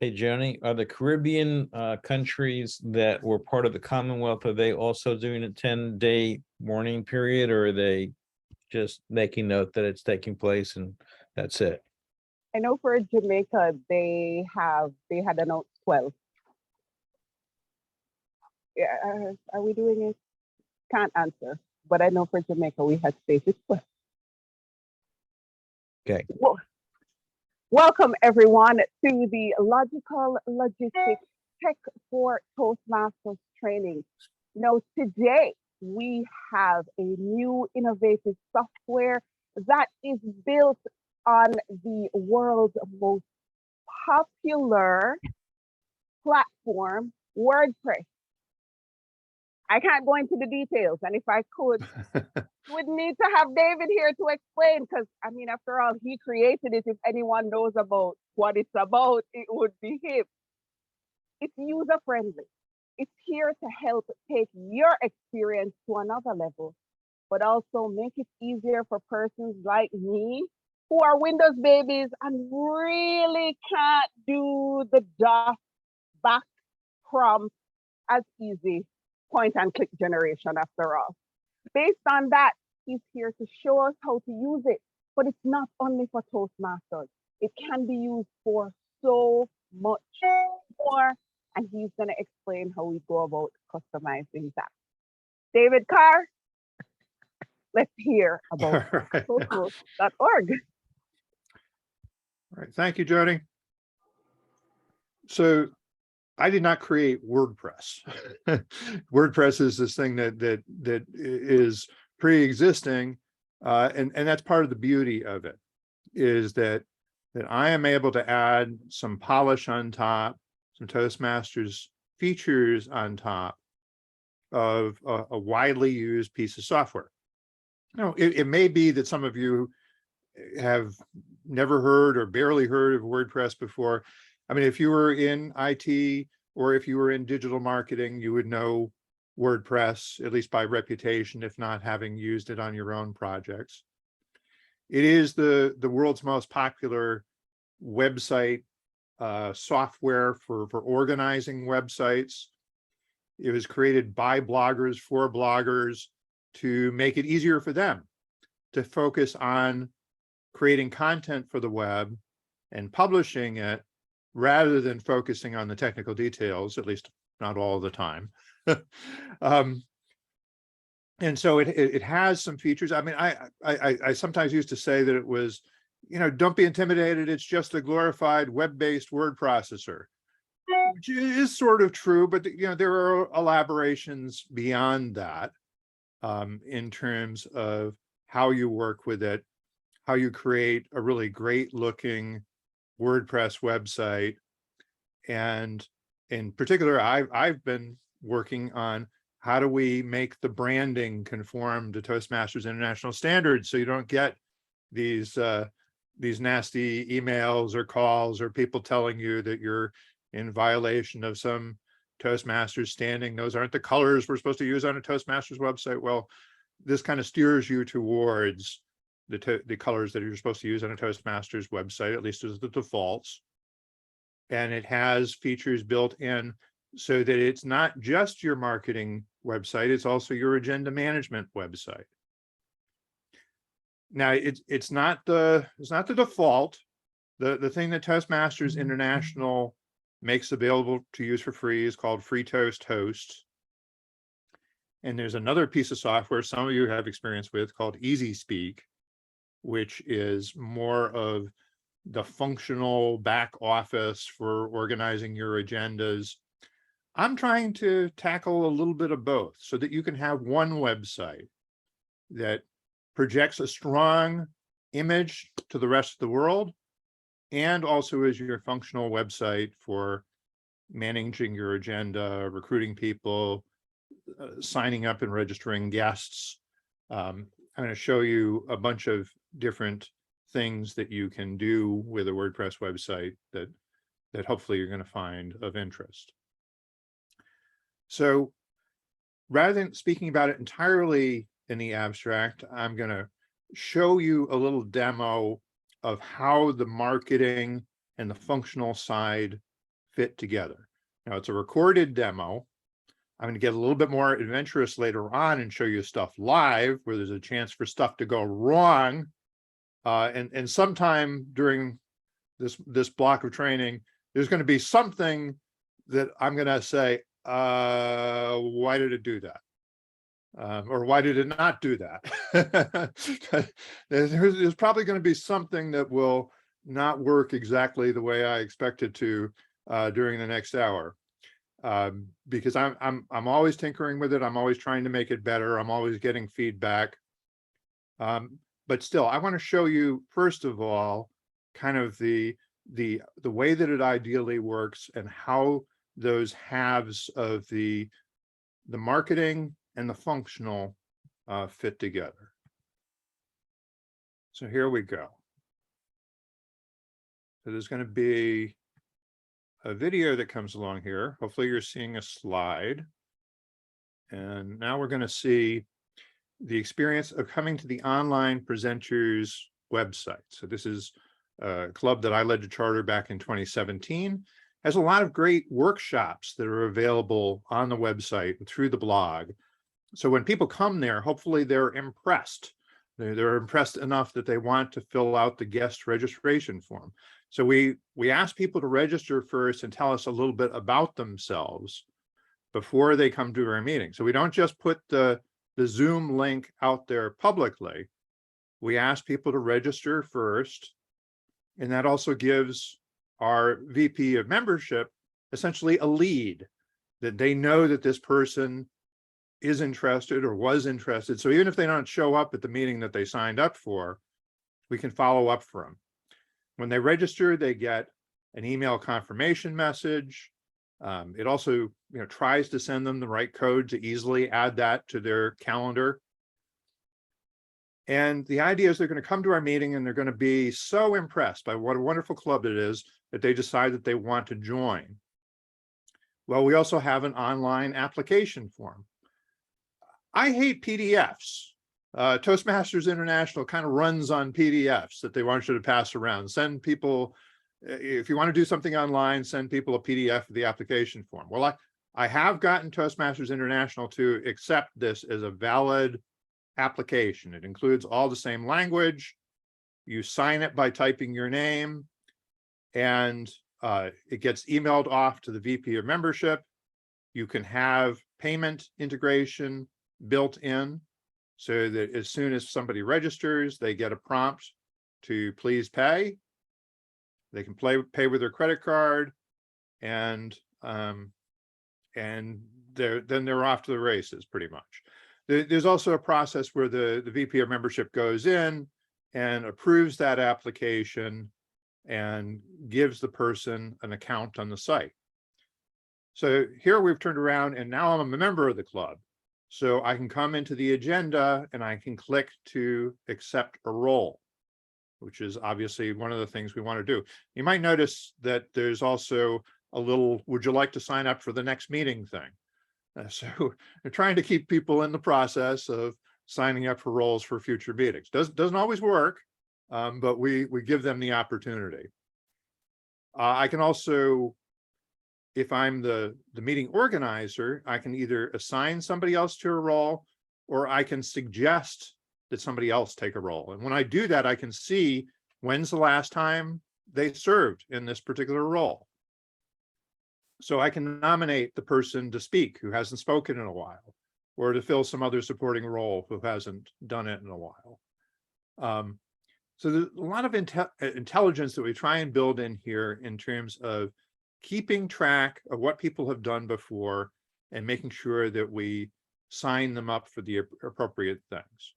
Hey, Johnny, are the Caribbean countries that were part of the Commonwealth, are they also doing a 10-day warning period, or are they just making note that it's taking place and that's it? I know for Jamaica, they had announced 12. Yeah, are we doing it? Can't answer. But I know for Jamaica, we had stated 12. Okay. Well, welcome everyone to the Logical Logistics Tech for Toastmasters training. Now, today we have a new innovative software that is built on the world's most popular platform, WordPress. I can't go into the details, and if I could, would need to have David here to explain, because I mean, after all, he created it. If anyone knows about what it's about, it would be him. It's user friendly. It's here to help take your experience to another level, but also make it easier for persons like me who are Windows babies and really can't do the DOS back prompt as easy, point and click generation after all. Based on that, he's here to show us how to use it. But it's not only for Toastmasters. It can be used for so much more. And he's going to explain how we go about customizing that. David Carr, let's hear about Toastmost.org. All right, thank you, Jody. So I did not create WordPress. WordPress is this thing that is pre-existing, and that's part of the beauty of it, is that I am able to add some polish on top, some Toastmasters features on top of a widely used piece of software. Now, it may be that some of you have never heard or barely heard of WordPress before. I mean, if you were in IT or if you were in digital marketing, you would know WordPress, at least by reputation, if not having used it on your own projects. It is the world's most popular website software for organizing websites. It was created by bloggers for bloggers to make it easier for them to focus on creating content for the web and publishing it, rather than focusing on the technical details, at least not all the time. And so it has some features. I mean, I sometimes used to say that it was, don't be intimidated. It's just a glorified web-based word processor, which is sort of true, but there are elaborations beyond that in terms of how you work with it, how you create a really great looking WordPress website. And in particular, I've been working on how do we make the branding conform to Toastmasters International Standards, so you don't get these nasty emails or calls or people telling you that you're in violation of some Toastmasters standing. Those aren't the colors we're supposed to use on a Toastmasters website. Well, this kind of steers you towards the colors that you're supposed to use on a Toastmasters website, at least as the defaults. And it has features built in so that it's not just your marketing website, it's also your agenda management website. Now, it's not the default. The thing that Toastmasters International makes available to use for free is called Free Toast Host. And there's another piece of software some of you have experience with called Easy Speak, which is more of the functional back office for organizing your agendas. I'm trying to tackle a little bit of both so that you can have one website that projects a strong image to the rest of the world, and also is your functional website for managing your agenda, recruiting people, signing up and registering guests. I'm going to show you a bunch of different things that you can do with a WordPress website that hopefully you're going to find of interest. So rather than speaking about it entirely in the abstract, I'm going to show you a little demo of how the marketing and the functional side fit together. Now, it's a recorded demo. I'm going to get a little bit more adventurous later on and show you stuff live where there's a chance for stuff to go wrong. And sometime during this block of training, there's going to be something that I'm going to say, why did it do that? Or why did it not do that? There's probably going to be something that will not work exactly the way I expect it to during the next hour. Because I'm always tinkering with it. I'm always trying to make it better. I'm always getting feedback. But still, I want to show you, first of all, kind of the way that it ideally works and how those halves of the marketing and the functional fit together. So here we go. So there's going to be a video that comes along here. Hopefully you're seeing a slide. And now we're going to see the experience of coming to the Online Presenters website. So this is a club that I led to charter back in 2017. Has a lot of great workshops that are available on the website and through the blog. So when people come there, hopefully they're impressed. They're impressed enough that they want to fill out the guest registration form. So we ask people to register first and tell us a little bit about themselves before they come to our meeting. So we don't just put the Zoom link out there publicly. We ask people to register first, and that also gives our VP of membership essentially a lead, that they know that this person is interested or was interested. So even if they don't show up at the meeting that they signed up for, we can follow up for them. When they register, they get an email confirmation message. It also, tries to send them the right code to easily add that to their calendar. And the idea is they're going to come to our meeting and they're going to be so impressed by what a wonderful club it is that they decide that they want to join. Well, we also have an online application form. I hate PDFs. Toastmasters International kind of runs on PDFs that they want you to pass around. Send people, if you want to do something online, send people a PDF of the application form. Well, I have gotten Toastmasters International to accept this as a valid application. It includes all the same language. You sign it by typing your name, and it gets emailed off to the VP of membership. You can have payment integration built in, so that as soon as somebody registers, they get a prompt to please pay. They can pay with their credit card, and then they're off to the races pretty much. There's also a process where the VP of membership goes in and approves that application and gives the person an account on the site. So here we've turned around and now I'm a member of the club. So I can come into the agenda and I can click to accept a role, which is obviously one of the things we want to do. You might notice that there's also a little, would you like to sign up for the next meeting thing? So they're trying to keep people in the process of signing up for roles for future meetings. Doesn't always work, but we give them the opportunity. I can also, if I'm the meeting organizer, I can either assign somebody else to a role, or I can suggest that somebody else take a role. And when I do that, I can see when's the last time they served in this particular role. So I can nominate the person to speak who hasn't spoken in a while, or to fill some other supporting role who hasn't done it in a while. So there's a lot of intelligence that we try and build in here in terms of keeping track of what people have done before and making sure that we sign them up for the appropriate things.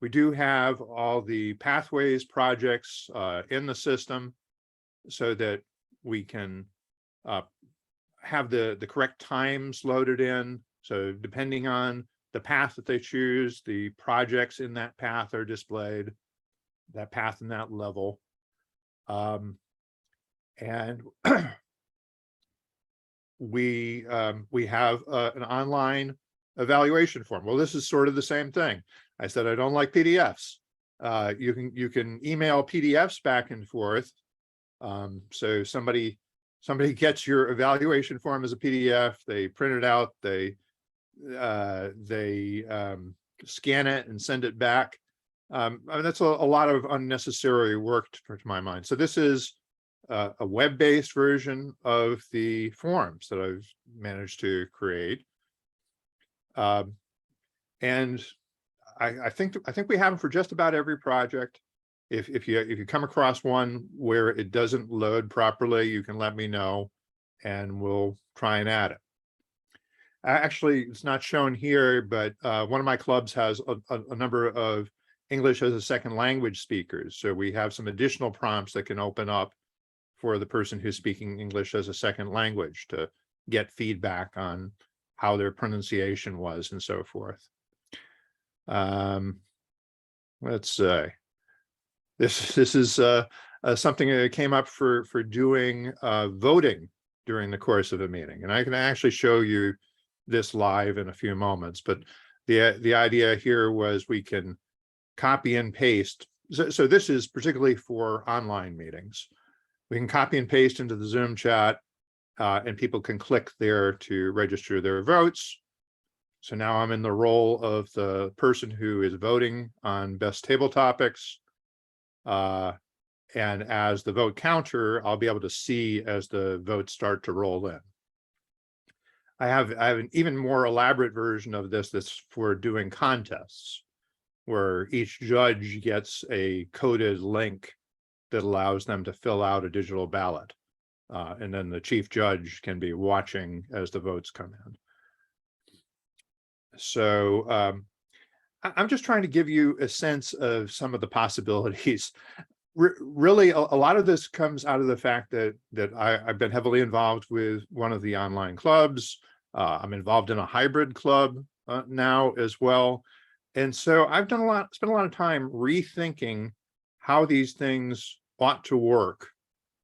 We do have all the pathways projects in the system so that we can have the correct times loaded in. So depending on the path that they choose, the projects in that path are displayed, that path and that level. And we have an online evaluation form. Well, this is sort of the same thing. I said I don't like PDFs. You can email PDFs back and forth. So somebody somebody gets your evaluation form as a PDF, they print it out, they scan it and send it back. I mean, that's a lot of unnecessary work to my mind. So this is a web-based version of the forms that I've managed to create. And I think we have them for just about every project. If you come across one where it doesn't load properly, you can let me know and we'll try and add it. Actually, it's not shown here, but one of my clubs has a number of English as a second language speakers. So we have some additional prompts that can open up for the person who's speaking English as a second language to get feedback on how their pronunciation was and so forth. Let's say this is something that came up for doing voting during the course of a meeting, and I can actually show you this live in a few moments. But the idea here was we can copy and paste. So this is particularly for online meetings. We can copy and paste into the Zoom chat, and people can click there to register their votes. So now I'm in the role of the person who is voting on best table topics. And as the vote counter, I'll be able to see as the votes start to roll in. I have an even more elaborate version of this that's for doing contests, where each judge gets a coded link that allows them to fill out a digital ballot. And then the chief judge can be watching as the votes come in. So I'm just trying to give you a sense of some of the possibilities. Really, a lot of this comes out of the fact that I've been heavily involved with one of the online clubs. I'm involved in a hybrid club now as well. And so I've spent a lot of time rethinking how these things ought to work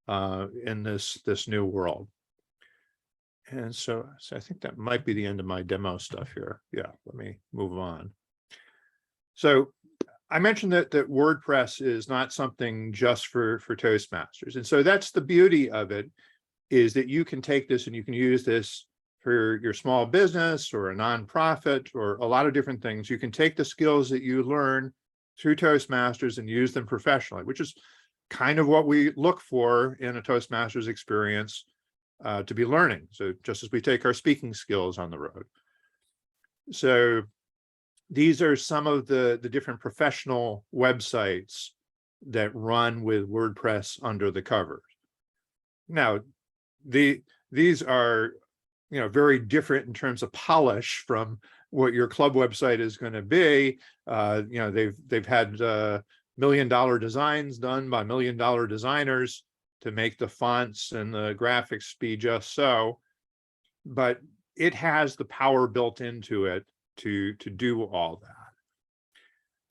in this new world. And so I think that might be the end of my demo stuff here. Yeah, let me move on. So I mentioned that WordPress is not something just for Toastmasters. And so that's the beauty of it, is that you can take this and you can use this for your small business or a nonprofit or a lot of different things. You can take the skills that you learn through Toastmasters and use them professionally, which is kind of what we look for in a Toastmasters experience, to be learning. So just as we take our speaking skills on the road. So these are some of the different professional websites that run with WordPress under the covers. Now, these are, you know, very different in terms of polish from what your club website is going to be. You know, they've had $1 million designs done by $1 million designers to make the fonts and the graphics be just so, but it has the power built into it to do all that.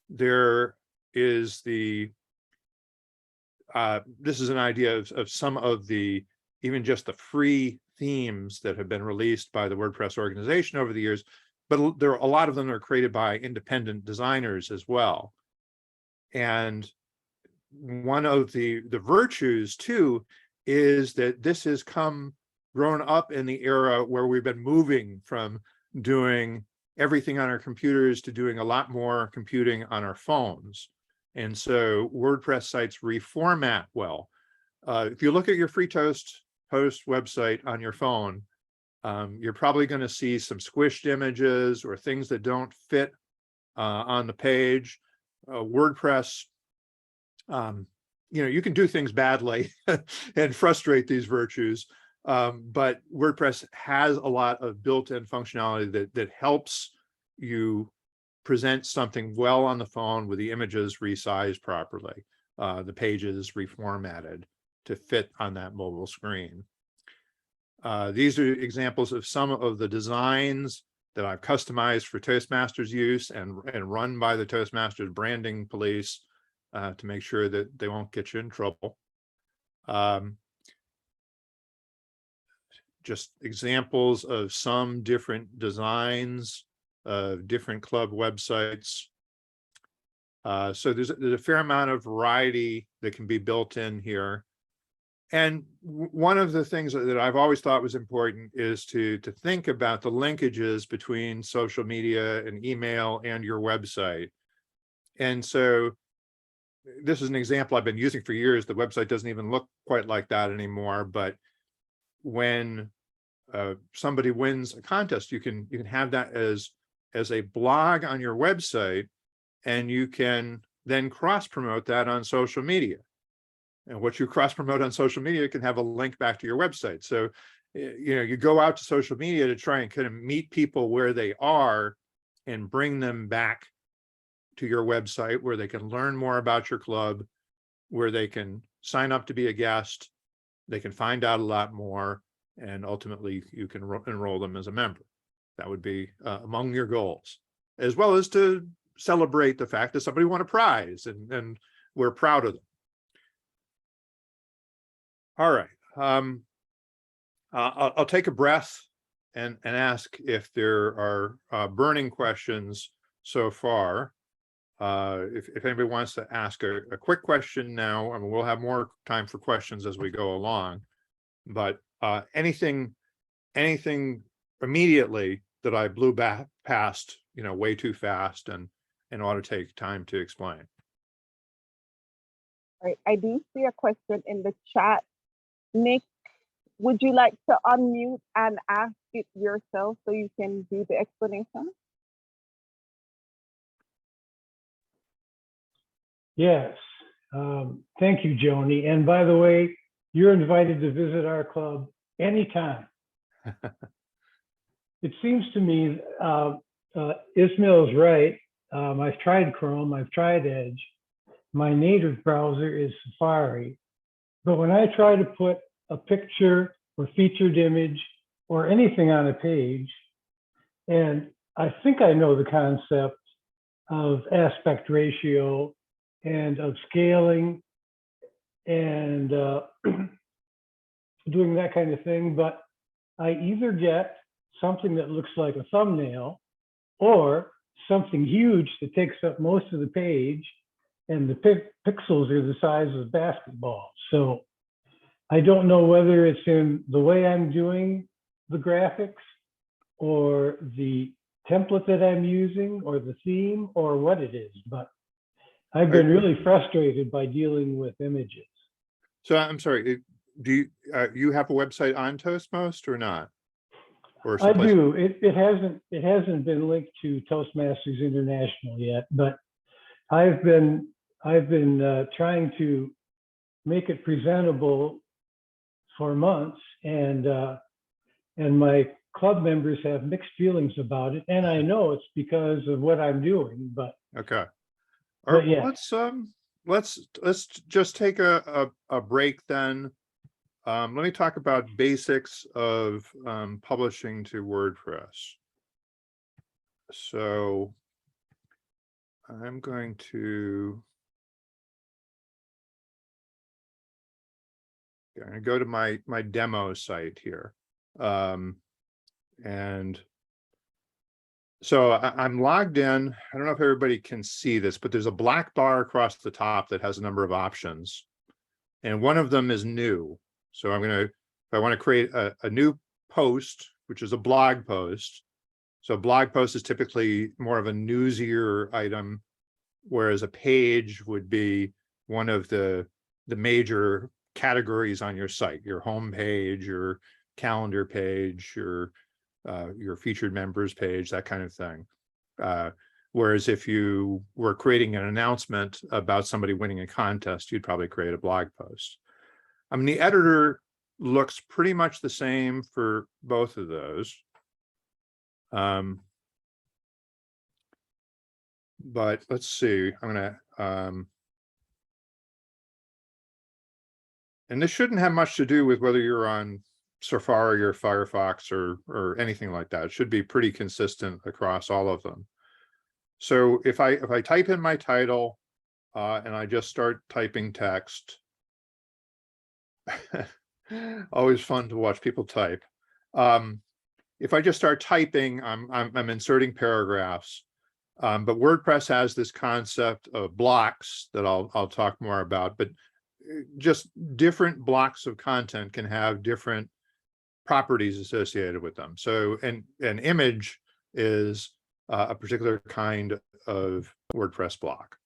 There is this is an idea of some of the, even just the free themes that have been released by the WordPress organization over the years, but there are a lot of them that are created by independent designers as well. And one of the virtues too is that this has grown up in the era where we've been moving from doing everything on our computers to doing a lot more computing on our phones. And so WordPress sites reformat well. If you look at your free Toast website on your phone, you're probably going to see some squished images or things that don't fit on the page. WordPress, you know, you can do things badly and frustrate these virtues, but WordPress has a lot of built-in functionality that helps you present something well on the phone with the images resized properly, the pages reformatted to fit on that mobile screen. These are examples of some of the designs that I've customized for Toastmasters use and run by the Toastmasters branding police to make sure that they won't get you in trouble. Just examples of some different designs of different club websites. So there's a fair amount of variety that can be built in here. And one of the things that I've always thought was important is to think about the linkages between social media and email and your website. And so this is an example I've been using for years. The website doesn't even look quite like that anymore, but when somebody wins a contest, you can have that as a blog on your website, and you can then cross promote that on social media. And what you cross promote on social media can have a link back to your website. So, you go out to social media to try and kind of meet people where they are and bring them back to your website where they can learn more about your club, where they can sign up to be a guest, they can find out a lot more, and ultimately you can enroll them as a member. That would be among your goals, as well as to celebrate the fact that somebody won a prize and we're proud of them. All right. I'll take a breath and ask if there are burning questions so far. If anybody wants to ask a quick question now, I mean, we'll have more time for questions as we go along, but anything immediately that I blew back past, way too fast and ought to take time to explain. All right, I do see a question in the chat. Nick, would you like to unmute and ask it yourself so you can do the explanation? Yes. Thank you, Joni. And by the way, you're invited to visit our club anytime. It seems to me Ismail's right. I've tried Chrome, I've tried Edge. My native browser is Safari. But when I try to put a picture or featured image or anything on a page, and I think I know the concept of aspect ratio and of scaling and doing that kind of thing, but I either get something that looks like a thumbnail or something huge that takes up most of the page, and the pixels are the size of basketballs. So I don't know whether it's in the way I'm doing the graphics or the template that I'm using or the theme or what it is, but I've been really frustrated by dealing with images. So I'm sorry, do you have a website on Toastmost or not? Or I do. It hasn't been linked to Toastmasters International yet, but I've been trying to make it presentable for months, and my club members have mixed feelings about it, and I know it's because of what I'm doing. But okay, all right, yeah. let's just take a break then. Let me talk about basics of publishing to WordPress. So I'm going to go to my demo site here. And so I'm logged in. I don't know if everybody can see this, but there's a black bar across the top that has a number of options. And one of them is new. So if I want to create a new post, which is a blog post. So a blog post is typically more of a newsier item, whereas a page would be one of the major categories on your site, your home page, your calendar page, your featured members page, that kind of thing. Whereas if you were creating an announcement about somebody winning a contest, you'd probably create a blog post. I mean, the editor looks pretty much the same for both of those. But let's see, I'm gonna, and this shouldn't have much to do with whether you're on Safari or Firefox or anything like that. It should be pretty consistent across all of them. So if I type in my title and I just start typing text, always fun to watch people type. If I just start typing, I'm inserting paragraphs. But WordPress has this concept of blocks that I'll talk more about. But just different blocks of content can have different properties associated with them. So an image is a particular kind of WordPress block.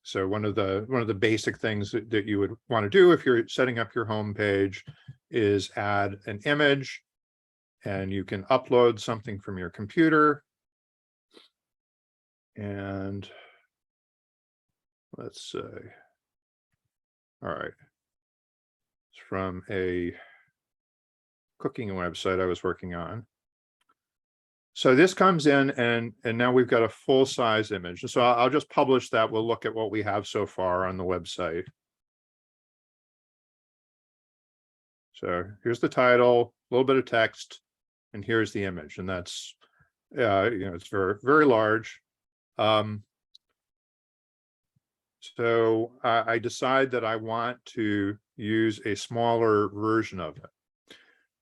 So one of the basic things that you would want to do if you're setting up your home page is add an image, and you can upload something from your computer. And let's say, all right, it's from a cooking website I was working on. So this comes in, and now we've got a full-size image. So I'll just publish that. We'll look at what we have so far on the website. So here's the title, a little bit of text, and here's the image. And that's, it's very, very large. So I decide that I want to use a smaller version of it.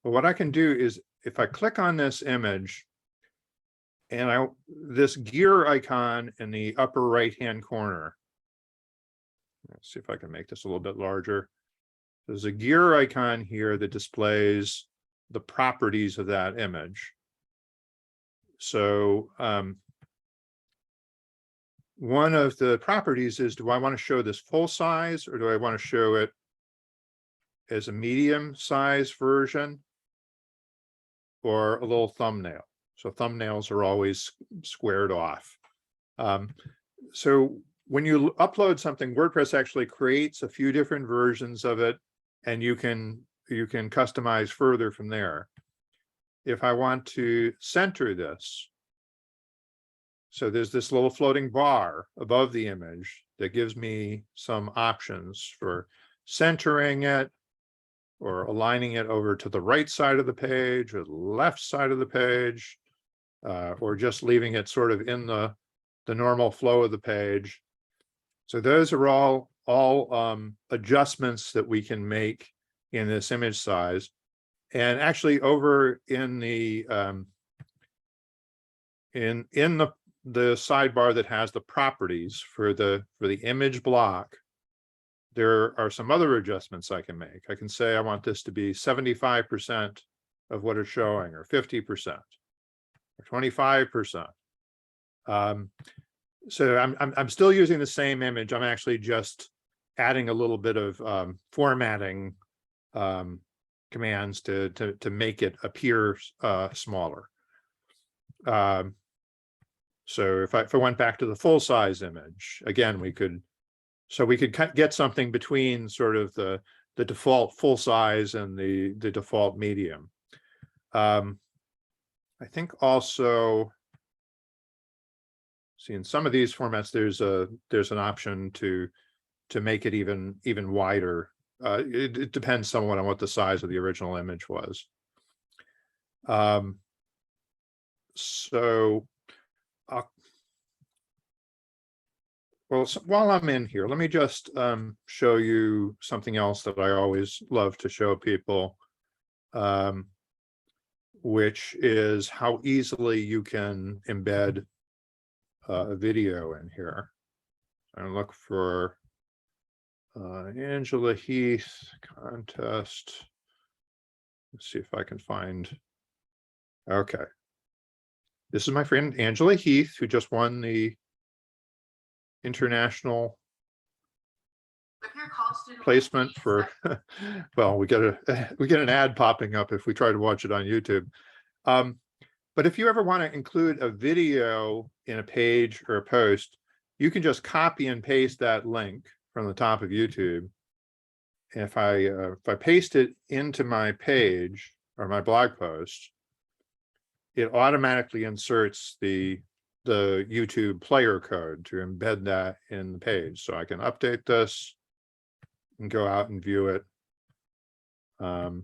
But what I can do is if I click on this image, and this gear icon in the upper right-hand corner, let's see if I can make this a little bit larger. There's a gear icon here that displays the properties of that image. So one of the properties is, do I want to show this full size, or do I want to show it as a medium size version or a little thumbnail? So thumbnails are always squared off. So when you upload something, WordPress actually creates a few different versions of it, and you can customize further from there. If I want to center this, so there's this little floating bar above the image that gives me some options for centering it, or aligning it over to the right side of the page or the left side of the page, or just leaving it sort of in the normal flow of the page. So those are all adjustments that we can make in this image size. And actually over in the the sidebar that has the properties for the image block, there are some other adjustments I can make. I can say I want this to be 75% of what it's showing, or 50%, or 25%. So I'm still using the same image. I'm actually just adding a little bit of formatting commands to make it appear smaller. So if I went back to the full size image, again, we could get something between sort of the default full size and the default medium. I think also, see, in some of these formats, there's an option to make it even wider. It depends somewhat on what the size of the original image was. Well, while I'm in here, let me just show you something else that I always love to show people, which is how easily you can embed a video in here. And look for Angela Heath contest. Let's see if I can find. Okay. This is my friend Angela Heath, who just won the international placement for well, we get an ad popping up if we try to watch it on YouTube. But if you ever want to include a video in a page or a post, you can just copy and paste that link from the top of YouTube. And if I paste it into my page or my blog post, it automatically inserts the YouTube player code to embed that in the page. So I can update this and go out and view it. And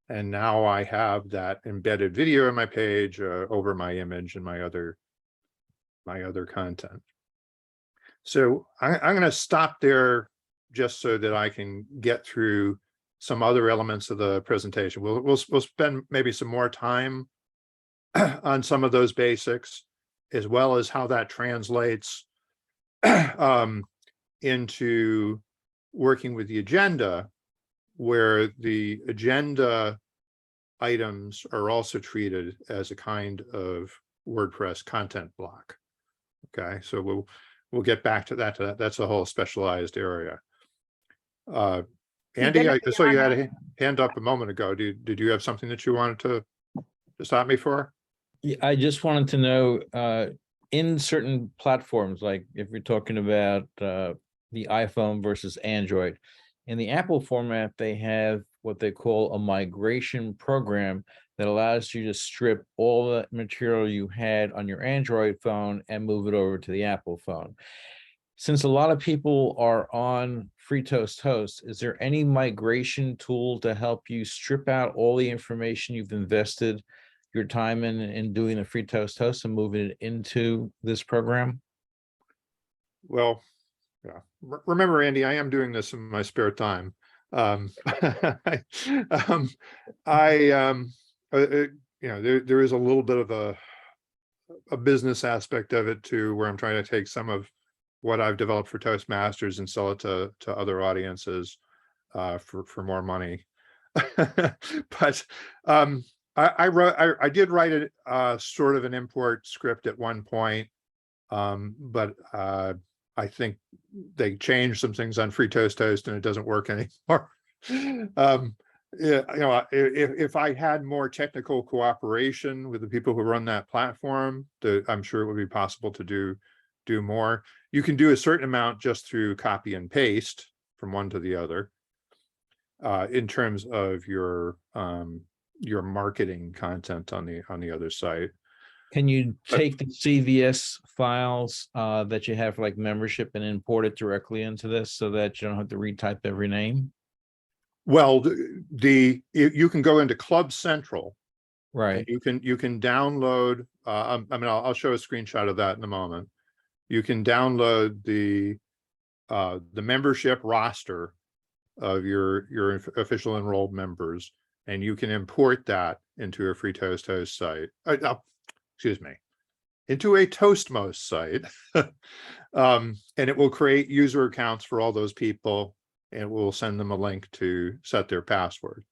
now I have that embedded video in my page over my image and my other content. So I'm going to stop there just so that I can get through some other elements of the presentation. We'll spend maybe some more time on some of those basics, as well as how that translates into working with the agenda, where the agenda items are also treated as a kind of WordPress content block. Okay, so we'll get back to that. That's a whole specialized area. Andy, I saw you had a hand up a moment ago. Did you have something that you wanted to stop me for? Yeah, I just wanted to know, in certain platforms, like if you're talking about the iPhone versus Android, in the Apple format, they have what they call a migration program that allows you to strip all the material you had on your Android phone and move it over to the Apple phone. Since a lot of people are on Toastmost, is there any migration tool to help you strip out all the information you've invested your time in doing a Toastmost and moving it into this program? Well, yeah. Remember, Andy, I am doing this in my spare time. You know, there is a little bit of a business aspect of it too, where I'm trying to take some of what I've developed for Toastmasters and sell it to other audiences for more money. But I did write a sort of an import script at one point, but I think they changed some things on Toast and it doesn't work anymore. Yeah, you know, if I had more technical cooperation with the people who run that platform, I'm sure it would be possible to do more. You can do a certain amount just through copy and paste from one to the other, in terms of your marketing content on the other site. Can you take the CVS files that you have for like membership and import it directly into this so that you don't have to retype every name? Well, you can go into Club Central, Right. and you can download. I mean, I'll show a screenshot of that in a moment. You can download the membership roster of your official enrolled members, and you can import that into a free Toastmost site. Excuse me, into a Toastmost site, and it will create user accounts for all those people, and we'll send them a link to set their password.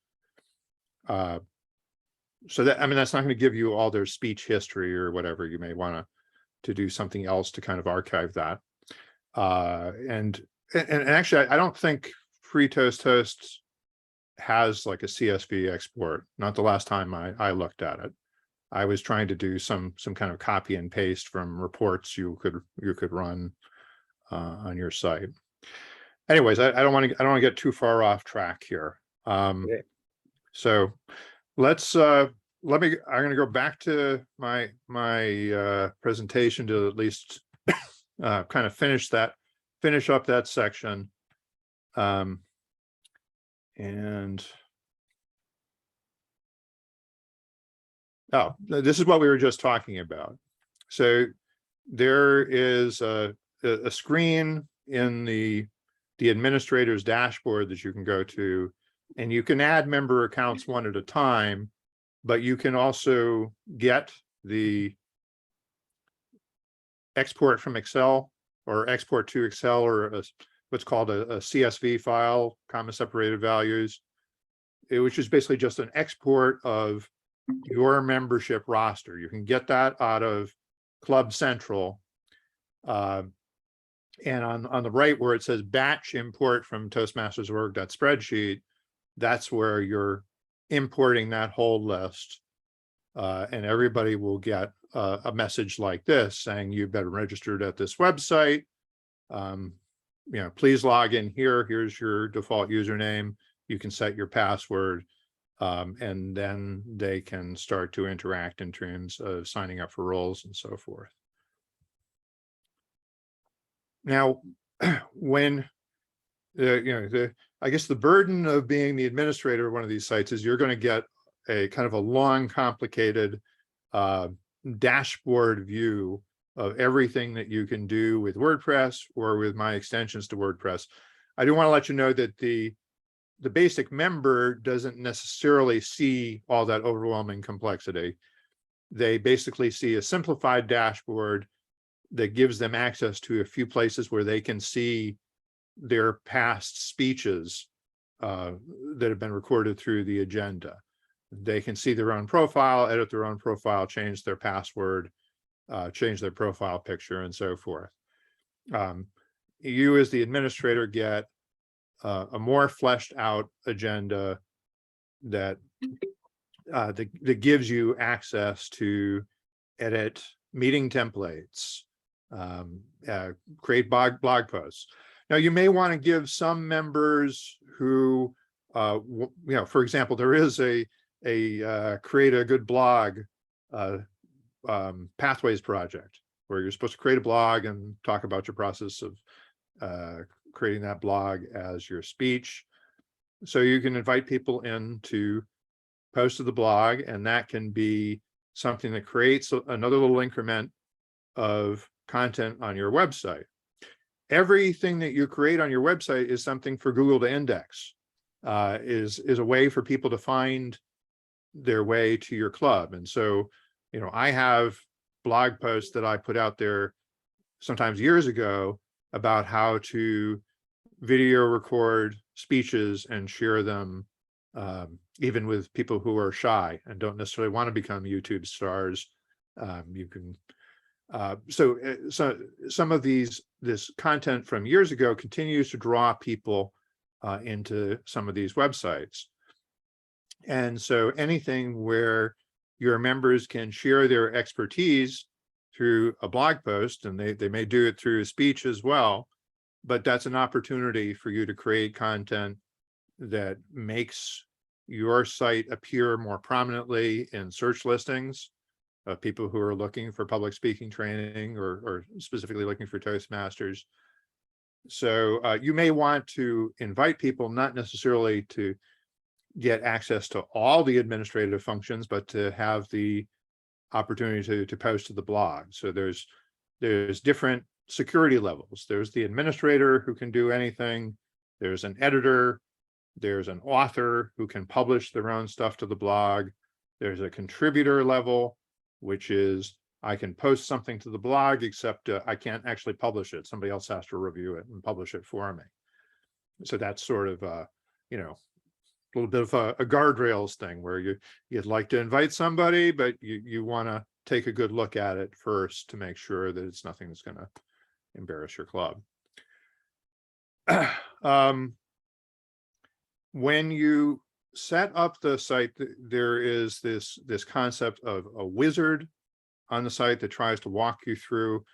So that, I mean, that's not going to give you all their speech history or whatever. You may want to do something else to kind of archive that. And actually, I don't think Free Toast has like a CSV export. Not the last time I looked at it. I was trying to do some kind of copy and paste from reports you could run on your site. Anyways, I don't want to get too far off track here. Okay. So let's I'm going to go back to my presentation to at least kind of finish up that section. And this is what we were just talking about. So there is a screen in the administrator's dashboard that you can go to, and you can add member accounts one at a time, but you can also get the export from Excel or export to Excel, or what's called a CSV file, comma separated values, which is basically just an export of your membership roster. You can get that out of Club Central. And on the right where it says batch import from Toastmasters.org.spreadsheet, that's where you're importing that whole list. And everybody will get a message like this saying you've been registered at this website. You know, please log in here. Here's your default username. You can set your password. And then they can start to interact in terms of signing up for roles and so forth. Now, when I guess the burden of being the administrator of one of these sites is you're going to get a kind of a long, complicated dashboard view of everything that you can do with WordPress or with my extensions to WordPress. I do want to let you know that the basic member doesn't necessarily see all that overwhelming complexity. They basically see a simplified dashboard that gives them access to a few places where they can see their past speeches that have been recorded through the agenda. They can see their own profile, edit their own profile, change their password, change their profile picture, and so forth. You as the administrator get a more fleshed out agenda that that gives you access to edit meeting templates, create blog posts. Now, you may want to give some members who, for example, there is a create a good blog pathways project where you're supposed to create a blog and talk about your process of creating that blog as your speech. So you can invite people in to post to the blog, and that can be something that creates another little increment of content on your website. Everything that you create on your website is something for Google to index, is a way for people to find their way to your club. And so, I have blog posts that I put out there sometimes years ago about how to video record speeches and share them, even with people who are shy and don't necessarily want to become YouTube stars. You can, so some of this content from years ago continues to draw people into some of these websites. And so anything where your members can share their expertise through a blog post, and they may do it through a speech as well, but that's an opportunity for you to create content that makes your site appear more prominently in search listings of people who are looking for public speaking training or specifically looking for Toastmasters. So you may want to invite people not necessarily to get access to all the administrative functions, but to have the opportunity to post to the blog. So there's different security levels. There's the administrator who can do anything. There's an editor. There's an author who can publish their own stuff to the blog. There's a contributor level, which is I can post something to the blog, except I can't actually publish it. Somebody else has to review it and publish it for me. So that's sort of a little bit of a guardrails thing where you'd like to invite somebody, but you want to take a good look at it first to make sure that it's nothing that's going to embarrass your club. When you set up the site, there is this concept of a wizard on the site that tries to walk you through,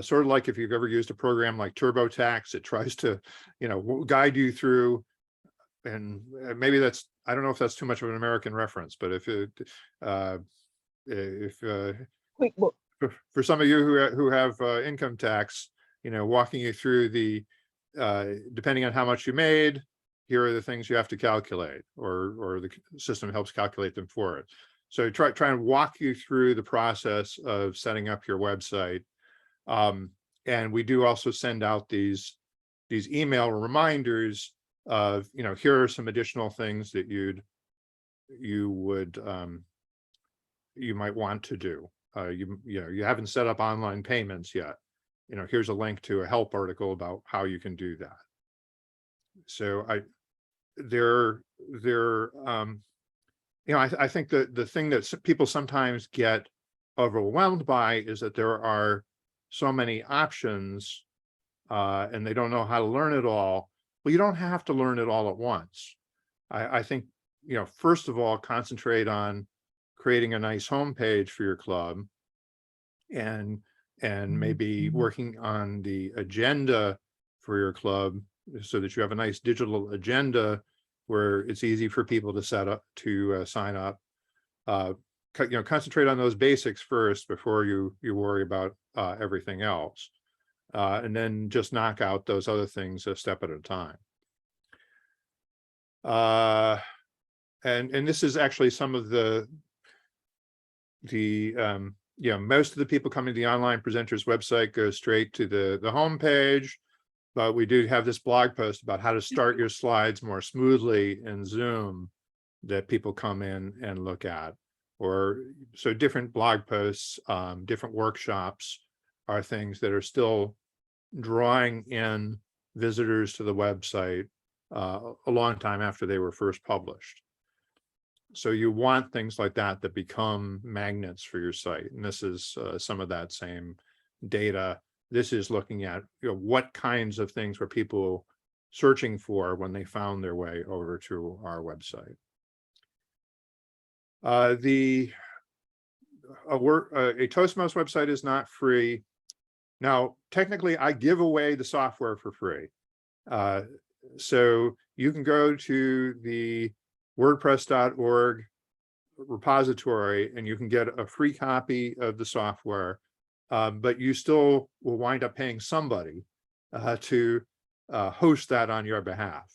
sort of like if you've ever used a program like TurboTax, it tries to, guide you through. And maybe I don't know if that's too much of an American reference, but QuickBooks. for some of you who have income tax, walking you through depending on how much you made, here are the things you have to calculate, or the system helps calculate them for it. So try and walk you through the process of setting up your website. And we do also send out these email reminders of, here are some additional things that you might want to do. You haven't set up online payments yet. Here's a link to a help article about how you can do that. So I think that the thing that people sometimes get overwhelmed by is that there are so many options and they don't know how to learn it all. Well, you don't have to learn it all at once. I think, first of all, concentrate on creating a nice homepage for your club and maybe working on the agenda for your club so that you have a nice digital agenda where it's easy for people to sign up. Concentrate on those basics first before you worry about everything else. And then just knock out those other things a step at a time. And this is actually some of the most of the people coming to the Online Presenters website go straight to the home page, but we do have this blog post about how to start your slides more smoothly in Zoom that people come in and look at. So different blog posts, different workshops are things that are still drawing in visitors to the website a long time after they were first published. So you want things like that that become magnets for your site. And this is some of that same data. This is looking at, you know, what kinds of things were people searching for when they found their way over to our website. A Toastmost website is not free. Now, technically, I give away the software for free. So you can go to the WordPress.org repository and you can get a free copy of the software, but you still will wind up paying somebody to host that on your behalf.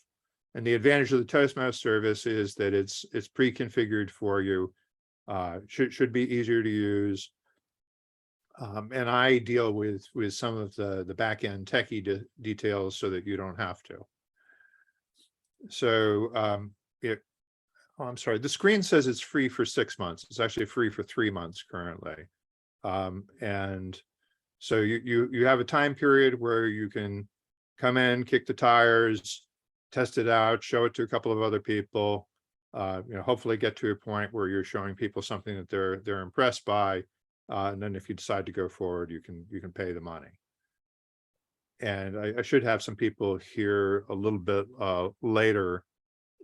And the advantage of the Toastmost service is that it's pre-configured for you, should be easier to use. And I deal with some of the back-end techie details so that you don't have to. So I'm sorry, the screen says it's free for 6 months. It's actually free for 3 months currently. And so you have a time period where you can come in, kick the tires, test it out, show it to a couple of other people, you know, hopefully get to a point where you're showing people something that they're impressed by. And then if you decide to go forward, you can pay the money. And I should have some people here a little bit later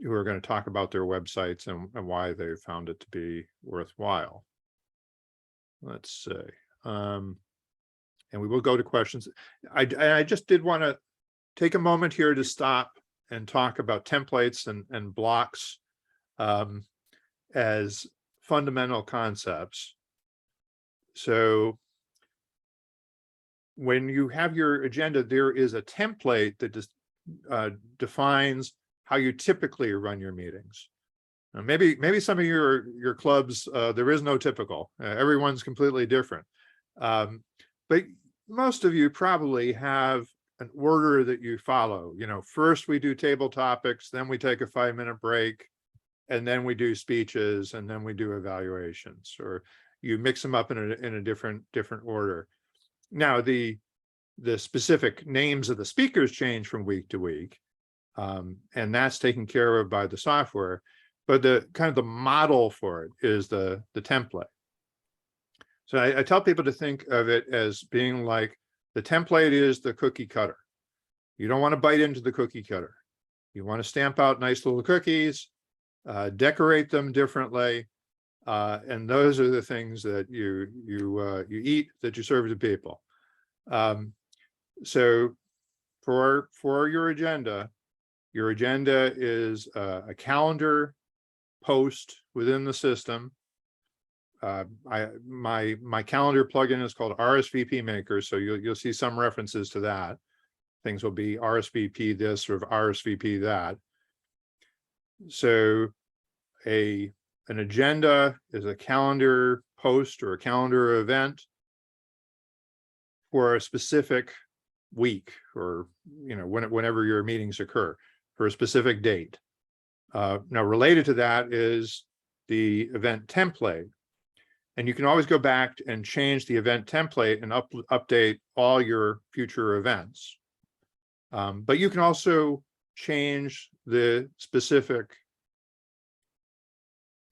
who are going to talk about their websites and why they found it to be worthwhile. Let's see. And we will go to questions. I just did want to take a moment here to stop and talk about templates and blocks as fundamental concepts. So when you have your agenda, there is a template that just defines how you typically run your meetings. Now, maybe some of your clubs, there is no typical. Everyone's completely different. But most of you probably have an order that you follow. You know, first we do table topics, then we take a 5-minute break, and then we do speeches, and then we do evaluations, or you mix them up in a different order. Now, the specific names of the speakers change from week to week, and that's taken care of by the software. But the kind of the model for it is the template. So I tell people to think of it as being like the template is the cookie cutter. You don't want to bite into the cookie cutter. You want to stamp out nice little cookies, decorate them differently, and those are the things that you eat, that you serve to people. So for your agenda is a calendar post within the system. My calendar plugin is called RSVP Maker, so you'll see some references to that. Things will be RSVP this or RSVP that. So an agenda is a calendar post or a calendar event for a specific week, or whenever your meetings occur, for a specific date. Now, related to that is the event template. And you can always go back and change the event template and update all your future events. But you can also change the specific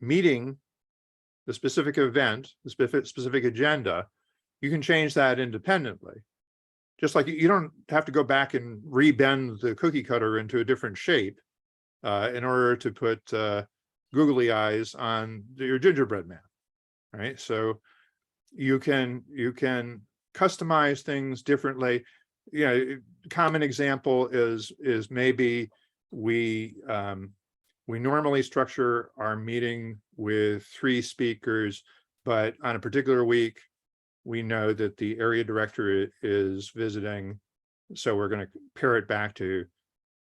meeting, the specific event, the specific agenda. You can change that independently. Just like you don't have to go back and rebend the cookie cutter into a different shape in order to put googly eyes on your gingerbread man. Right, so you can customize things differently. You know, common example is maybe we normally structure our meeting with 3 speakers, but on a particular week, we know that the area director is visiting, so we're going to pare it back to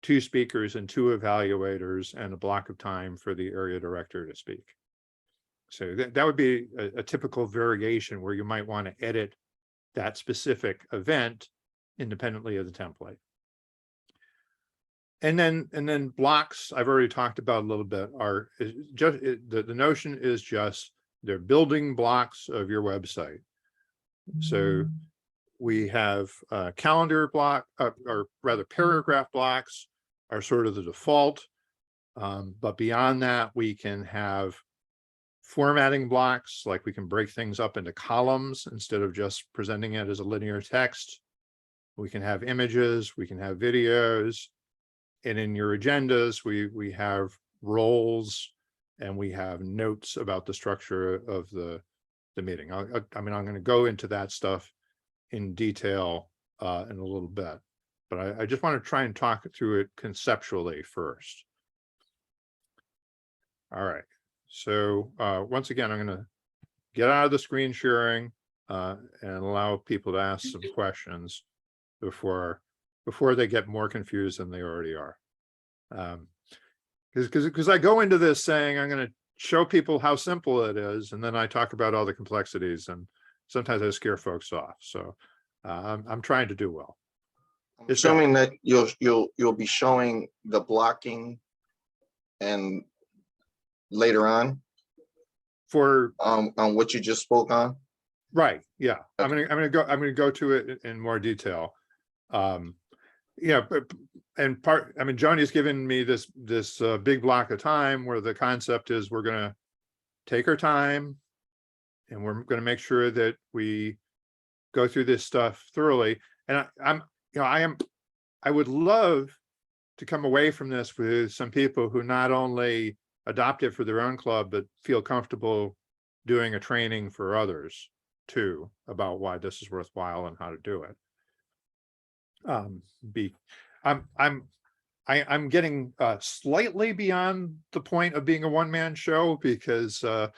2 speakers and 2 evaluators and a block of time for the area director to speak. So that would be a typical variation where you might want to edit that specific event independently of the template. And then blocks, I've already talked about a little bit, are just the notion is just they're building blocks of your website. So We have calendar block, or rather paragraph blocks are sort of the default. But beyond that, we can have formatting blocks, like we can break things up into columns instead of just presenting it as a linear text. We can have images, we can have videos, and in your agendas, we have roles and we have notes about the structure of the meeting. I mean, I'm going to go into that stuff in detail in a little bit, but I just want to try and talk through it conceptually first. All right. So once again, I'm going to get out of the screen sharing and allow people to ask some questions before they get more confused than they already are. Because I go into this saying I'm going to show people how simple it is, and then I talk about all the complexities, and sometimes I scare folks off. So I'm trying to do well. I'm assuming that you'll be showing the blocking and later on For on what you just spoke on. right, yeah, I'm gonna go to it in more detail. Yeah, and I mean, Joni's given me this big block of time where the concept is we're gonna take our time and we're gonna make sure that we go through this stuff thoroughly. And I would love to come away from this with some people who not only adopt it for their own club, but feel comfortable doing a training for others too, about why this is worthwhile and how to do it. I'm getting slightly beyond the point of being a one-man show, because I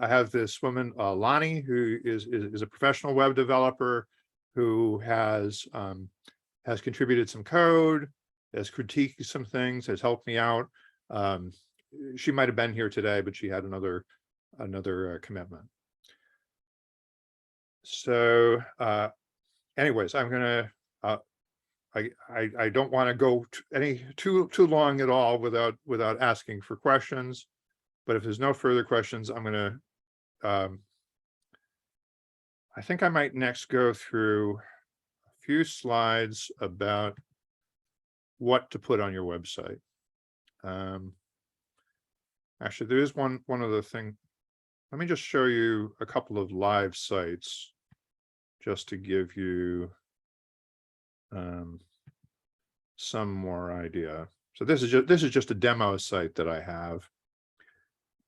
have this woman, Lonnie, who is a professional web developer who has contributed some code, has critiqued some things, has helped me out. She might have been here today, but she had another commitment. So anyways, I'm gonna I don't want to go too long at all without asking for questions, but if there's no further questions, I'm gonna I think I might next go through a few slides about what to put on your website. Actually, there is one other thing. Let me just show you a couple of live sites just to give you some more idea. So this is just a demo site that I have.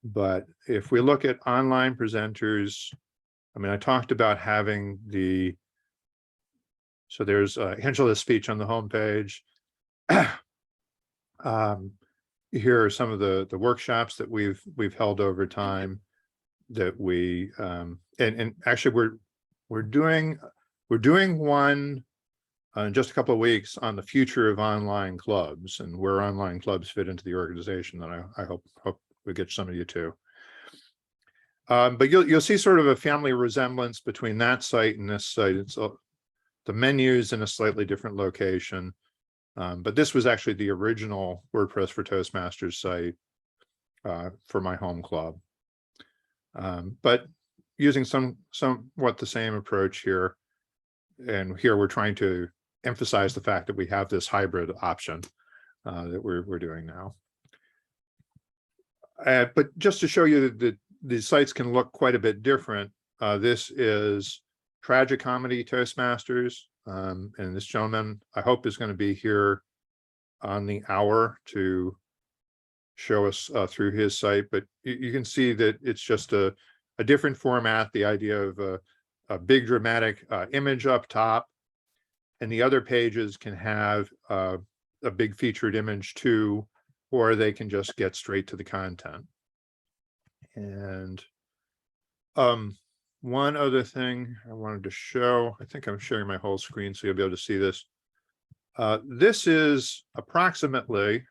But if we look at online presenters, I mean, I talked about having so there's Angela's speech on the homepage. Here are some of the workshops that we've held over time that we and actually we're doing one in just a couple of weeks on the future of online clubs and where online clubs fit into the organization, that I hope we get some of you to. But you'll see sort of a family resemblance between that site and this site. It's the menus in a slightly different location. But this was actually the original WordPress for Toastmasters site for my home club. But using somewhat the same approach here. And here we're trying to emphasize the fact that we have this hybrid option that we're doing now. But just to show you that the sites can look quite a bit different, this is Tragic Comedy Toastmasters. And this gentleman, I hope, is going to be here on the hour to show us through his site. But you can see that it's just a different format, the idea of a big dramatic image up top, and the other pages can have a big featured image too, or they can just get straight to the content. And one other thing I wanted to show, I think I'm sharing my whole screen so you'll be able to see this. This is approximately,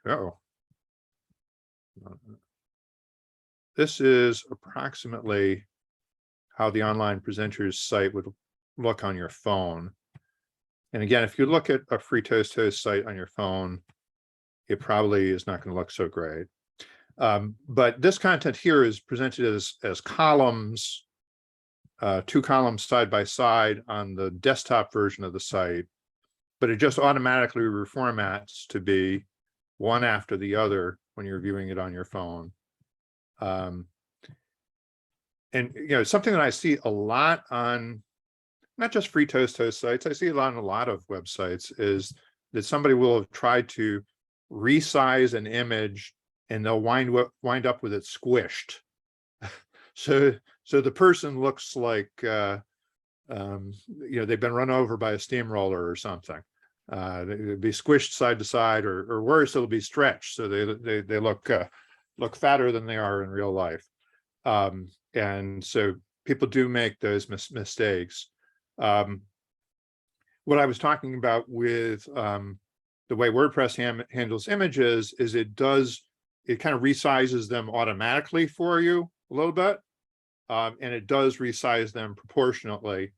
this is approximately how the online presenters site would look on your phone. And again, if you look at a free Toast site on your phone, it probably is not going to look so great. But this content here is presented as columns two columns side by side on the desktop version of the site, but it just automatically reformats to be one after the other when you're viewing it on your phone. And something that I see a lot on not just free Toast sites, I see it on a lot of websites, is that somebody will have tried to resize an image and they'll wind up with it squished. So the person looks like they've been run over by a steamroller or something. It'd be squished side to side, or worse, it'll be stretched so they look fatter than they are in real life. And so people do make those mistakes. What I was talking about with the way WordPress handles images is it kind of resizes them automatically for you a little bit. And it does resize them proportionately,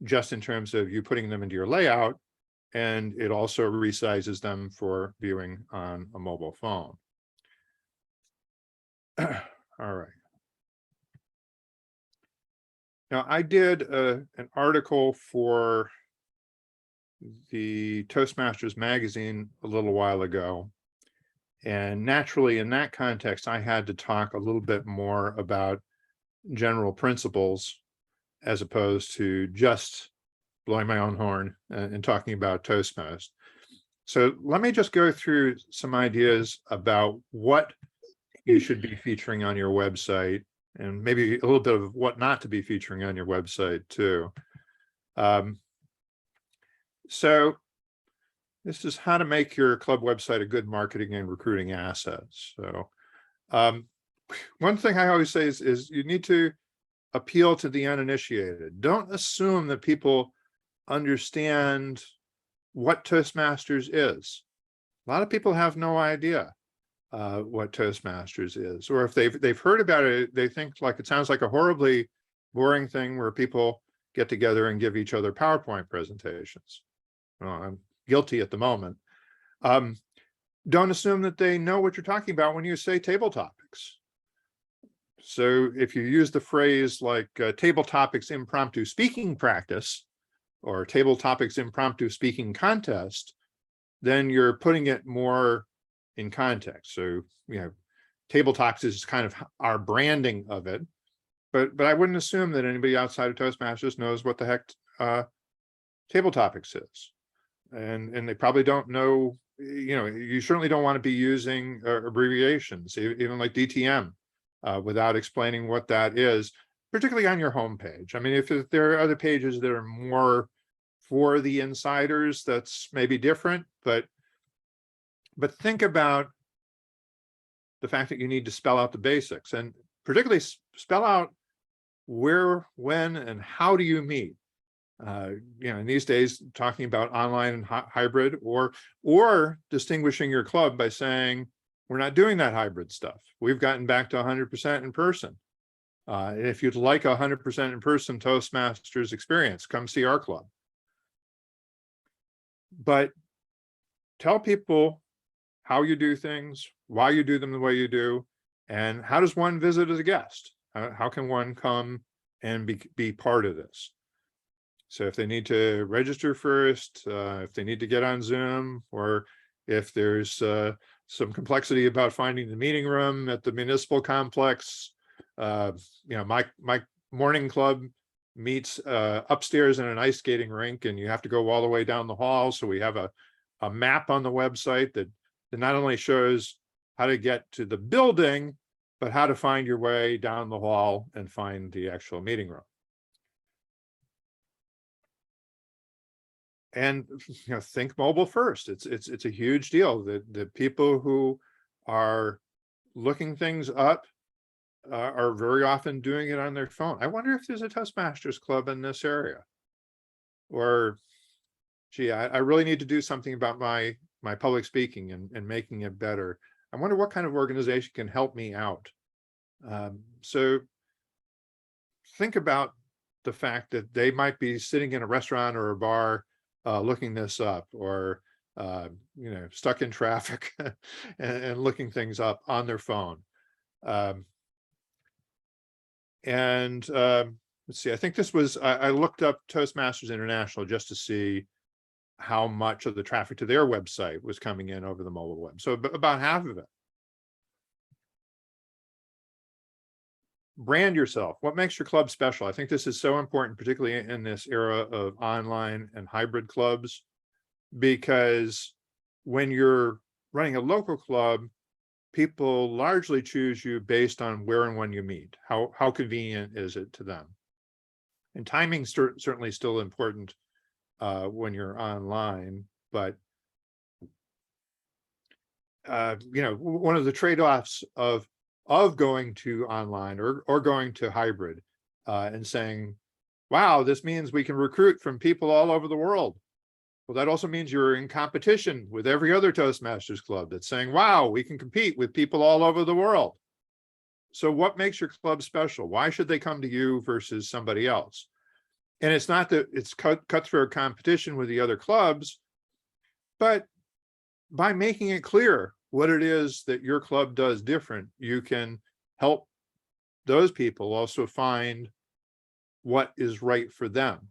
just in terms of you putting them into your layout. And it also resizes them for viewing on a mobile phone. All right. Now, I did an article for the Toastmasters magazine a little while ago. And naturally, in that context, I had to talk a little bit more about general principles as opposed to just blowing my own horn and talking about Toastmost. So let me just go through some ideas about what you should be featuring on your website, and maybe a little bit of what not to be featuring on your website too. So this is how to make your club website a good marketing and recruiting asset. So one thing I always say is you need to appeal to the uninitiated. Don't assume that people understand what Toastmasters is. A lot of people have no idea what Toastmasters is, or if they've heard about it, they think like it sounds like a horribly boring thing where people get together and give each other PowerPoint presentations. Well, I'm guilty at the moment. Don't assume that they know what you're talking about when you say table topics. So if you use the phrase like table topics impromptu speaking practice or table topics impromptu speaking contest, then you're putting it more in context. So, table topics is kind of our branding of it, but I wouldn't assume that anybody outside of Toastmasters knows what the heck table topics is. And they probably don't know, you certainly don't want to be using abbreviations, even like DTM, without explaining what that is, particularly on your homepage. I mean, if there are other pages that are more for the insiders, that's maybe different, but think about the fact that you need to spell out the basics, and particularly spell out where, when, and how do you meet. In these days, talking about online and hybrid, or distinguishing your club by saying, we're not doing that hybrid stuff. We've gotten back to 100% in person. If you'd like 100% in person Toastmasters experience, come see our club. But tell people how you do things, why you do them the way you do, and how does one visit as a guest? How can one come and be part of this? So if they need to register first, if they need to get on Zoom, or if there's some complexity about finding the meeting room at the municipal complex, my morning club meets upstairs in an ice skating rink, and you have to go all the way down the hall. So we have a map on the website that not only shows how to get to the building, but how to find your way down the hall and find the actual meeting room. And think mobile first. It's a huge deal that the people who are looking things up are very often doing it on their phone. I wonder if there's a Toastmasters club in this area, or gee, I really need to do something about my public speaking and making it better. I wonder what kind of organization can help me out. So think about the fact that they might be sitting in a restaurant or a bar looking this up, or stuck in traffic and looking things up on their phone. let's see, I think this was, I looked up Toastmasters International just to see how much of the traffic to their website was coming in over the mobile web. So about half of it. Brand yourself. What makes your club special? I think this is so important, particularly in this era of online and hybrid clubs, because when you're running a local club, people largely choose you based on where and when you meet. How convenient is it to them? And timing's certainly still important when you're online, but one of the trade-offs of going to online or going to hybrid and saying, wow, this means we can recruit from people all over the world. Well, that also means you're in competition with every other Toastmasters club that's saying, wow, we can compete with people all over the world. So what makes your club special? Why should they come to you versus somebody else? And it's not that it's cutthroat competition with the other clubs, but by making it clear what it is that your club does different, you can help those people also find what is right for them,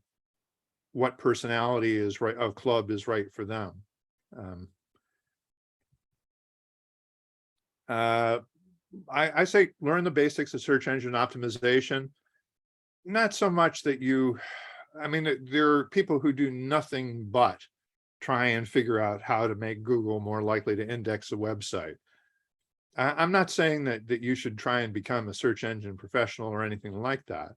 what personality is right of club is right for them. I say learn the basics of search engine optimization. Not so much that there are people who do nothing but try and figure out how to make Google more likely to index a website. I'm not saying that you should try and become a search engine professional or anything like that,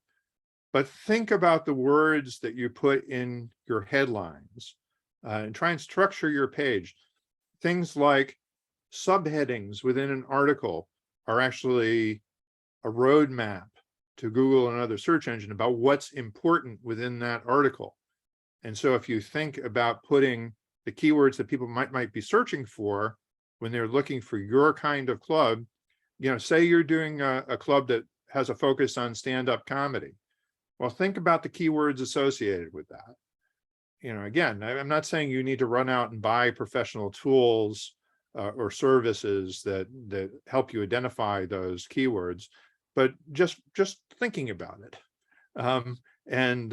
but think about the words that you put in your headlines and try and structure your page. Things like subheadings within an article are actually a roadmap to Google and other search engine about what's important within that article. And so if you think about putting the keywords that people might be searching for when they're looking for your kind of club, say you're doing a club that has a focus on stand-up comedy. Well, think about the keywords associated with that. Again, I'm not saying you need to run out and buy professional tools or services that help you identify those keywords, but just thinking about it and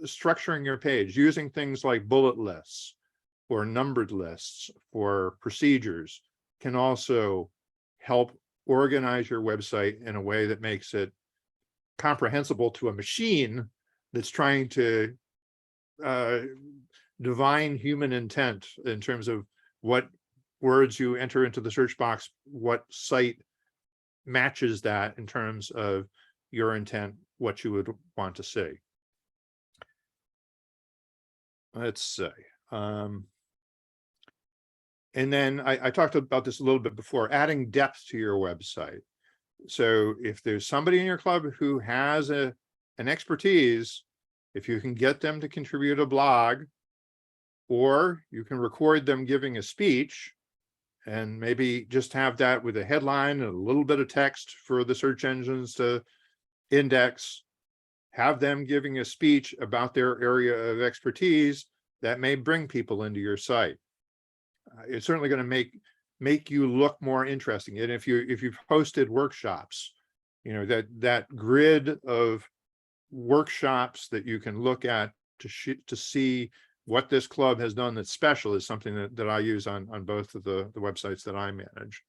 structuring your page, using things like bullet lists or numbered lists for procedures can also help organize your website in a way that makes it comprehensible to a machine that's trying to divine human intent in terms of what words you enter into the search box, what site matches that in terms of your intent, what you would want to see. Let's see. And then I talked about this a little bit before, adding depth to your website. So if there's somebody in your club who has an expertise, if you can get them to contribute a blog, or you can record them giving a speech and maybe just have that with a headline and a little bit of text for the search engines to index, have them giving a speech about their area of expertise, that may bring people into your site. It's certainly going to make you look more interesting. And if you've hosted workshops, that grid of workshops that you can look at to see what this club has done that's special is something that I use on both of the websites that I manage.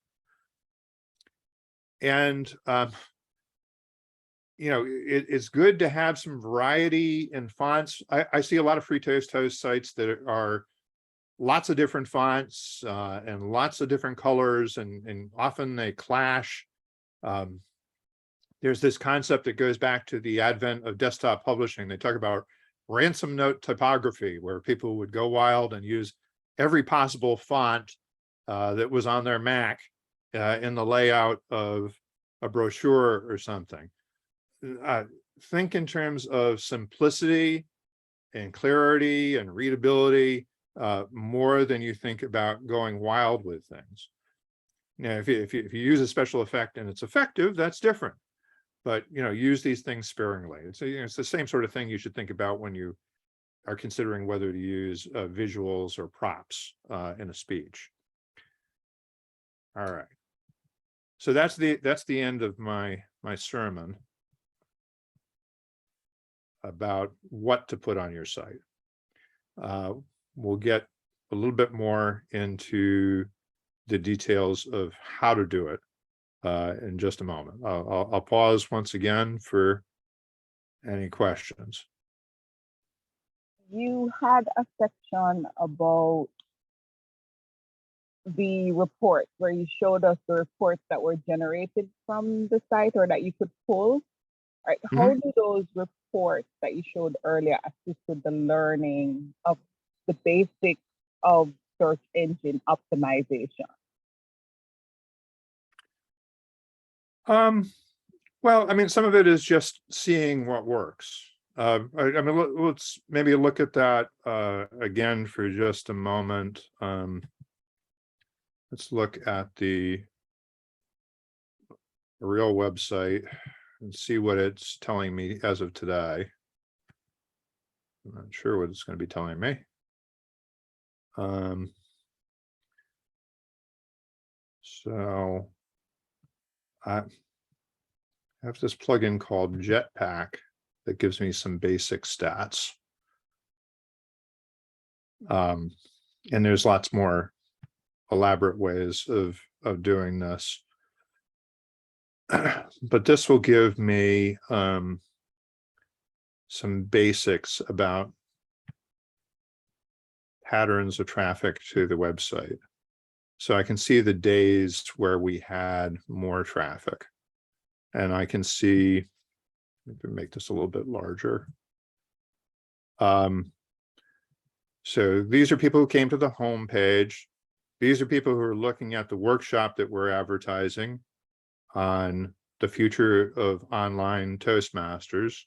And it's good to have some variety in fonts. I see a lot of free Toast sites that are lots of different fonts and lots of different colors, and often they clash. There's this concept that goes back to the advent of desktop publishing. They talk about ransom note typography, where people would go wild and use every possible font that was on their Mac in the layout of a brochure or something. Think in terms of simplicity and clarity and readability more than you think about going wild with things. Now, if you use a special effect and it's effective, that's different. But use these things sparingly. It's the same sort of thing you should think about when you are considering whether to use visuals or props in a speech. All right. So that's the end of my sermon. about what to put on your site. We'll get a little bit more into the details of how to do it in just a moment. I'll pause once again for any questions. You had a section about the reports where you showed us the reports that were generated from the site or that you could pull. Right? How do those reports that you showed earlier assist with the learning of the basics of search engine optimization? Well, I mean, some of it is just seeing what works. I mean, let's maybe look at that again for just a moment. Let's look at the real website and see what it's telling me as of today. I'm not sure what it's going to be telling me. So I have this plugin called Jetpack that gives me some basic stats. And there's lots more elaborate ways of doing this. But this will give me some basics about patterns of traffic to the website. So I can see the days where we had more traffic. And I can see, maybe make this a little bit larger. So these are people who came to the home page. These are people who are looking at the workshop that we're advertising on the future of online Toastmasters.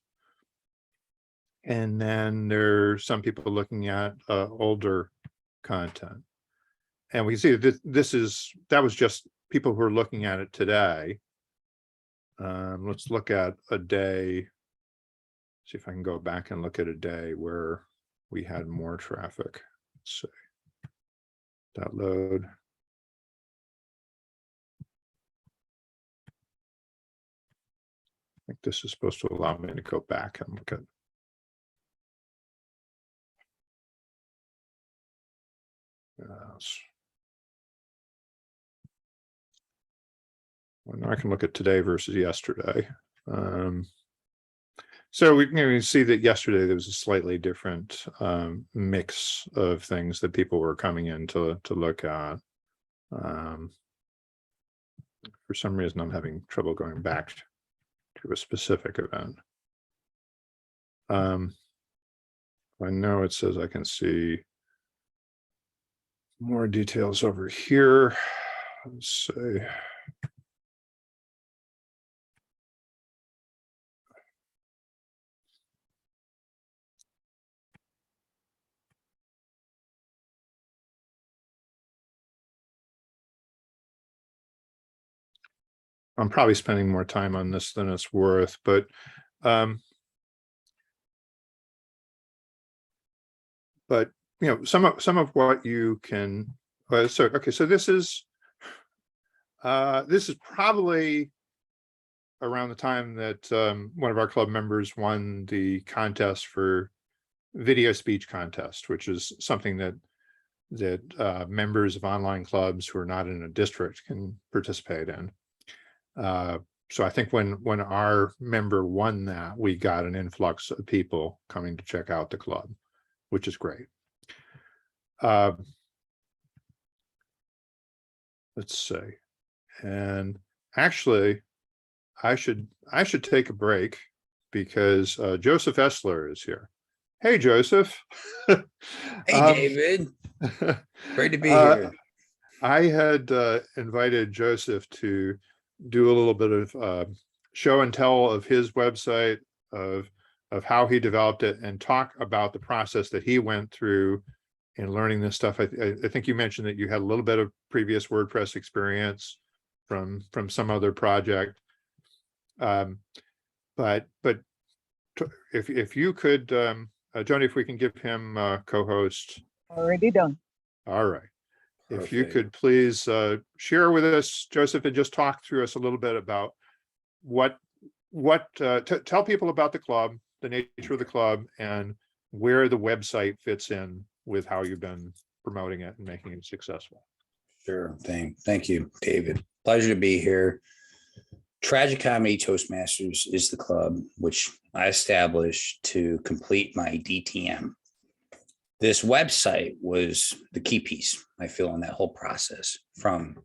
And then there are some people looking at older content. And we can see that that was just people who are looking at it today. Let's look at a day. See if I can go back and look at a day where we had more traffic. Let's see. That load. I think this is supposed to allow me to go back and look at. Yes. Well, now I can look at today versus yesterday. So we can see that yesterday there was a slightly different mix of things that people were coming in to look at. For some reason, I'm having trouble going back to a specific event. I know it says I can see more details over here. Let's see. I'm probably spending more time on this than it's worth, but you know, some of what you can. So okay, so this is probably around the time that one of our club members won the contest for video speech contest, which is something that members of online clubs who are not in a district can participate in. So I think when our member won that, we got an influx of people coming to check out the club, which is great. Let's see. And actually, I should take a break because Joseph Essler is here. Hey, Joseph. Hey, David. Great to be here. I had invited Joseph to do a little bit of show and tell of his website, of how he developed it, and talk about the process that he went through in learning this stuff. I think you mentioned that you had a little bit of previous WordPress experience from some other project. But if you could, Joni, if we can give him co-host. Already done. All right. If you Perfect. could please share with us, Joseph, and just talk through us a little bit about tell people about the club, the nature of the club, and where the website fits in with how you've been promoting it and making it successful. Sure. Thank you, David. Pleasure to be here. Tragic Comedy Toastmasters is the club which I established to complete my DTM. This website was the key piece, I feel, in that whole process, from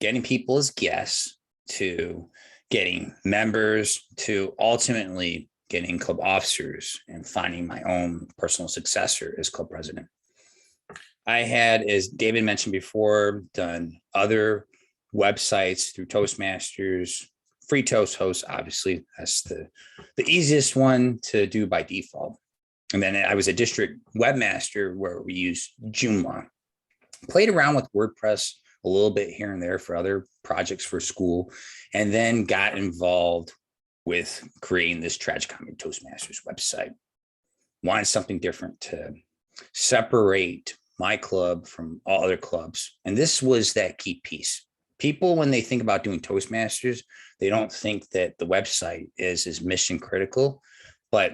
getting people as guests to getting members to ultimately getting club officers and finding my own personal successor as club president. I had, as David mentioned before, done other websites through Toastmasters, free Toast host, obviously, that's the easiest one to do by default. And then I was a district webmaster where we used Joomla. Played around with WordPress a little bit here and there for other projects for school, and then got involved with creating this Tragic Comedy Toastmasters website. Wanted something different to separate my club from all other clubs. And this was that key piece. People, when they think about doing Toastmasters, they don't think that the website is mission critical, but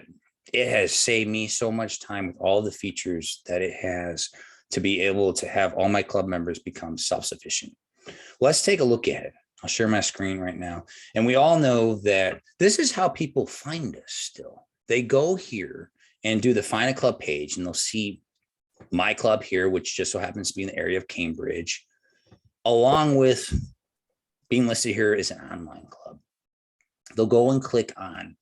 it has saved me so much time with all the features that it has to be able to have all my club members become self-sufficient. Let's take a look at it. I'll share my screen right now. And we all know that this is how people find us still. They go here and do the Find a Club page, and they'll see my club here, which just so happens to be in the area of Cambridge, along with being listed here as an online club. They'll go and click on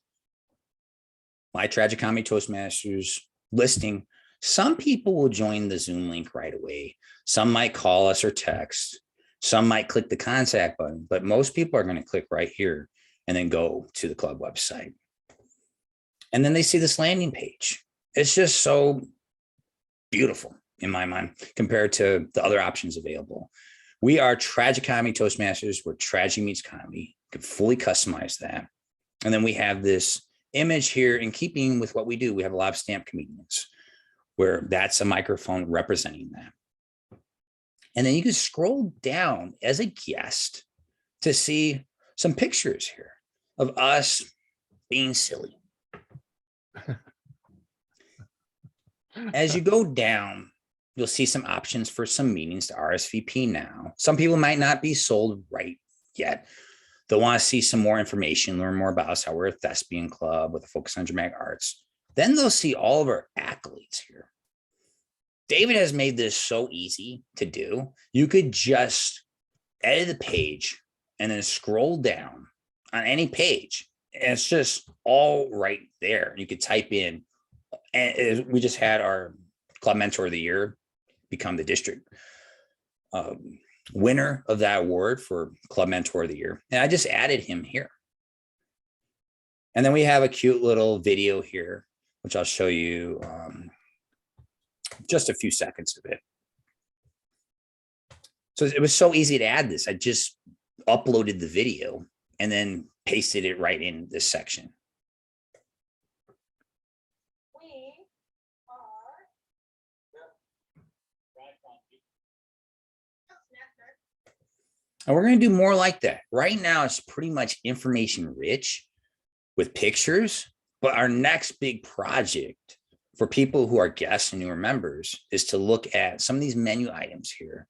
my Tragic Comedy Toastmasters listing. Some people will join the Zoom link right away. Some might call us or text. Some might click the contact button, but most people are going to click right here and then go to the club website. And then they see this landing page. It's just so beautiful in my mind compared to the other options available. We are Tragic Comedy Toastmasters, where tragedy meets comedy. You can fully customize that. And then we have this image here in keeping with what we do. We have a lot of stamp comedians where that's a microphone representing that. And then you can scroll down as a guest to see some pictures here of us being silly. As you go down, you'll see some options for some meetings to RSVP now. Some people might not be sold right yet. They'll want to see some more information, learn more about us, how we're a thespian club with a focus on dramatic arts. Then they'll see all of our accolades here. David has made this so easy to do. You could just edit the page and then scroll down on any page. And it's just all right there. You could type in, and we just had our Club Mentor of the Year become the district winner of that award for Club Mentor of the Year. And I just added him here. And then we have a cute little video here, which I'll show you just a few seconds of it. So it was so easy to add this. I just uploaded the video and then pasted it right in this section. And we're going to do more like that. Right now, it's pretty much information rich with pictures, but our next big project for people who are guests and newer members is to look at some of these menu items here,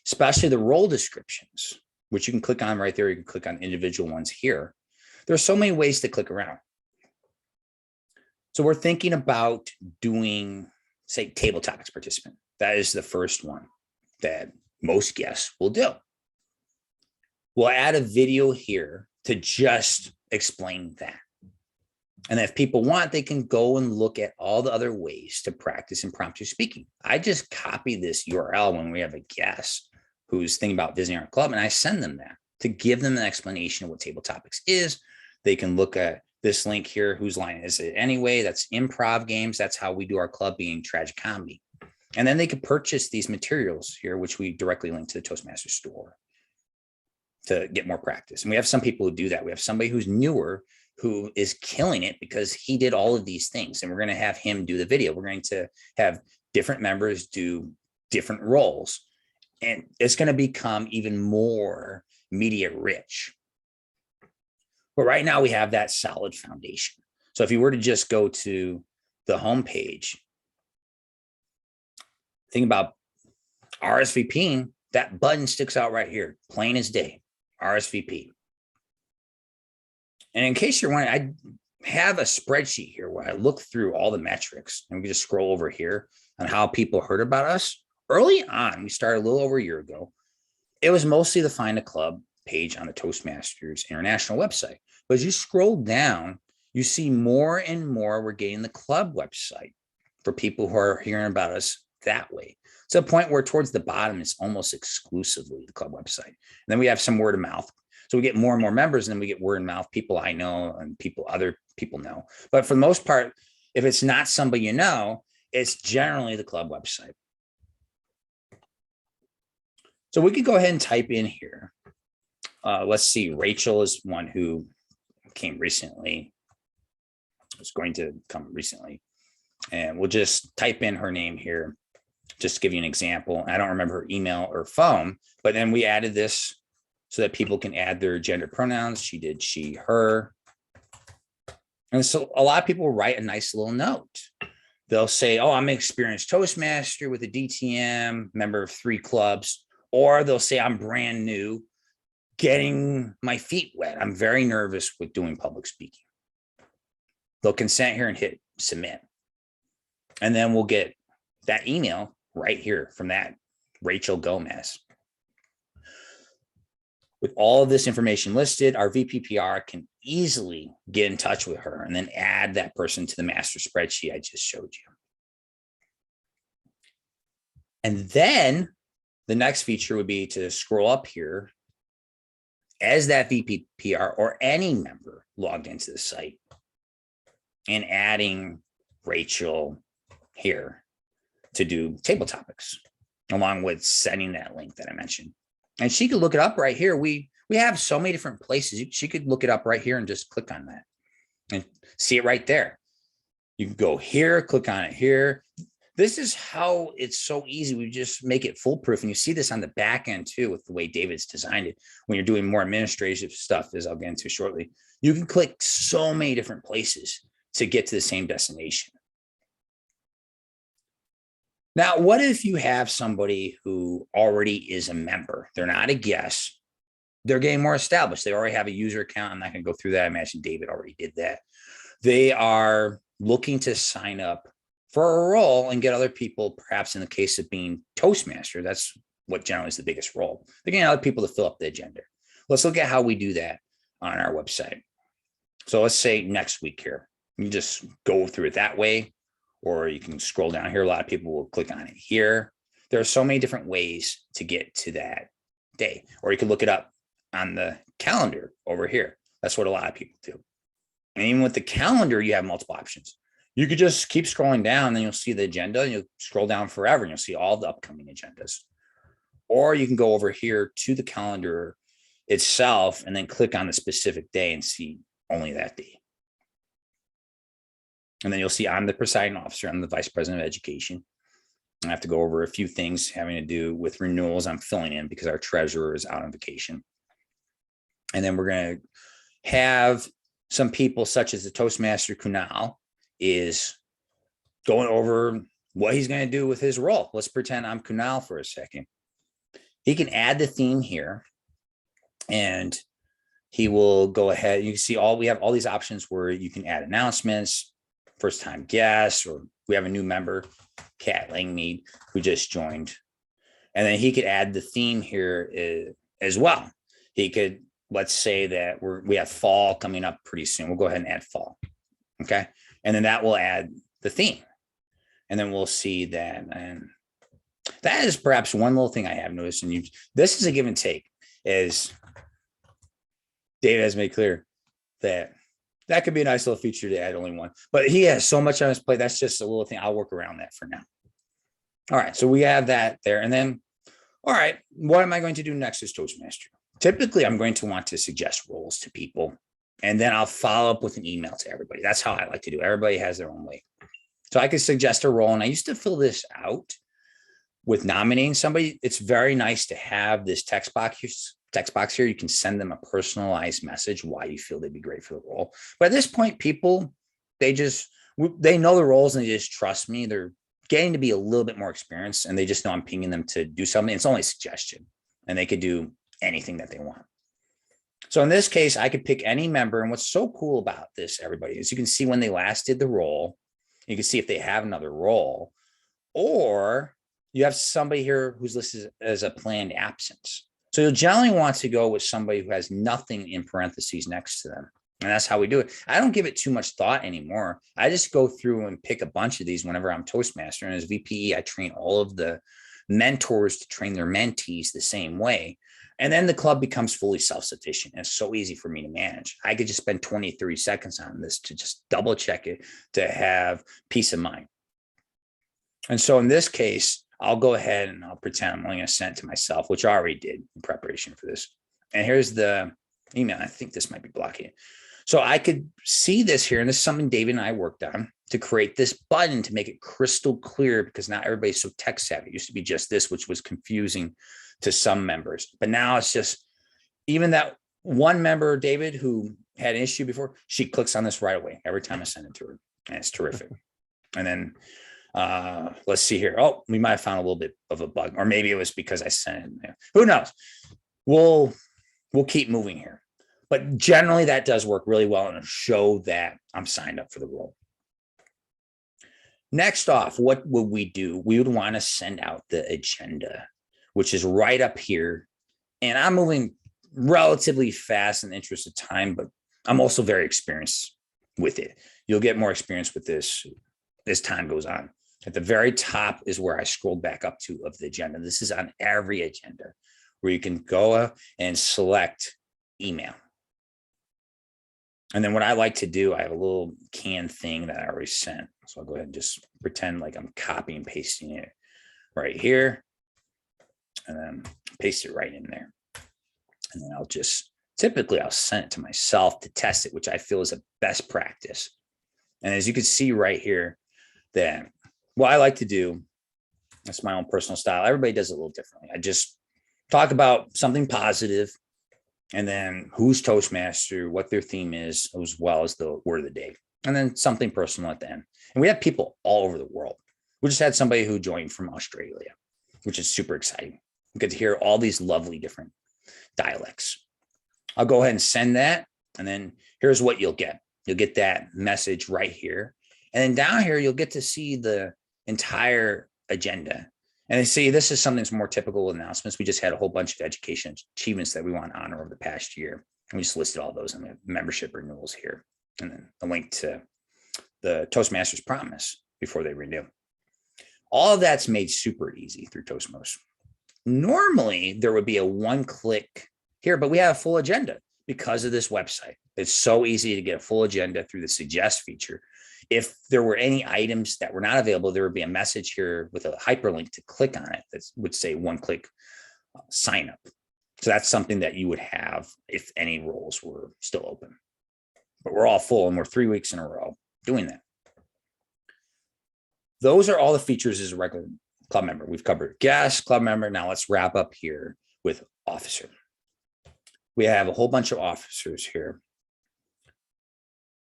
especially the role descriptions, which you can click on right there. You can click on individual ones here. There are so many ways to click around. So we're thinking about doing, say, table topics participant. That is the first one that most guests will do. We'll add a video here to just explain that. And if people want, they can go and look at all the other ways to practice impromptu speaking. I just copy this URL when we have a guest who's thinking about visiting our club, and I send them that to give them an explanation of what table topics is. They can look at this link here. Whose line is it anyway? That's improv games. That's how we do our club, being tragic comedy. And then they can purchase these materials here, which we directly link to the Toastmasters store to get more practice. And we have some people who do that. We have somebody who's newer who is killing it because he did all of these things, and we're going to have him do the video. We're going to have different members do different roles, and it's going to become even more media rich. But right now we have that solid foundation. So if you were to just go to the home page, think about RSVPing, that button sticks out right here, plain as day, RSVP. And in case you're wondering, I have a spreadsheet here where I look through all the metrics, and we can just scroll over here on how people heard about us. Early on, we started a little over a year ago. It was mostly the Find a Club page on the Toastmasters International website. But as you scroll down, you see more and more we're getting the club website for people who are hearing about us that way. To the point where towards the bottom, it's almost exclusively the club website. And then we have some word of mouth. So we get more and more members, and then we get word of mouth, people I know and other people know. But for the most part, if it's not somebody you know, it's generally the club website. So we could go ahead and type in here. Let's see, Rachel is one who came recently. Was going to come recently. And we'll just type in her name here, just to give you an example. I don't remember her email or phone, but then we added this so that people can add their gender pronouns. She did, she, her. And so a lot of people write a nice little note. They'll say, oh, I'm an experienced Toastmaster with a DTM, member of 3 clubs. Or they'll say, I'm brand new, getting my feet wet. I'm very nervous with doing public speaking. They'll consent here and hit submit. And then we'll get that email right here from that Rachel Gomez. With all of this information listed, our VPPR can easily get in touch with her and then add that person to the master spreadsheet I just showed you. And then the next feature would be to scroll up here as that VPPR or any member logged into the site and adding Rachel here to do table topics, along with sending that link that I mentioned. And she could look it up right here. We have so many different places. She could look it up right here and just click on that and see it right there. You can go here, click on it here. This is how it's so easy. We just make it foolproof. And you see this on the back end too, with the way David's designed it. When you're doing more administrative stuff, as I'll get into shortly, you can click so many different places to get to the same destination. Now, what if you have somebody who already is a member? They're not a guest. They're getting more established. They already have a user account. I'm not going to go through that. I imagine David already did that. They are looking to sign up for a role and get other people, perhaps in the case of being Toastmaster, that's what generally is the biggest role. They're getting other people to fill up the agenda. Let's look at how we do that on our website. So let's say next week here, you just go through it that way, or you can scroll down here. A lot of people will click on it here. There are so many different ways to get to that day, or you can look it up on the calendar over here. That's what a lot of people do. And even with the calendar, you have multiple options. You could just keep scrolling down, and you'll see the agenda, and you'll scroll down forever and you'll see all the upcoming agendas. Or you can go over here to the calendar itself and then click on the specific day and see only that day. And then you'll see I'm the presiding officer. I'm the vice president of education. I have to go over a few things having to do with renewals. I'm filling in because our treasurer is out on vacation. And then we're going to have some people such as the Toastmaster Kunal is going over what he's going to do with his role. Let's pretend I'm Kunal for a second. He can add the theme here, and he will go ahead. You can see we have all these options where you can add announcements, first time guests, or we have a new member, Kat Langmead, who just joined. And then he could add the theme here as well. He could, let's say that we have fall coming up pretty soon. We'll go ahead and add fall. Okay. And then that will add the theme. And then we'll see that. And that is perhaps one little thing I have noticed. And this is a give and take, as David has made clear that could be a nice little feature to add only one, but he has so much on his plate. That's just a little thing. I'll work around that for now. All right. So we have that there. And then, all right, what am I going to do next as Toastmaster? Typically, I'm going to want to suggest roles to people, and then I'll follow up with an email to everybody. That's how I like to do it. Everybody has their own way. So I could suggest a role, and I used to fill this out with nominating somebody. It's very nice to have this text box here. You can send them a personalized message why you feel they'd be great for the role. But at this point, people they know the roles and they just trust me. They're getting to be a little bit more experienced and they just know I'm pinging them to do something. It's only a suggestion and they could do anything that they want. So in this case, I could pick any member. And what's so cool about this, everybody, is you can see when they last did the role. You can see if they have another role, or you have somebody here who's listed as a planned absence. So you'll generally want to go with somebody who has nothing in parentheses next to them. And that's how we do it. I don't give it too much thought anymore. I just go through and pick a bunch of these whenever I'm Toastmaster. And as VPE, I train all of the mentors to train their mentees the same way. And then the club becomes fully self-sufficient. It's so easy for me to manage. I could just spend 20, 30 seconds on this to just double check it to have peace of mind. And so in this case, I'll go ahead and I'll pretend I'm only going to send it to myself, which I already did in preparation for this. And here's the email. I think this might be blocking it. So I could see this here. And this is something David and I worked on to create this button to make it crystal clear, because not everybody's so tech savvy. It used to be just this, which was confusing to some members. But now it's just, even that one member, David, who had an issue before, she clicks on this right away every time I send it to her. And it's terrific. And then let's see here. Oh, we might have found a little bit of a bug, or maybe it was because I sent it. Who knows? We'll keep moving here. But generally that does work really well and show that I'm signed up for the role. Next off, what would we do? We would want to send out the agenda, which is right up here. And I'm moving relatively fast in the interest of time, but I'm also very experienced with it. You'll get more experience with this as time goes on. At the very top is where I scrolled back up to of the agenda. This is on every agenda where you can go and select email. And then what I like to do, I have a little canned thing that I already sent. So I'll go ahead and just pretend like I'm copying and pasting it right here. And then paste it right in there. And then I'll just, typically I'll send it to myself to test it, which I feel is a best practice. And as you can see right here, that what I like to do, that's my own personal style. Everybody does it a little differently. I just talk about something positive, and then who's Toastmaster, what their theme is, as well as the word of the day, and then something personal at the end. And we have people all over the world. We just had somebody who joined from Australia, which is super exciting. We get to hear all these lovely different dialects. I'll go ahead and send that. And then here's what you'll get. You'll get that message right here. And then down here, you'll get to see the entire agenda. And they see this is something that's more typical announcements. We just had a whole bunch of education achievements that we want to honor over the past year. And we just listed all those in the membership renewals here. And then a link to the Toastmasters promise before they renew. All of that's made super easy through Toastmost. Normally, there would be a one-click here, but we have a full agenda because of this website. It's so easy to get a full agenda through the suggest feature. If there were any items that were not available, there would be a message here with a hyperlink to click on it that would say one-click sign up. So that's something that you would have if any roles were still open. But we're all full and we're 3 weeks in a row doing that. Those are all the features as a regular club member. We've covered guest, club member. Now let's wrap up here with officer. We have a whole bunch of officers here.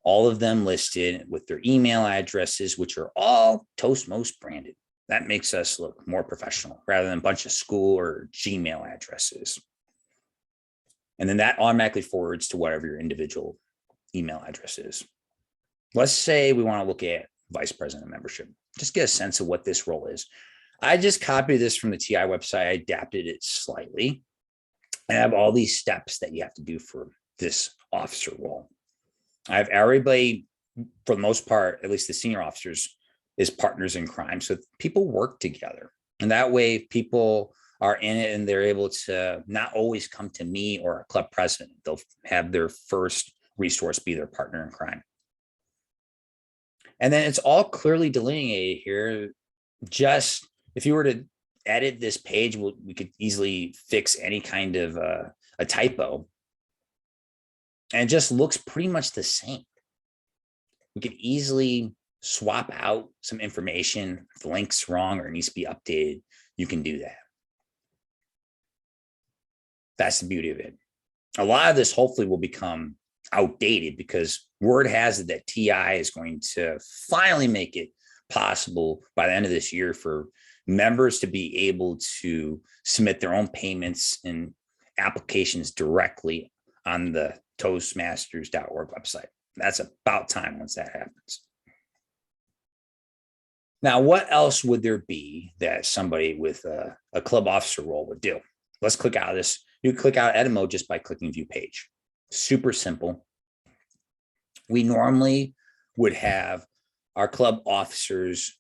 All of them listed with their email addresses, which are all Toastmost branded. That makes us look more professional rather than a bunch of school or Gmail addresses. And then that automatically forwards to whatever your individual email address is. Let's say we want to look at vice president of membership. Just get a sense of what this role is. I just copied this from the TI website. I adapted it slightly. I have all these steps that you have to do for this officer role. I have everybody, for the most part, at least the senior officers, is partners in crime. So people work together. And that way people are in it and they're able to not always come to me or a club president. They'll have their first resource be their partner in crime. And then it's all clearly delineated here. Just if you were to edit this page, we could easily fix any kind of a typo. And it just looks pretty much the same. We could easily swap out some information. If the link's wrong or it needs to be updated, you can do that. That's the beauty of it. A lot of this hopefully will become outdated because word has it that TI is going to finally make it possible by the end of this year for members to be able to submit their own payments and applications directly on the toastmasters.org website. That's about time once that happens. Now, what else would there be that somebody with a club officer role would do? Let's click out of this. You click out edit mode just by clicking view page. Super simple. We normally would have our club officers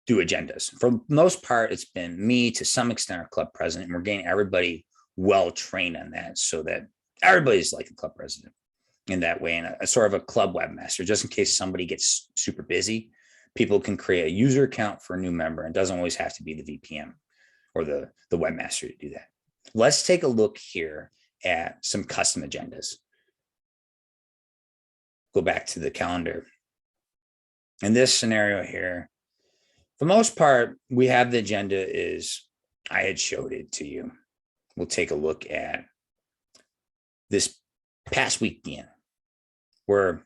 do agendas. For the most part, it's been me, to some extent, our club president, and we're getting everybody well trained on that so that everybody's like the club president in that way, and a sort of a club webmaster, just in case somebody gets super busy. People can create a user account for a new member. It doesn't always have to be the VPM or the webmaster to do that. Let's take a look here at some custom agendas. Go back to the calendar. In this scenario here, for the most part, we have the agenda is, I had showed it to you. We'll take a look at this past weekend where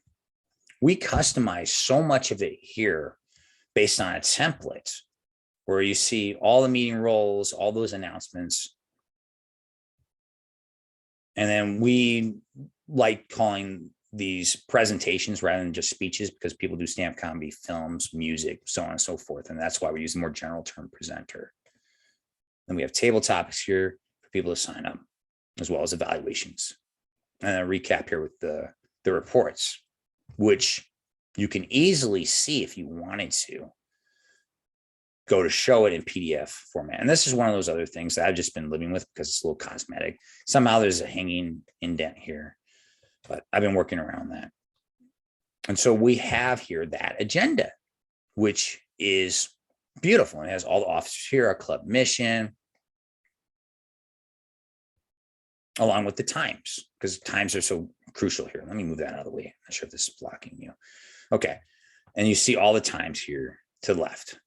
we customize so much of it here based on a template where you see all the meeting roles, all those announcements. And then we like calling these presentations rather than just speeches because people do stand-up comedy, films, music, so on and so forth. And that's why we use the more general term presenter. Then we have table topics here for people to sign up, as well as evaluations. And a recap here with the reports, which you can easily see if you wanted to go to show it in PDF format. And this is one of those other things that I've just been living with because it's a little cosmetic. Somehow there's a hanging indent here, but I've been working around that. And so we have here that agenda, which is beautiful. And it has all the officers here, our club mission, along with the times, because times are so crucial here. Let me move that out of the way. I'm not sure if this is blocking you. Okay. And you see all the times here to the left.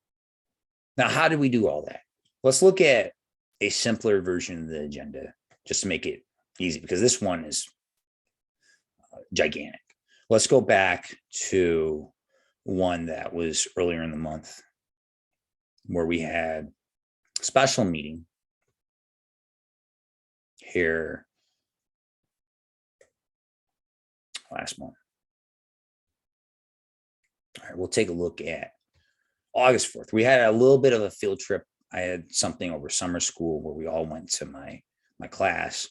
Now, how do we do all that? Let's look at a simpler version of the agenda just to make it easy, because this one is gigantic. Let's go back to one that was earlier in the month where we had a special meeting here last month. All right, we'll take a look at August 4th. We had a little bit of a field trip. I had something over summer school where we all went to my class,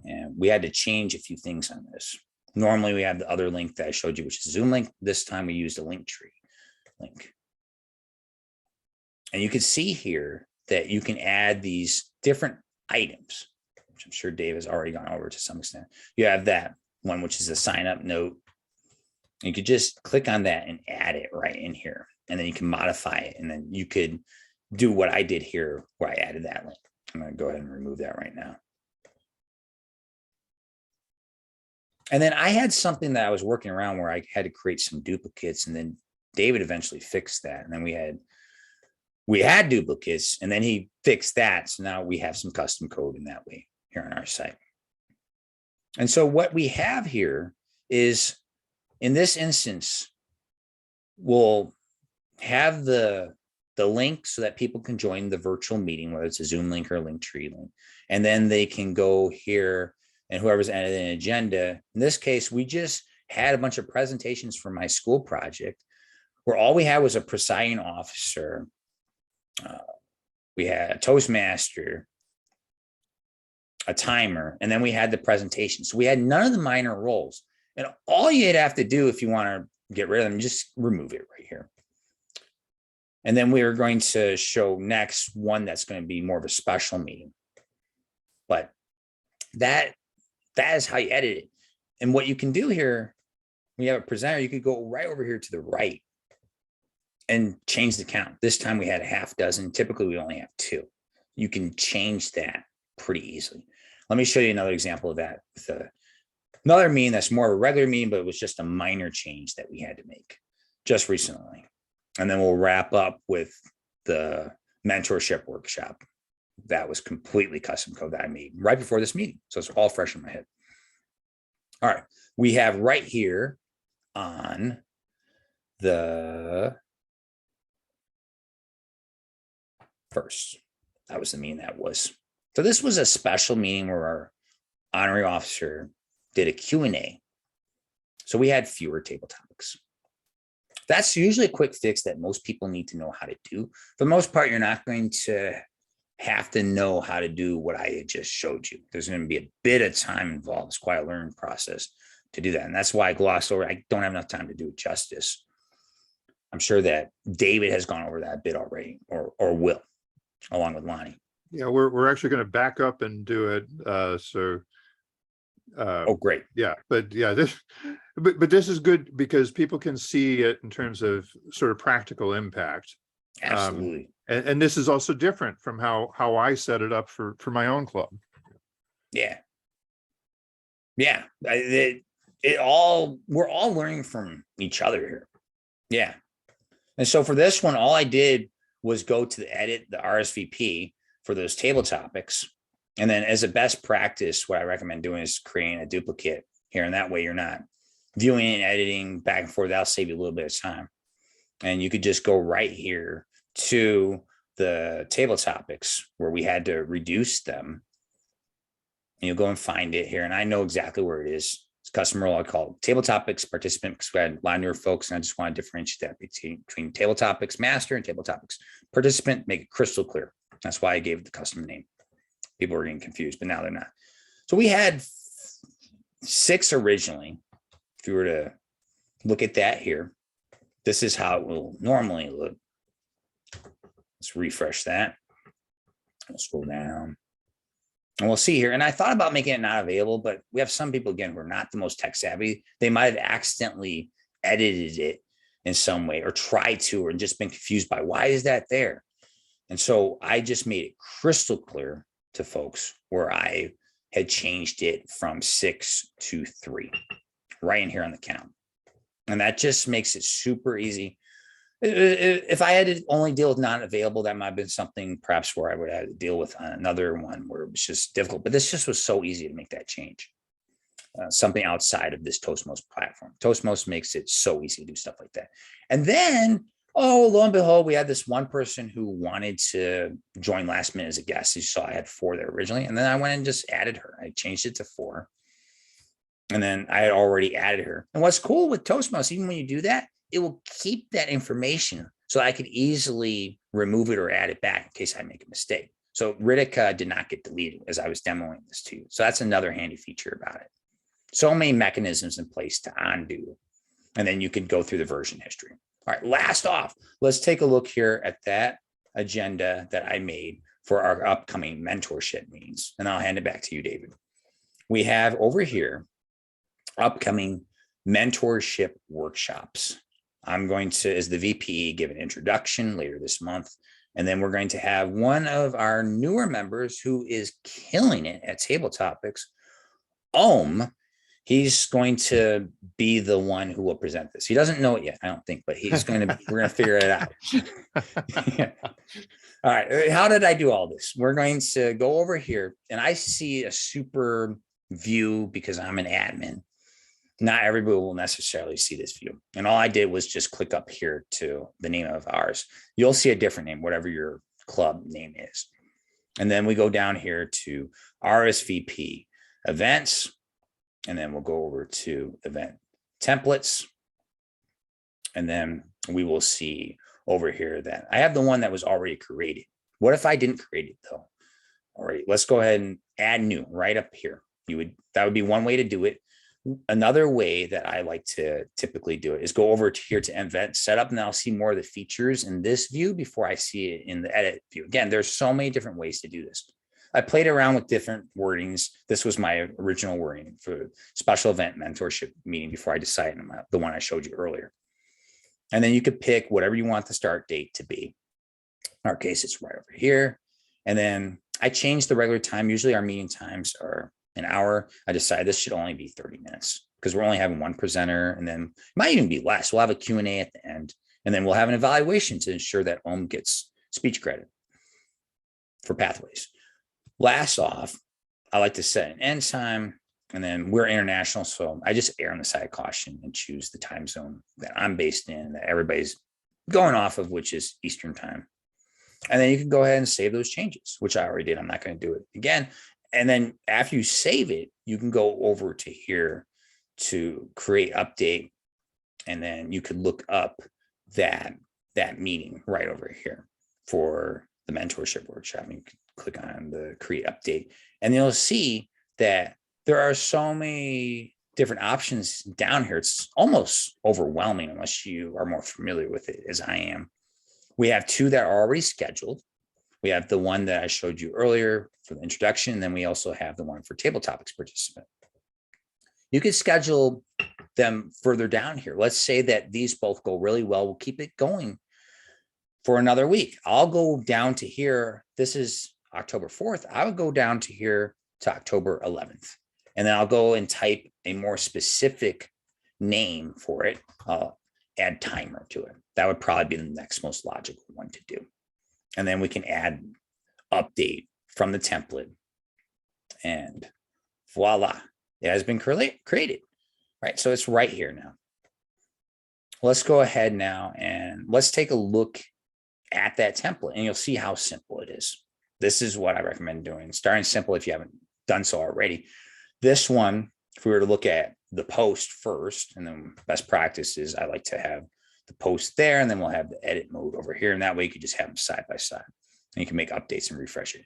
and we had to change a few things on this. Normally we have the other link that I showed you, which is Zoom link. This time we used a Linktree link. And you can see here that you can add these different items, which I'm sure Dave has already gone over to some extent. You have that one, which is a sign up note. You could just click on that and add it right in here. And then you can modify it. And then you could do what I did here where I added that link. I'm going to go ahead and remove that right now. And then I had something that I was working around where I had to create some duplicates, and then David eventually fixed that. And then we had duplicates, and then he fixed that. So now we have some custom code in that way here on our site. And so what we have here is, in this instance, we'll have the link so that people can join the virtual meeting, whether it's a Zoom link or a Linktree link. And then they can go here, and whoever's added an agenda. In this case, we just had a bunch of presentations for my school project where all we had was a presiding officer. We had a Toastmaster, a timer, and then we had the presentation. So we had none of the minor roles. And all you'd have to do if you want to get rid of them, just remove it right here. And then we are going to show next one that's going to be more of a special meeting. But that is how you edit it. And what you can do here, when you have a presenter, you could go right over here to the right and change the count. This time we had a half dozen. Typically, we only have 2. You can change that pretty easily. Let me show you another example of that with another meeting that's more of a regular meeting, but it was just a minor change that we had to make just recently. And then we'll wrap up with the mentorship workshop. That was completely custom code that I made right before this meeting. So it's all fresh in my head. All right, we have right here on the first, that was the meeting that was. So this was a special meeting where our honorary officer did a Q&A. So we had fewer table topics. That's usually a quick fix that most people need to know how to do. For the most part, you're not going to have to know how to do what I had just showed you. There's going to be a bit of time involved. It's quite a learning process to do that. And that's why I glossed over. I don't have enough time to do it justice. I'm sure that David has gone over that a bit already, or will, along with Lonnie. Yeah, we're actually going to back up and do it. Oh, great. Yeah, but yeah, but this is good because people can see it in terms of sort of practical impact. Absolutely. And this is also different from how I set it up for my own club. Yeah. Yeah. We're all learning from each other here. Yeah. And so for this one, all I did was go to the RSVP for those table topics. And then as a best practice, what I recommend doing is creating a duplicate here. And that way you're not viewing and editing back and forth. That'll save you a little bit of time. And you could just go right here to the table topics where we had to reduce them. And you'll go and find it here. And I know exactly where it is. It's customer role I call table topics participant, because we had a lot of newer folks. And I just want to differentiate that between table topics master and table topics participant, make it crystal clear. That's why I gave it the custom name. People were getting confused, but now they're not. So we had 6 originally. If you were to look at that here, this is how it will normally look. Let's refresh that. We'll scroll down. And we'll see here. And I thought about making it not available, but we have some people, again, who are not the most tech savvy. They might have accidentally edited it in some way or tried to, or just been confused by why is that there? And so I just made it crystal clear to folks where I had changed it from 6 to 3 right in here on the count. And that just makes it super easy. If I had to only deal with not available, that might have been something perhaps where I would have to deal with another one where it was just difficult, but this just was so easy to make that change. Something outside of this Toastmost platform. Toastmost makes it so easy to do stuff like that. And then, oh, lo and behold, we had this one person who wanted to join last minute as a guest. You saw I had 4 there originally. And then I went and just added her. I changed it to 4. And then I had already added her. And what's cool with Toastmost, even when you do that, it will keep that information so I could easily remove it or add it back in case I make a mistake. So Ritika did not get deleted as I was demoing this to you. So that's another handy feature about it. So many mechanisms in place to undo. And then you can go through the version history. All right, last off, let's take a look here at that agenda that I made for our upcoming mentorship meetings. And I'll hand it back to you, David. We have over here upcoming mentorship workshops. I'm going to, as the VP, give an introduction later this month. And then we're going to have one of our newer members who is killing it at table topics, He's going to be the one who will present this. He doesn't know it yet, I don't think, but he's going to, we're going to figure it out. Yeah. All right. How did I do all this? We're going to go over here and I see a super view because I'm an admin. Not everybody will necessarily see this view. And all I did was just click up here to the name of ours. You'll see a different name, whatever your club name is. And then we go down here to RSVP events. And then we'll go over to event templates. And then we will see over here that I have the one that was already created. What if I didn't create it though? All right, let's go ahead and add new right up here. That would be one way to do it. Another way that I like to typically do it is go over to here to event setup, and I'll see more of the features in this view before I see it in the edit view. Again, there's so many different ways to do this. I played around with different wordings. This was my original wording for special event mentorship meeting before I decided on the one I showed you earlier. And then you could pick whatever you want the start date to be. In our case, it's right over here. And then I changed the regular time. Usually our meeting times are an hour. I decided this should only be 30 minutes because we're only having one presenter, and then it might even be less. We'll have a Q&A at the end, and then we'll have an evaluation to ensure that OM gets speech credit for pathways. Last off, I like to set an end time And then we're international, so I just err on the side of caution and choose the time zone that I'm based in, that everybody's going off of, which is Eastern time. And then you can go ahead and save those changes, which I already did. I'm not going to do it again. And then after you save it, you can go over to here to create update. And then you could look up that meeting right over here for the mentorship workshop. You can click on the create update, and you'll see that there are so many different options down here. It's almost overwhelming unless you are more familiar with it as I am. We have 2 that are already scheduled. We have the one that I showed you earlier for the introduction. And then we also have the one for table topics participant. You could schedule them further down here. Let's say that these both go really well. We'll keep it going for another week. I'll go down to here. This is October 4th. I would go down to here to October 11th. And then I'll go and type a more specific name for it. I'll add timer to it. That would probably be the next most logical one to do. And then we can add update from the template. And voila, it has been created. Right, so it's right here now. Let's go ahead now and let's take a look at that template, and you'll see how simple it is. This is what I recommend doing. Starting simple if you haven't done so already. This one, if we were to look at the post first, and then best practice is I like to have the post there, and then we'll have the edit mode over here. And that way you could just have them side by side, and you can make updates and refresh it.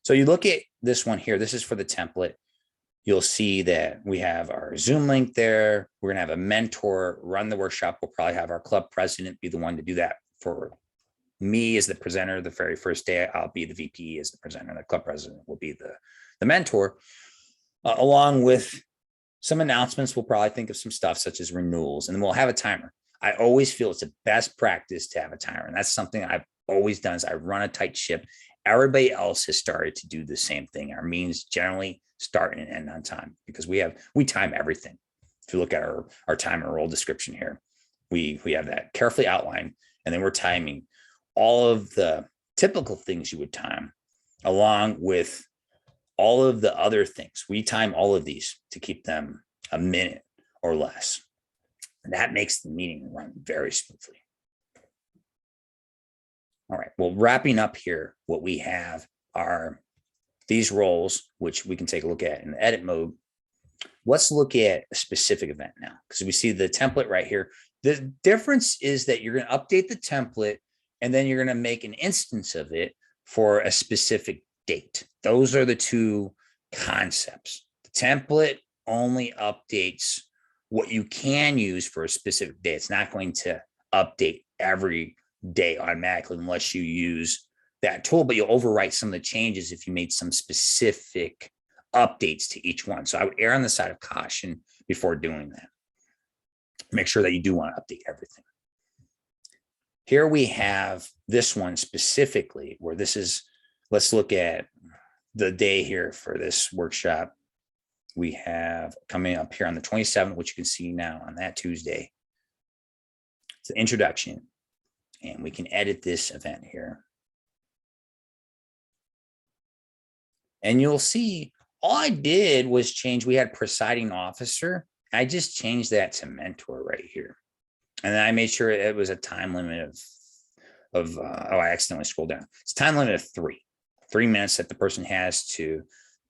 So you look at this one here. This is for the template. You'll see that we have our Zoom link there. We're going to have a mentor run the workshop. We'll probably have our club president be the one to do that for me as the presenter. The very first day, I'll be the VP as the presenter. The club president will be the mentor, along with some announcements. We'll probably think of some stuff such as renewals, and then we'll have a timer. I always feel it's a best practice to have a timer. And that's something I've always done is I run a tight ship. Everybody else has started to do the same thing. Our meetings generally start and end on time because we time everything. If you look at our timer role description here, we have that carefully outlined, and then we're timing all of the typical things you would time along with all of the other things. We time all of these to keep them a minute or less. And that makes the meeting run very smoothly. All right, well, wrapping up here, what we have are these roles, which we can take a look at in the edit mode. Let's look at a specific event now, because we see the template right here. The difference is that you're going to update the template, and then you're going to make an instance of it for a specific date. Those are the 2 concepts. The template only updates what you can use for a specific day. It's not going to update every day automatically unless you use that tool, but you'll overwrite some of the changes if you made some specific updates to each one. So I would err on the side of caution before doing that. Make sure that you do want to update everything. Here we have this one specifically where this is, let's look at the day here for this workshop. We have coming up here on the 27th, which you can see now on that Tuesday. It's the introduction, and we can edit this event here. And you'll see all I did was change, we had presiding officer. I just changed that to mentor right here. And then I made sure it was a time limit of I accidentally scrolled down. It's time limit of 3 minutes that the person has to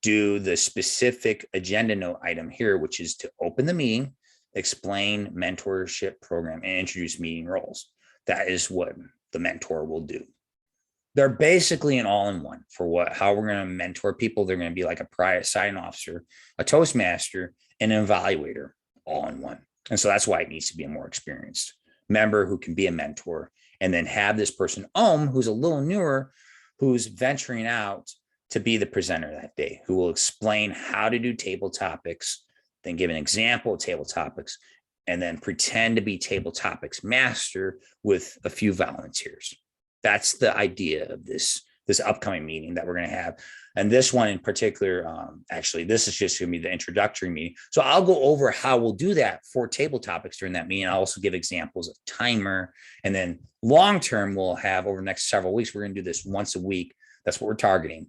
do the specific agenda note item here, which is to open the meeting, explain mentorship program, and introduce meeting roles. That is what the mentor will do. They're basically an all-in-one for how we're going to mentor people. They're going to be like a presiding officer, a Toastmaster, and an evaluator all in one. And so that's why it needs to be a more experienced member who can be a mentor, and then have this person, who's a little newer, who's venturing out to be the presenter that day, who will explain how to do table topics, then give an example of table topics, and then pretend to be table topics master with a few volunteers. That's the idea of this upcoming meeting that we're going to have. And this one in particular, actually, this is just going to be the introductory meeting. So I'll go over how we'll do that for table topics during that meeting. I'll also give examples of timer. And then long-term, we'll have over the next several weeks, we're going to do this once a week. That's what we're targeting.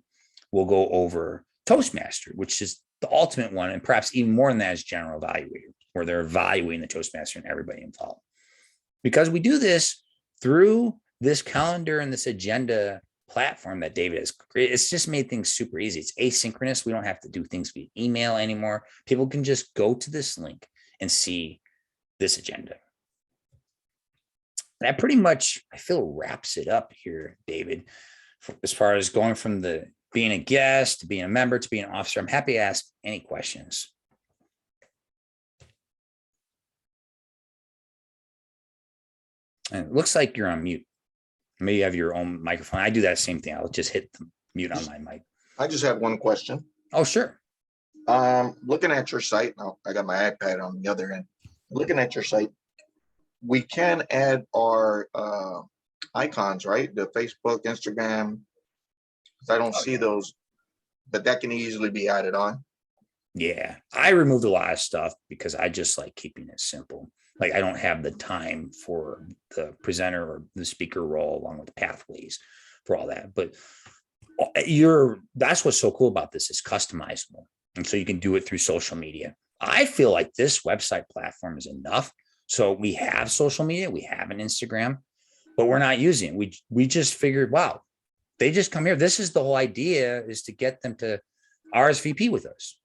We'll go over Toastmaster, which is the ultimate one, and perhaps even more than that, is general evaluator, where they're evaluating the Toastmaster and everybody involved. Because we do this through this calendar and this agenda platform that David has created, it's just made things super easy. It's asynchronous. We don't have to do things via email anymore. People can just go to this link and see this agenda. That pretty much, I feel, wraps it up here, David, as far as going from the being a guest to being a member to being an officer. I'm happy to ask any questions. And it looks like you're on mute. Maybe you have your own microphone. I do that same thing. I'll just hit the mute on my mic. I just have one question. Oh, sure. Looking at your site, now I got my iPad on the other end. Looking at your site, we can add our icons, right? The Facebook, Instagram. I don't see those, but that can easily be added on. Yeah, I removed a lot of stuff because I just like keeping it simple. Like, I don't have the time for the presenter or the speaker role along with the pathways for all that. But that's what's so cool about this, is customizable. And so you can do it through social media. I feel like this website platform is enough. So we have social media, we have an Instagram, but we're not using it. We just figured, wow, they just come here. This is the whole idea, is to get them to RSVP with us.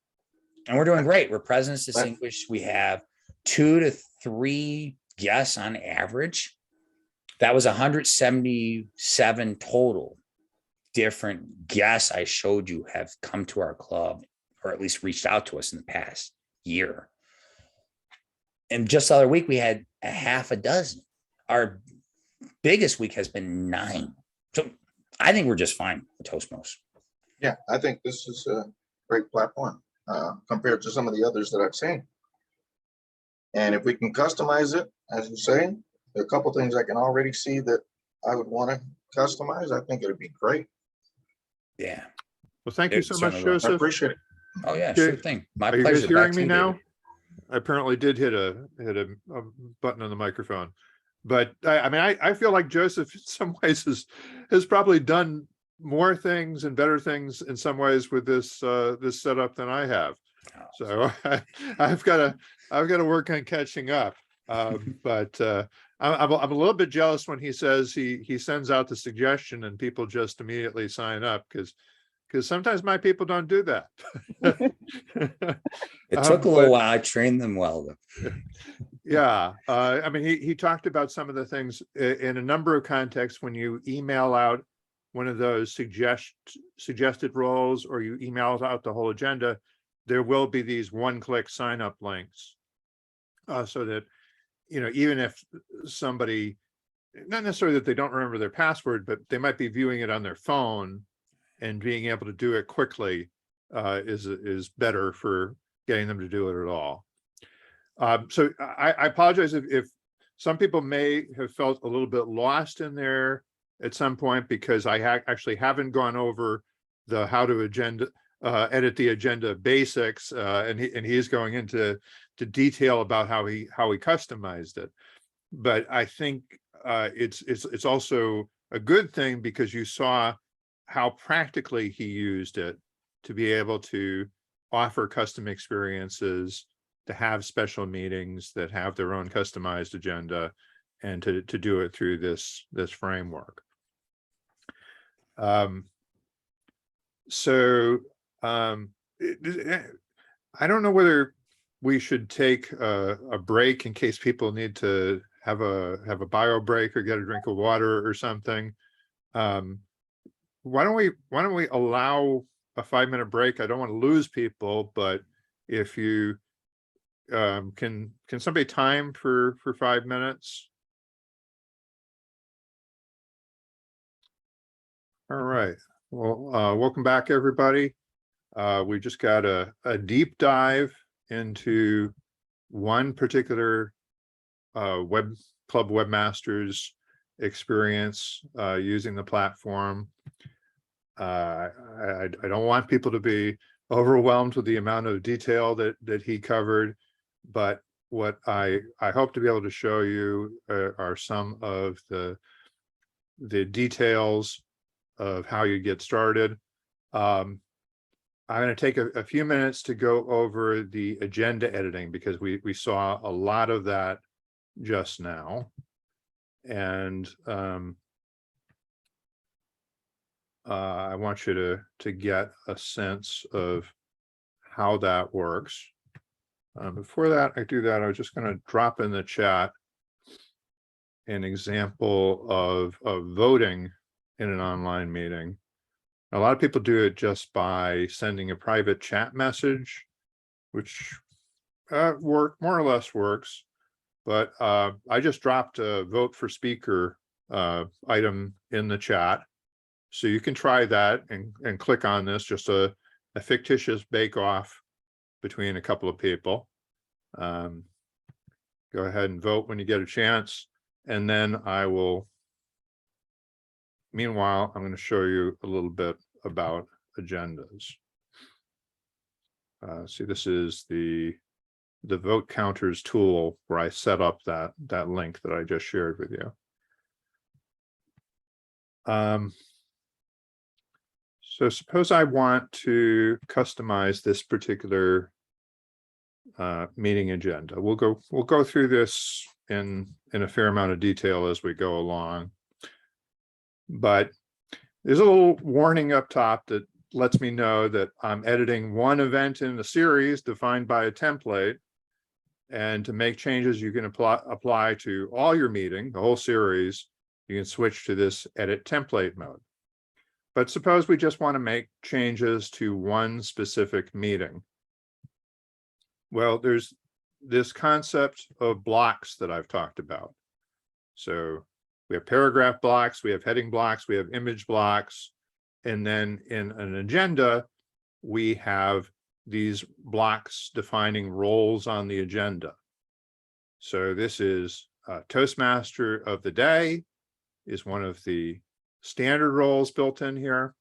And we're doing great. We're Presidents Distinguished. We have 2 to 3 guests on average. That was 177 total different guests I showed you have come to our club, or at least reached out to us in the past year. And just the other week, we had a half a dozen. Our biggest week has been 9. So I think we're just fine with Toastmost. Yeah, I think this is a great platform compared to some of the others that I've seen. And if we can customize it, as you say, there are a couple things I can already see that I would want to customize. I think it'd be great. Yeah. Well, thank you It so much, certainly will. I Joseph. appreciate it. Oh yeah, Okay. sure thing. My Are you pleasure. guys hearing Back to me you, now? David. I apparently did hit a button on the microphone, but I mean, I feel like Joseph in some ways has probably done more things and better things in some ways with this this setup than I have. So I've got to work on catching up. But I'm a little bit jealous when he says he sends out the suggestion and people just immediately sign up, because sometimes my people don't do that. It took a little but- while. I trained them well, though. Yeah, I mean, he talked about some of the things in a number of contexts. When you email out one of those suggested roles, or you email out the whole agenda, there will be these one-click sign-up links, so that, you know, even if somebody, not necessarily that they don't remember their password, but they might be viewing it on their phone, and being able to do it quickly is better for getting them to do it at all. So I apologize if some people may have felt a little bit lost in there at some point, because I actually haven't gone over the how to edit the agenda basics, and he's going into detail about how he customized it. But I think it's also a good thing, because you saw how practically he used it to be able to offer custom experiences, to have special meetings that have their own customized agenda, and to do it through this framework. So I don't know whether we should take a break in case people need to have a bio break or get a drink of water or something. Why don't we allow a 5-minute break? I don't want to lose people, but if you can somebody time for 5 minutes? All right. Well, welcome back, everybody. We just got a deep dive into one particular web club webmasters experience using the platform. I don't want people to be overwhelmed with the amount of detail that he covered, but what I hope to be able to show you are some of the details of how you get started. I'm going to take a few minutes to go over the agenda editing because we saw a lot of that just now. And I want you to get a sense of how that works. Before that, I do that, I was just going to drop in the chat an example of voting in an online meeting. A lot of people do it just by sending a private chat message, which more or less works. But I just dropped a vote for speaker item in the chat. So you can try that and click on this, just a fictitious bake-off between a couple of people. Go ahead and vote when you get a chance. And then meanwhile, I'm going to show you a little bit about agendas. See, this is the vote counters tool where I set up that link that I just shared with you. So suppose I want to customize this particular meeting agenda. We'll go through this in a fair amount of detail as we go along. But there's a little warning up top that lets me know that I'm editing one event in the series defined by a template. And to make changes, you can apply to all your meeting, the whole series. You can switch to this edit template mode. But suppose we just want to make changes to one specific meeting. Well, there's this concept of blocks that I've talked about. So we have paragraph blocks, we have heading blocks, we have image blocks, and then in an agenda, we have these blocks defining roles on the agenda. So this is Toastmaster of the day is one of the standard roles built in here.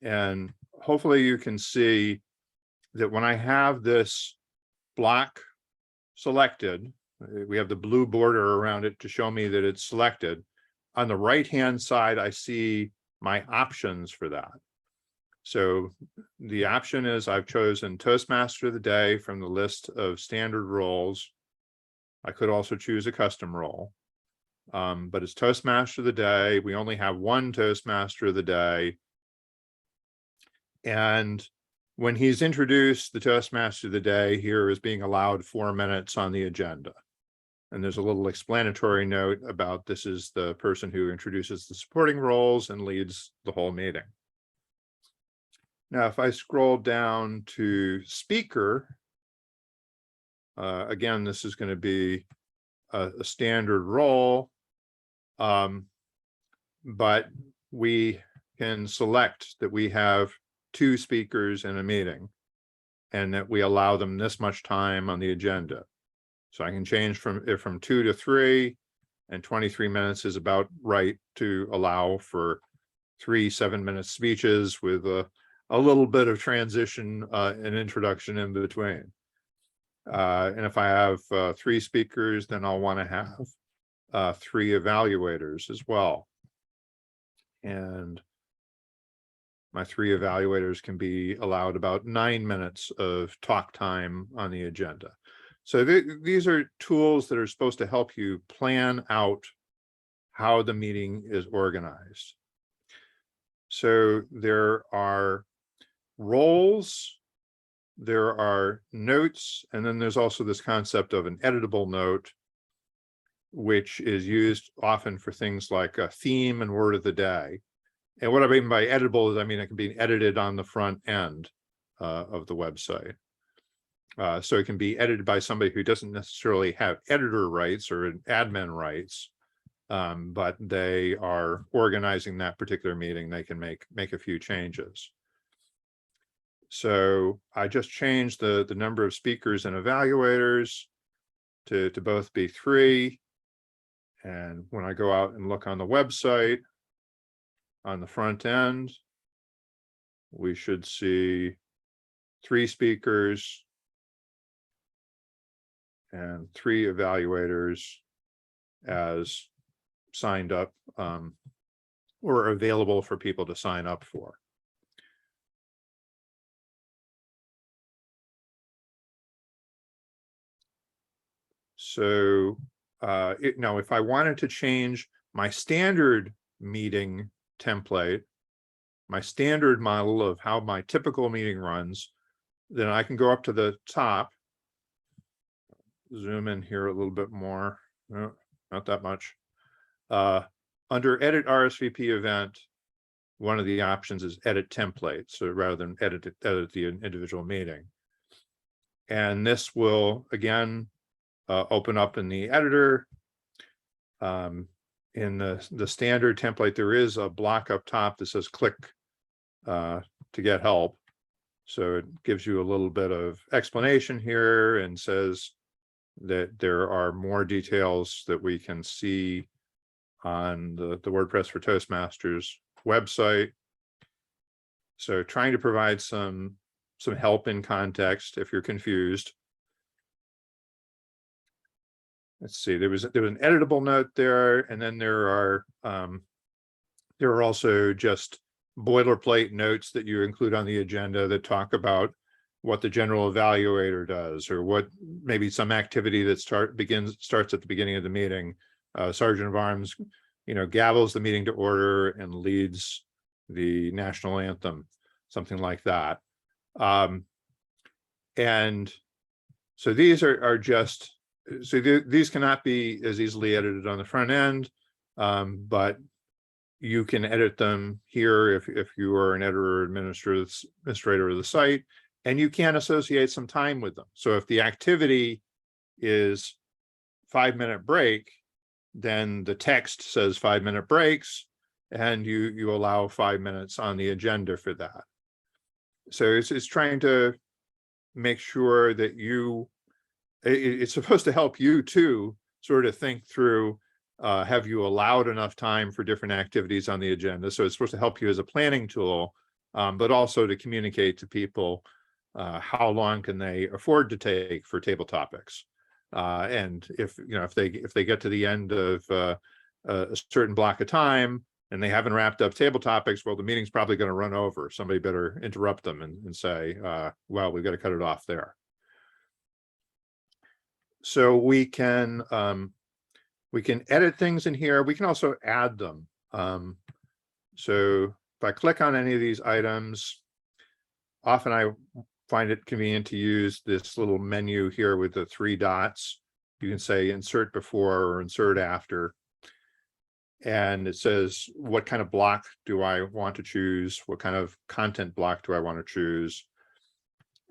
And hopefully you can see that when I have this block selected, we have the blue border around it to show me that it's selected. On the right-hand side, I see my options for that. So the option is I've chosen Toastmaster of the day from the list of standard roles. I could also choose a custom role, but it's Toastmaster of the day. We only have one Toastmaster of the day. And when he's introduced, the Toastmaster of the day here is being allowed 4 minutes on the agenda. And there's a little explanatory note about this is the person who introduces the supporting roles and leads the whole meeting. Now, if I scroll down to speaker, again, this is going to be a standard role, but we can select that we have 2 speakers in a meeting and that we allow them this much time on the agenda. So I can change from 2 to 3, and 23 minutes is about right to allow for 3 7-minute speeches with a little bit of transition and introduction in between. And if I have 3 speakers, then I'll want to have 3 evaluators as well. And my 3 evaluators can be allowed about 9 minutes of talk time on the agenda. So these are tools that are supposed to help you plan out how the meeting is organized. So there are roles, there are notes, and then there's also this concept of an editable note, which is used often for things like a theme and word of the day. And what I mean by editable is, I mean, it can be edited on the front end of the website. So it can be edited by somebody who doesn't necessarily have editor rights or admin rights, but they are organizing that particular meeting. They can make a few changes. So I just changed the number of speakers and evaluators to both be 3. And when I go out and look on the website, on the front end, we should see 3 speakers and 3 evaluators as signed up or available for people to sign up for. So now if I wanted to change my standard meeting template, my standard model of how my typical meeting runs, then I can go up to the top, zoom in here a little bit more, no, not that much. Under edit RSVP event, one of the options is edit template. So rather than edit the individual meeting. And this will again open up in the editor. In the standard template, there is a block up top that says click to get help. So it gives you a little bit of explanation here and says that there are more details that we can see on the WordPress for Toastmasters website. So trying to provide some help in context if you're confused. Let's see, there was an editable note there, and then there are also just boilerplate notes that you include on the agenda that talk about what the general evaluator does, or what maybe some activity that starts at the beginning of the meeting. Sergeant of Arms, gavels the meeting to order and leads the national anthem, something like that. And so these are just, so these cannot be as easily edited on the front end, but you can edit them here if you are an editor or administrator of the site, and you can associate some time with them. So if the activity is 5-minute break, then the text says 5-minute breaks, and you allow 5 minutes on the agenda for that. So it's trying to make sure that it's supposed to help you too sort of think through, have you allowed enough time for different activities on the agenda? So it's supposed to help you as a planning tool, but also to communicate to people how long can they afford to take for table topics. And if they get to the end of a certain block of time and they haven't wrapped up table topics, well, the meeting's probably going to run over. Somebody better interrupt them and say, well, we've got to cut it off there. So we can edit things in here. We can also add them. So if I click on any of these items, often I find it convenient to use this little menu here with the 3 dots. You can say insert before or insert after. And it says, what kind of block do I want to choose? What kind of content block do I want to choose?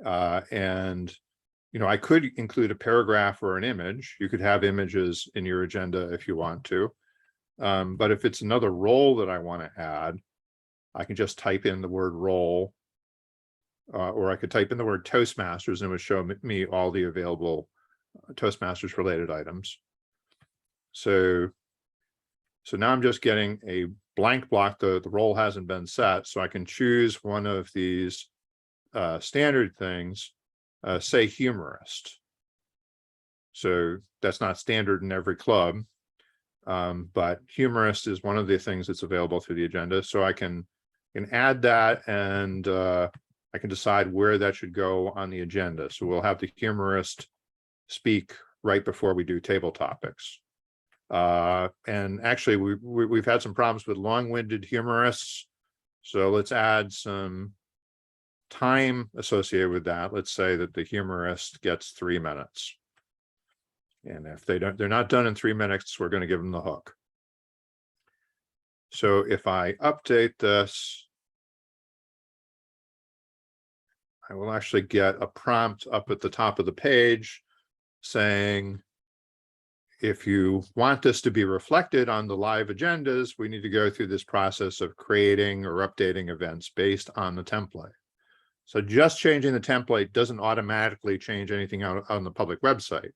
And I could include a paragraph or an image. You could have images in your agenda if you want to. But if it's another role that I want to add, I can just type in the word role, or I could type in the word Toastmasters and it would show me all the available Toastmasters related items. So now I'm just getting a blank block. The role hasn't been set, so I can choose one of these standard things. Say humorist. So that's not standard in every club, but humorist is one of the things that's available through the agenda. So I can add that, and I can decide where that should go on the agenda. So we'll have the humorist speak right before we do table topics. And actually, we've had some problems with long-winded humorists. So let's add some time associated with that. Let's say that the humorist gets 3 minutes. And if they're not done in 3 minutes, we're going to give them the hook. So if I update this, I will actually get a prompt up at the top of the page saying, if you want this to be reflected on the live agendas, we need to go through this process of creating or updating events based on the template. So just changing the template doesn't automatically change anything out on the public website,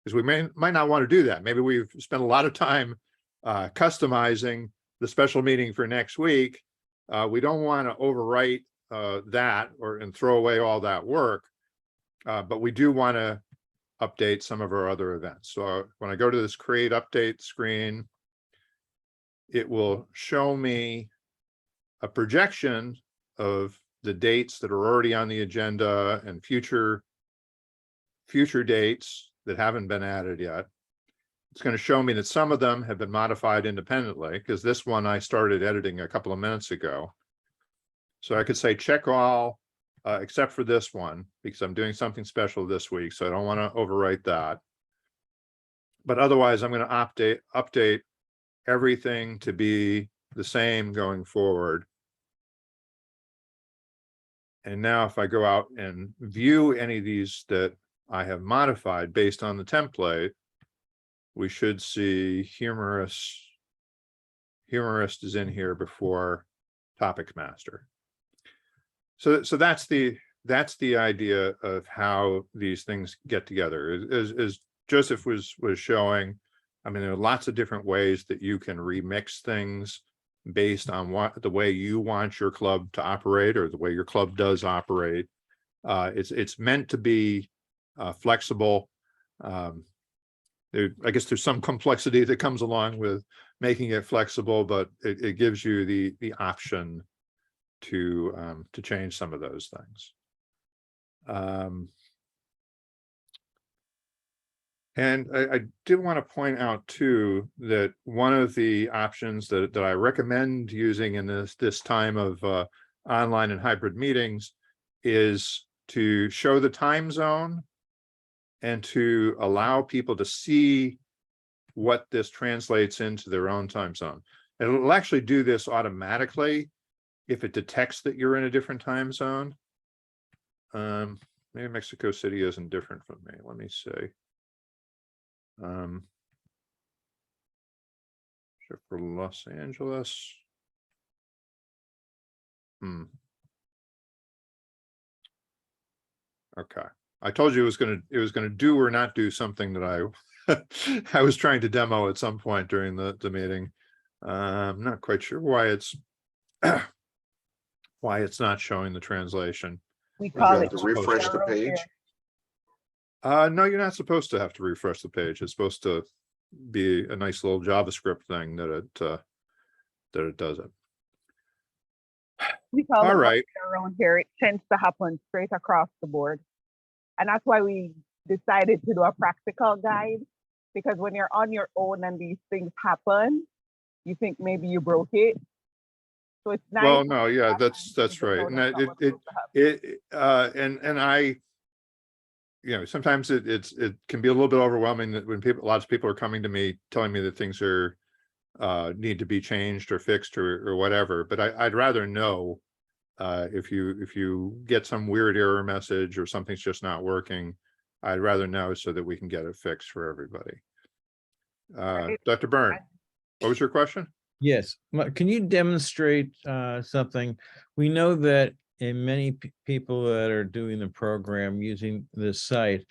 because we might not want to do that. Maybe we've spent a lot of time customizing the special meeting for next week. We don't want to overwrite that and throw away all that work, but we do want to update some of our other events. So when I go to this create update screen, it will show me a projection of the dates that are already on the agenda and future dates that haven't been added yet. It's going to show me that some of them have been modified independently, because this one I started editing a couple of minutes ago. So I could say check all except for this one, because I'm doing something special this week, so I don't want to overwrite that. But otherwise, I'm going to update everything to be the same going forward. And now if I go out and view any of these that I have modified based on the template, we should see humorist is in here before topic master. So that's the idea of how these things get together. As Joseph was showing, I mean, there are lots of different ways that you can remix things based on the way you want your club to operate, or the way your club does operate. It's meant to be flexible. I guess there's some complexity that comes along with making it flexible, but it gives you the option to change some of those things. And I did want to point out too that one of the options that I recommend using in this time of online and hybrid meetings is to show the time zone and to allow people to see what this translates into their own time zone. It'll actually do this automatically if it detects that you're in a different time zone. Maybe Mexico City isn't different from me. Let me see. Except for Los Angeles. Okay. I told you it was gonna do or not do something that I was trying to demo at some point during the meeting. I'm not quite sure why it's not showing the translation. We You call have it to refresh the page. No, you're not supposed to have to refresh the page. It's supposed to be a nice little JavaScript thing that it does it. We call All it right. around here. It tends to happen straight across the board. And that's why we decided to do a practical guide, because when you're on your own and these things happen, you think maybe you broke it. So it's nice. Well, no, yeah, that's right. And and I, sometimes it can be a little bit overwhelming that when lots of people are coming to me telling me that things are need to be changed or fixed or whatever. But I'd rather know if you get some weird error message or something's just not working. I'd rather know so that we can get it fixed for everybody. Dr. Byrne, what was your question? Yes, can you demonstrate something? We know that in many people that are doing the program using this site,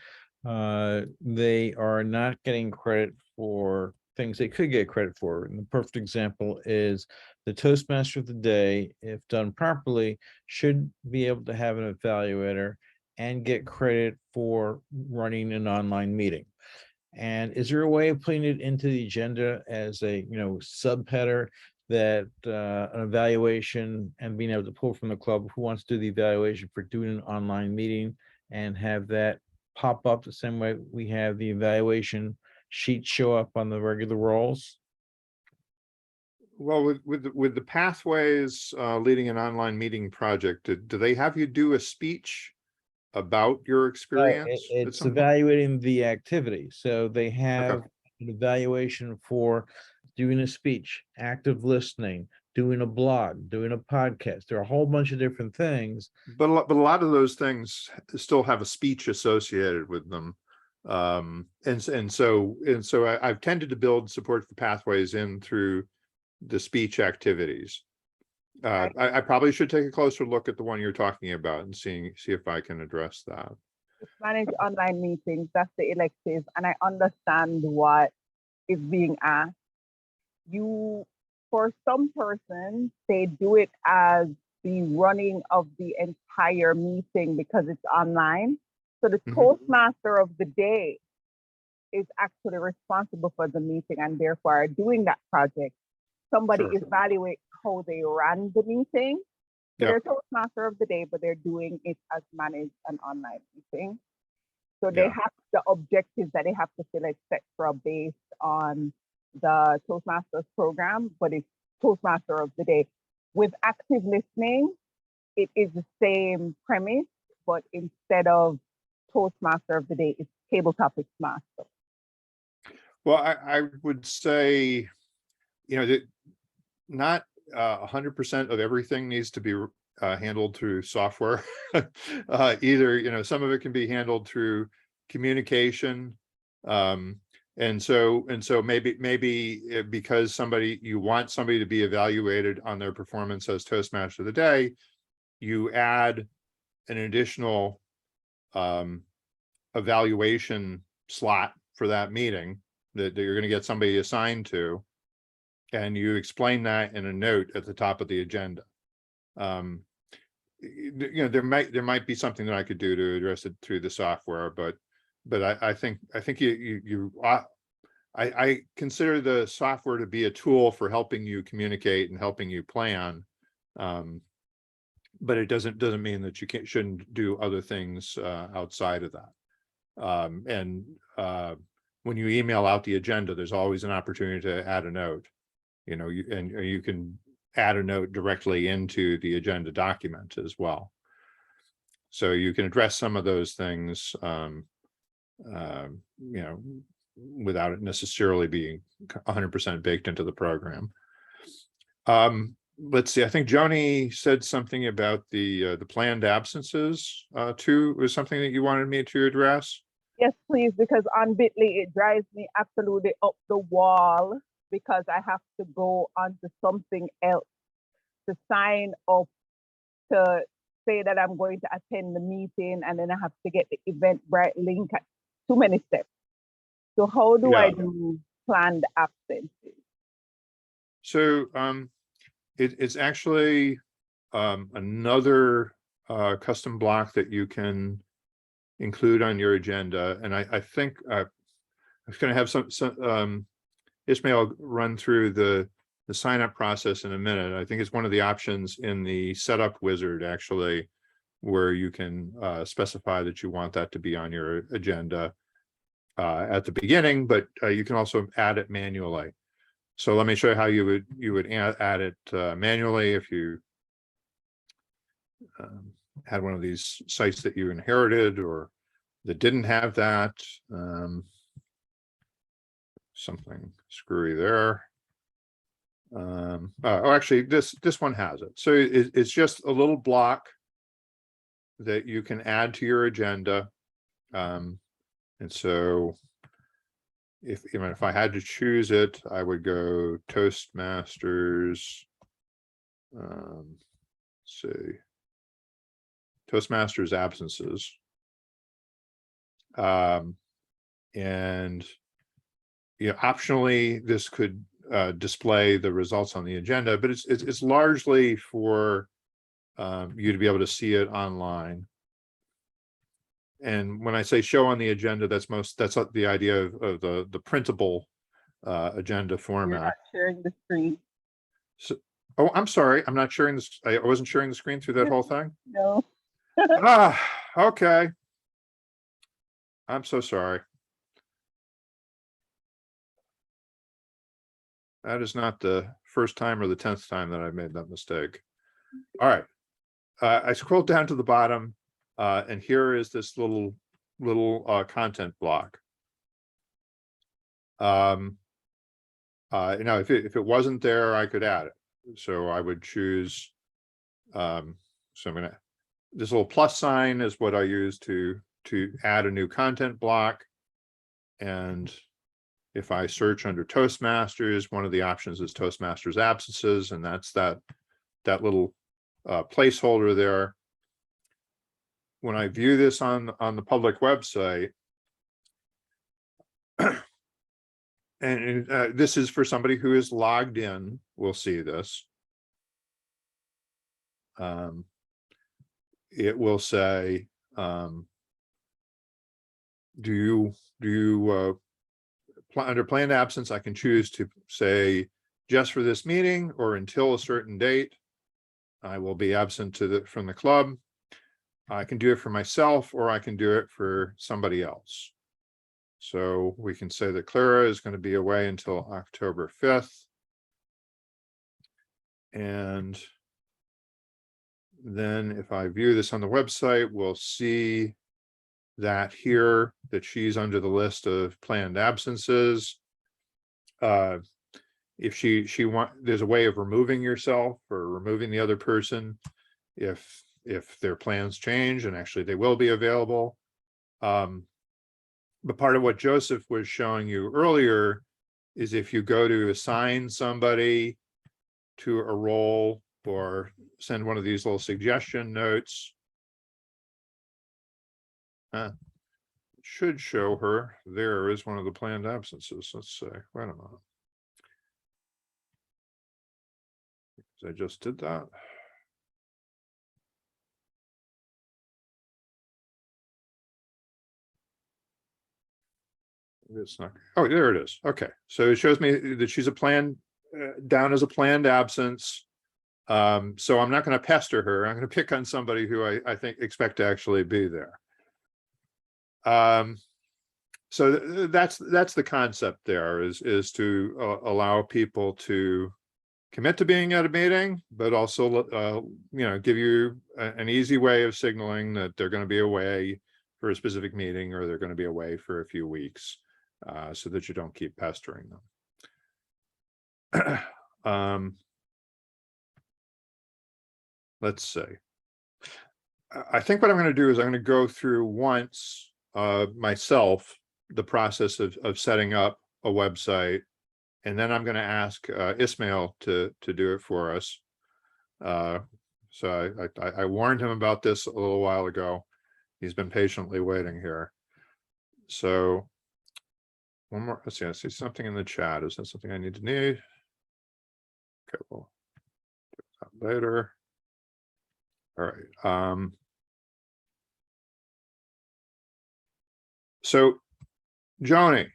they are not getting credit for things they could get credit for. And the perfect example is the Toastmaster of the day, if done properly, should be able to have an evaluator and get credit for running an online meeting. And is there a way of putting it into the agenda as a subheader that an evaluation and being able to pull from the club who wants to do the evaluation for doing an online meeting and have that pop up the same way we have the evaluation sheet show up on the regular rolls? Well, with the pathways leading an online meeting project, do they have you do a speech about your experience? It's evaluating the activity. So they have an evaluation for doing a speech, active listening, doing a blog, doing a podcast. There are a whole bunch of different things. But a lot of those things still have a speech associated with them. And so I've tended to build support for pathways in through the speech activities. I probably should take a closer look at the one you're talking about and see if I can address that. Manage online meetings, that's the elective, and I understand what is being asked. For some persons, they do it as the running of the entire meeting because it's online. So the Toastmaster of the day is actually responsible for the meeting and therefore doing that project. Somebody evaluates how they ran the meeting. So they're Toastmaster of the day, but they're doing it as managed an online meeting. So they Yeah. have the objectives that they have to fill, etc., based on the Toastmasters program, but it's Toastmaster of the day. With active listening, it is the same premise, but instead of Toastmaster of the day, it's table topics master. Well, I would say, that not 100% of everything needs to be handled through software. Either, some of it can be handled through communication. And so maybe because you want somebody to be evaluated on their performance as Toastmaster of the day, you add an additional evaluation slot for that meeting that you're going to get somebody assigned to, and you explain that in a note at the top of the agenda. There might be something that I could do to address it through the software, but I think I consider the software to be a tool for helping you communicate and helping you plan. But it doesn't mean that you shouldn't do other things outside of that. When you email out the agenda, there's always an opportunity to add a note. You can add a note directly into the agenda document as well. So you can address some of those things, without it necessarily being 100% baked into the program. Let's see, I think Joni said something about the planned absences too, was something that you wanted me to address. Yes, please, because on Bitly, it drives me absolutely up the wall because I have to go onto something else to sign up to say that I'm going to attend the meeting, and then I have to get the Eventbrite link. Too many steps. So how do I do planned absences? So it's actually another custom block that you can include on your agenda, and I think I'm going to have some Ismail run through the sign up process in a minute. I think it's one of the options in the setup wizard, actually, where you can specify that you want that to be on your agenda at the beginning, but you can also add it manually. So let me show you how you would add it manually if you had one of these sites that you inherited or that didn't have that. Something screwy there. Actually, this one has it. So it's just a little block that you can add to your agenda. And so if I had to choose it, I would go Toastmasters. Let's see, Toastmasters absences. And optionally, this could display the results on the agenda, but it's largely for you to be able to see it online. And when I say show on the agenda, that's the idea of the printable agenda format. You're not sharing the screen. So, oh, I'm sorry, I'm not sharing this. I wasn't sharing the screen through that whole thing. No. Okay. I'm so sorry. That is not the first time or the 10th time that I've made that mistake. All right. I scrolled down to the bottom, and here is this little content block. If it wasn't there, I could add it. So I would choose. So I'm gonna. This little plus sign is what I use to add a new content block, and if I search under Toastmasters, one of the options is Toastmasters absences, and that's that little placeholder there. When I view this on the public website, and this is for somebody who is logged in, we'll see this. It will say, do you under planned absence, I can choose to say just for this meeting or until a certain date, I will be absent from the club. I can do it for myself or I can do it for somebody else. So we can say that Clara is going to be away until October 5th. And then if I view this on the website, we'll see that here that she's under the list of planned absences. If there's a way of removing yourself or removing the other person if their plans change, and actually they will be available. But part of what Joseph was showing you earlier is if you go to assign somebody to a role or send one of these little suggestion notes, it should show her there is one of the planned absences. Let's say, wait a minute. I just did that. It's not. Oh, there it is. Okay, so it shows me that she's down as a planned absence. So I'm not going to pester her. I'm going to pick on somebody who I think expect to actually be there. So that's the concept there is to allow people to commit to being at a meeting, but also give you an easy way of signaling that they're going to be away for a specific meeting or they're going to be away for a few weeks, so that you don't keep pestering them. Let's see. I think what I'm going to do is I'm going to go through once myself the process of setting up a website, and then I'm going to ask Ismail to do it for us. So I warned him about this a little while ago. He's been patiently waiting here. So one more. Let's see. I see something in the chat. Is that something I need? Okay, we'll do that later. All right. So, Joni,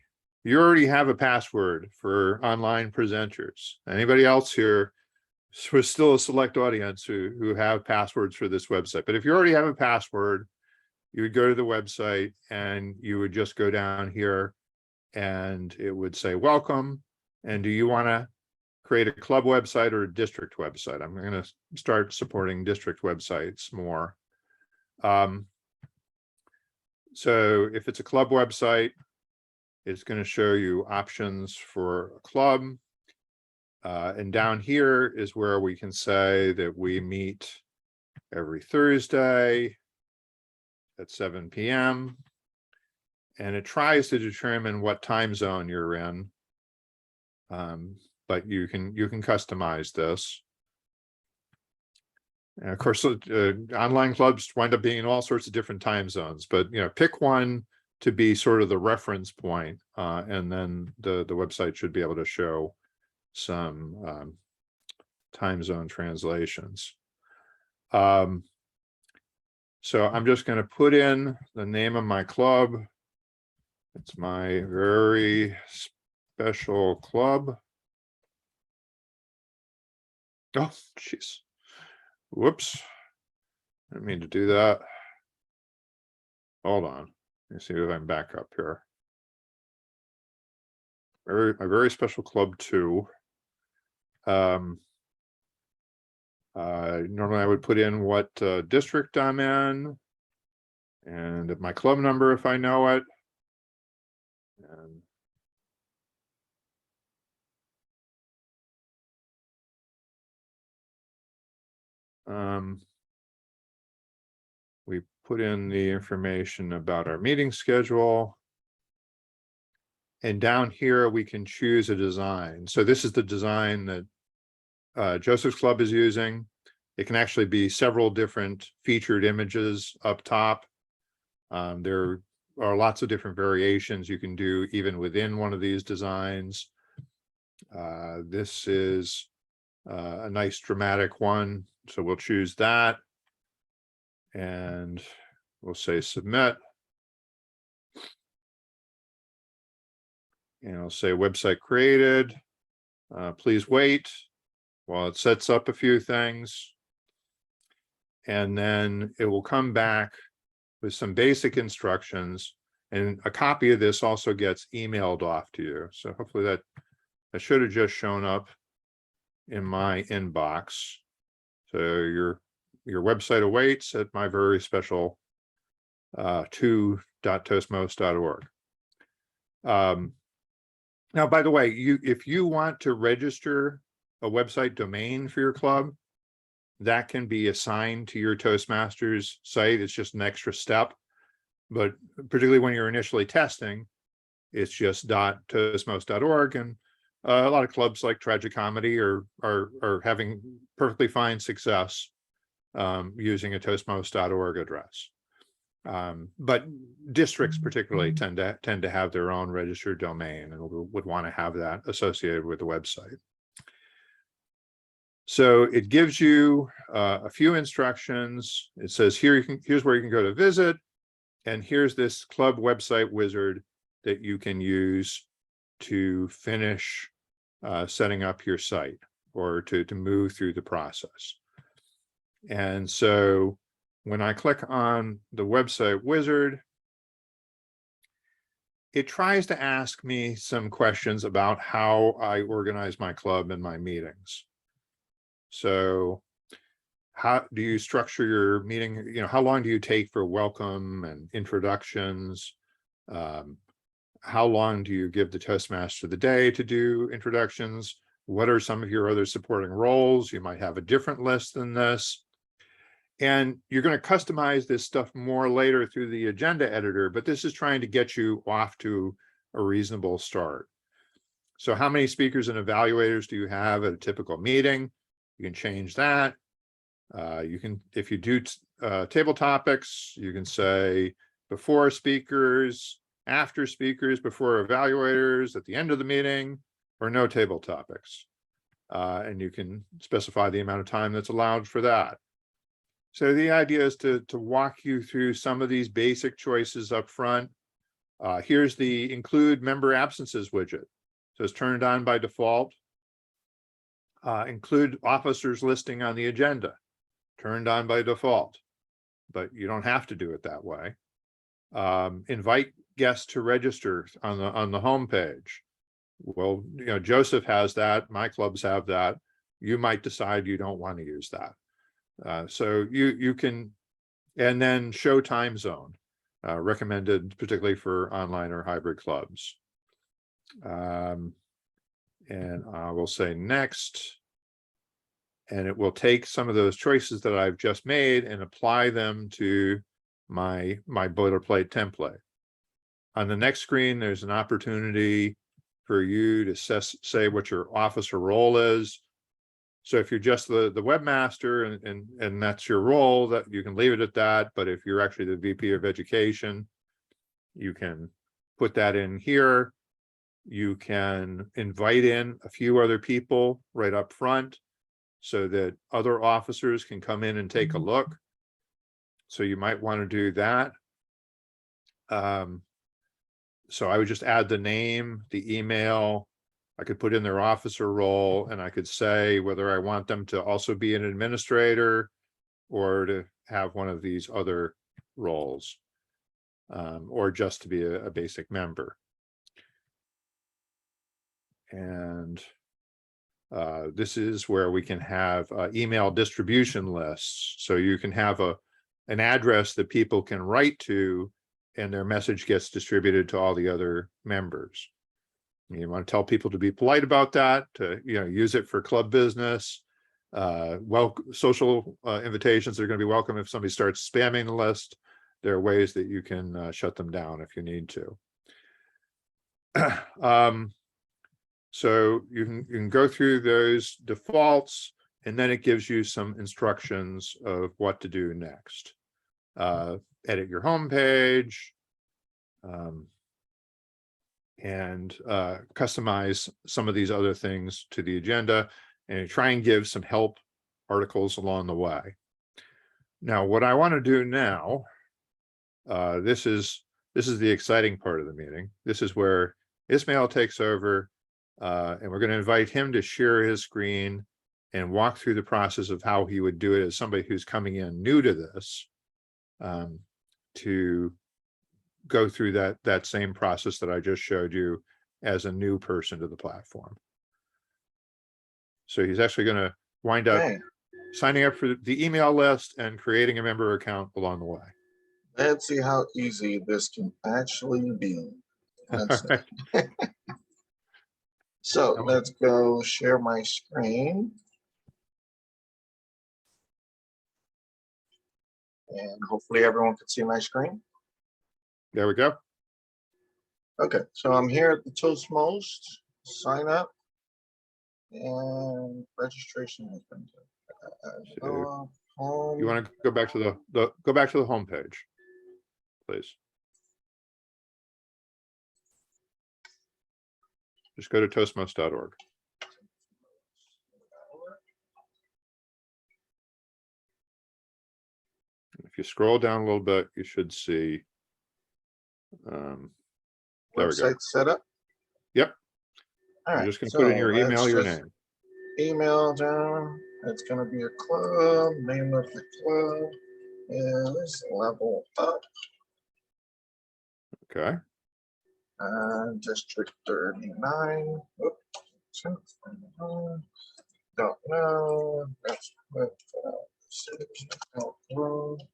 you already have a password for online presenters. Anybody else here? We're still a select audience who have passwords for this website. But if you already have a password, you would go to the website and you would just go down here and it would say, welcome. And do you want to create a club website or a district website? I'm going to start supporting district websites more. So if it's a club website, it's going to show you options for a club. And down here is where we can say that we meet every Thursday at 7 p.m. And it tries to determine what time zone you're in. But you can customize this. And of course, online clubs wind up being in all sorts of different time zones, but pick one to be sort of the reference point, and then the website should be able to show some time zone translations. So I'm just going to put in the name of my club. It's my very special club. Oh, jeez. Whoops. I didn't mean to do that. Hold on. Let me see if I can back up here. My very special club 2. Normally I would put in what district I'm in and my club number if I know it. And we put in the information about our meeting schedule. And down here, we can choose a design. So this is the design that Joseph's Club is using. It can actually be several different featured images up top. There are lots of different variations you can do even within one of these designs. This is a nice dramatic one. So we'll choose that. And we'll say submit. And I'll say website created. Please wait while it sets up a few things. And then it will come back with some basic instructions, and a copy of this also gets emailed off to you. So hopefully that should have just shown up in my inbox. So your website awaits at my very special 2.toastmost.org. Now, by the way, if you want to register a website domain for your club, that can be assigned to your Toastmasters site. It's just an extra step. But particularly when you're initially testing, it's just .toastmost.org. And a lot of clubs like Tragic Comedy are having perfectly fine success using a Toastmost.org address. But districts particularly tend to have their own registered domain and would want to have that associated with the website. So it gives you a few instructions. It says here's where you can go to visit, and here's this club website wizard that you can use to finish setting up your site or to move through the process. And so when I click on the website wizard, it tries to ask me some questions about how I organize my club and my meetings. So how do you structure your meeting? You know, how long do you take for welcome and introductions? How long do you give the Toastmaster the day to do introductions? What are some of your other supporting roles? You might have a different list than this. And you're going to customize this stuff more later through the agenda editor, but this is trying to get you off to a reasonable start. So how many speakers and evaluators do you have at a typical meeting? You can change that. You can, if you do table topics, you can say before speakers, after speakers, before evaluators, at the end of the meeting, or no table topics. And you can specify the amount of time that's allowed for that. So the idea is to walk you through some of these basic choices up front. Here's the include member absences widget. So it's turned on by default. Include officers listing on the agenda, turned on by default, but you don't have to do it that way. Invite guests to register on the home page. Well, you know, Joseph has that, my clubs have that. You might decide you don't want to use that. So you can, and then show time zone, recommended particularly for online or hybrid clubs. And I will say next, and it will take some of those choices that I've just made and apply them to my boilerplate template. On the next screen, there's an opportunity for you to say what your officer role is. So if you're just the webmaster and that's your role, that you can leave it at that. But if you're actually the VP of Education, you can put that in here. You can invite in a few other people right up front so that other officers can come in and take a look. So you might want to do that. So I would just add the name, the email. I could put in their officer role, and I could say whether I want them to also be an administrator or to have one of these other roles, or just to be a basic member. And this is where we can have email distribution lists. So you can have an address that people can write to, and their message gets distributed to all the other members. You want to tell people to be polite about that, to use it for club business. Social invitations are going to be welcome if somebody starts spamming the list. There are ways that you can shut them down if you need to. So you can go through those defaults, and then it gives you some instructions of what to do next. Edit your home page, and customize some of these other things to the agenda, and try and give some help articles along the way. Now, what I want to do now, this is the exciting part of the meeting. This is where Ismail takes over, and we're going to invite him to share his screen and walk through the process of how he would do it as somebody who's coming in new to this, to go through that same process that I just showed you as a new person to the platform. So he's actually going to wind up Okay, signing up for the email list and creating a member account along the way. let's see how easy this can actually be. Let's see. So let's go share my screen. And hopefully everyone can see my screen. There we go. Okay, so I'm here at the Toastmost, sign up. And registration has been done. You want to go back to the home page, please. Just go to toastmost.org. If you scroll down a little bit, you should see. There we go. Website set up. Yep. All right, You're just going to put in your email, your let's just name. Email down. It's going to be a club. Name of the club is Level Up. Okay. District 39. Oops. Don't know. That's what California.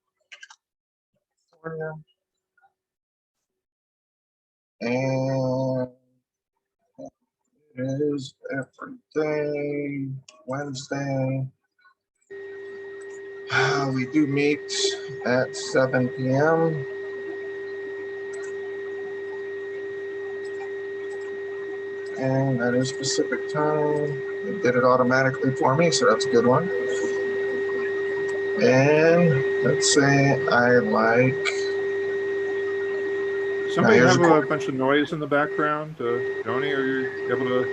And it is every day, Wednesday. We do meet at 7 p.m. And that is Pacific time. It did it automatically for me, so that's a good one. And let's say I like. Somebody here's have a a bunch of noise in the background. Joni, are you able to?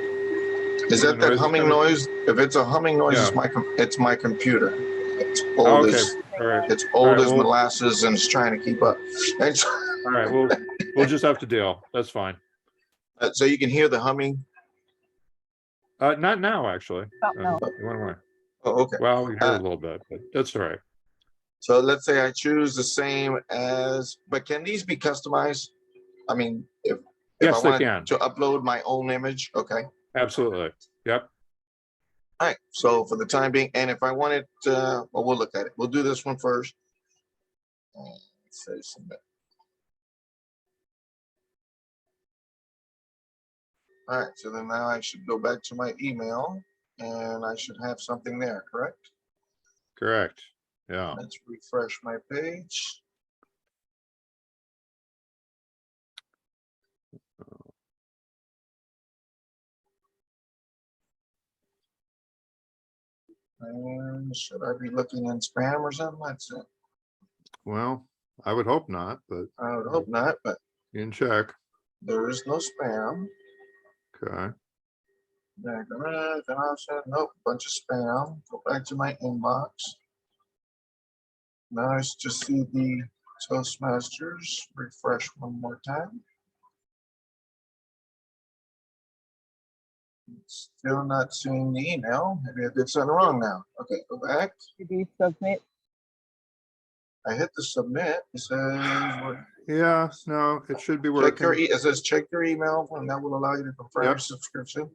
Is where that the that noise is humming coming from? noise? If it's a humming noise, Yeah. it's my computer. It's Oh, old okay. as All right. it's All old right, as well, molasses and it's trying to keep up. And so, all right. We'll just have to deal. That's fine. so you can hear the humming. Not now, actually. No. It went away. Oh, okay. Well, we heard Uh, a little bit, but that's all right. So let's say I choose the same as, but can these be customized? I mean, if Yes, I they wanted can. to upload my own image, okay. Absolutely. Yep. All right. So for the time being, and if I wanted, well, we'll look at it. We'll do this one first. Say submit. All right. So then now I should go back to my email, and I should have something there. Correct. Correct. Yeah. Let's refresh my page. And should I be looking in spam or something? That's it. Well, I would hope not, but I would hope not, but you can check. there is no spam. Okay. Nope, bunch of spam. Go back to my inbox. Now I just see the Toastmasters. Refresh one more time. Still not seeing the email. Maybe I did something wrong now. Okay, go back. Maybe submit. I hit the submit. It says Yeah, no, it should be check your working. it says check your email, and that will allow you to confirm your subscription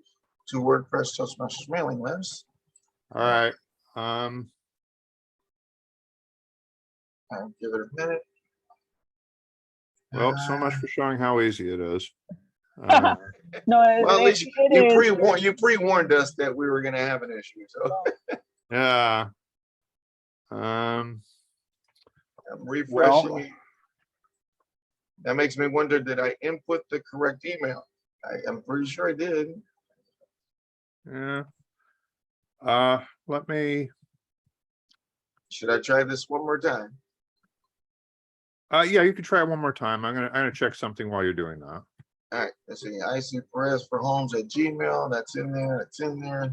to WordPress Toastmasters mailing list. All right. I'll give it a minute. Well, so much for showing how easy it is. No, Well, at least it you is. pre-warned us that we were going to have an issue. So Yeah. I'm refreshing. Well, That makes me wonder, did I input the correct email? I'm pretty sure I did. yeah. Let me. Should I try this one more time? Yeah, you can try it one more time. I'm gonna check something while you're doing that. All right, let's see. IC Perez for Homes at Gmail. That's in there. It's in there.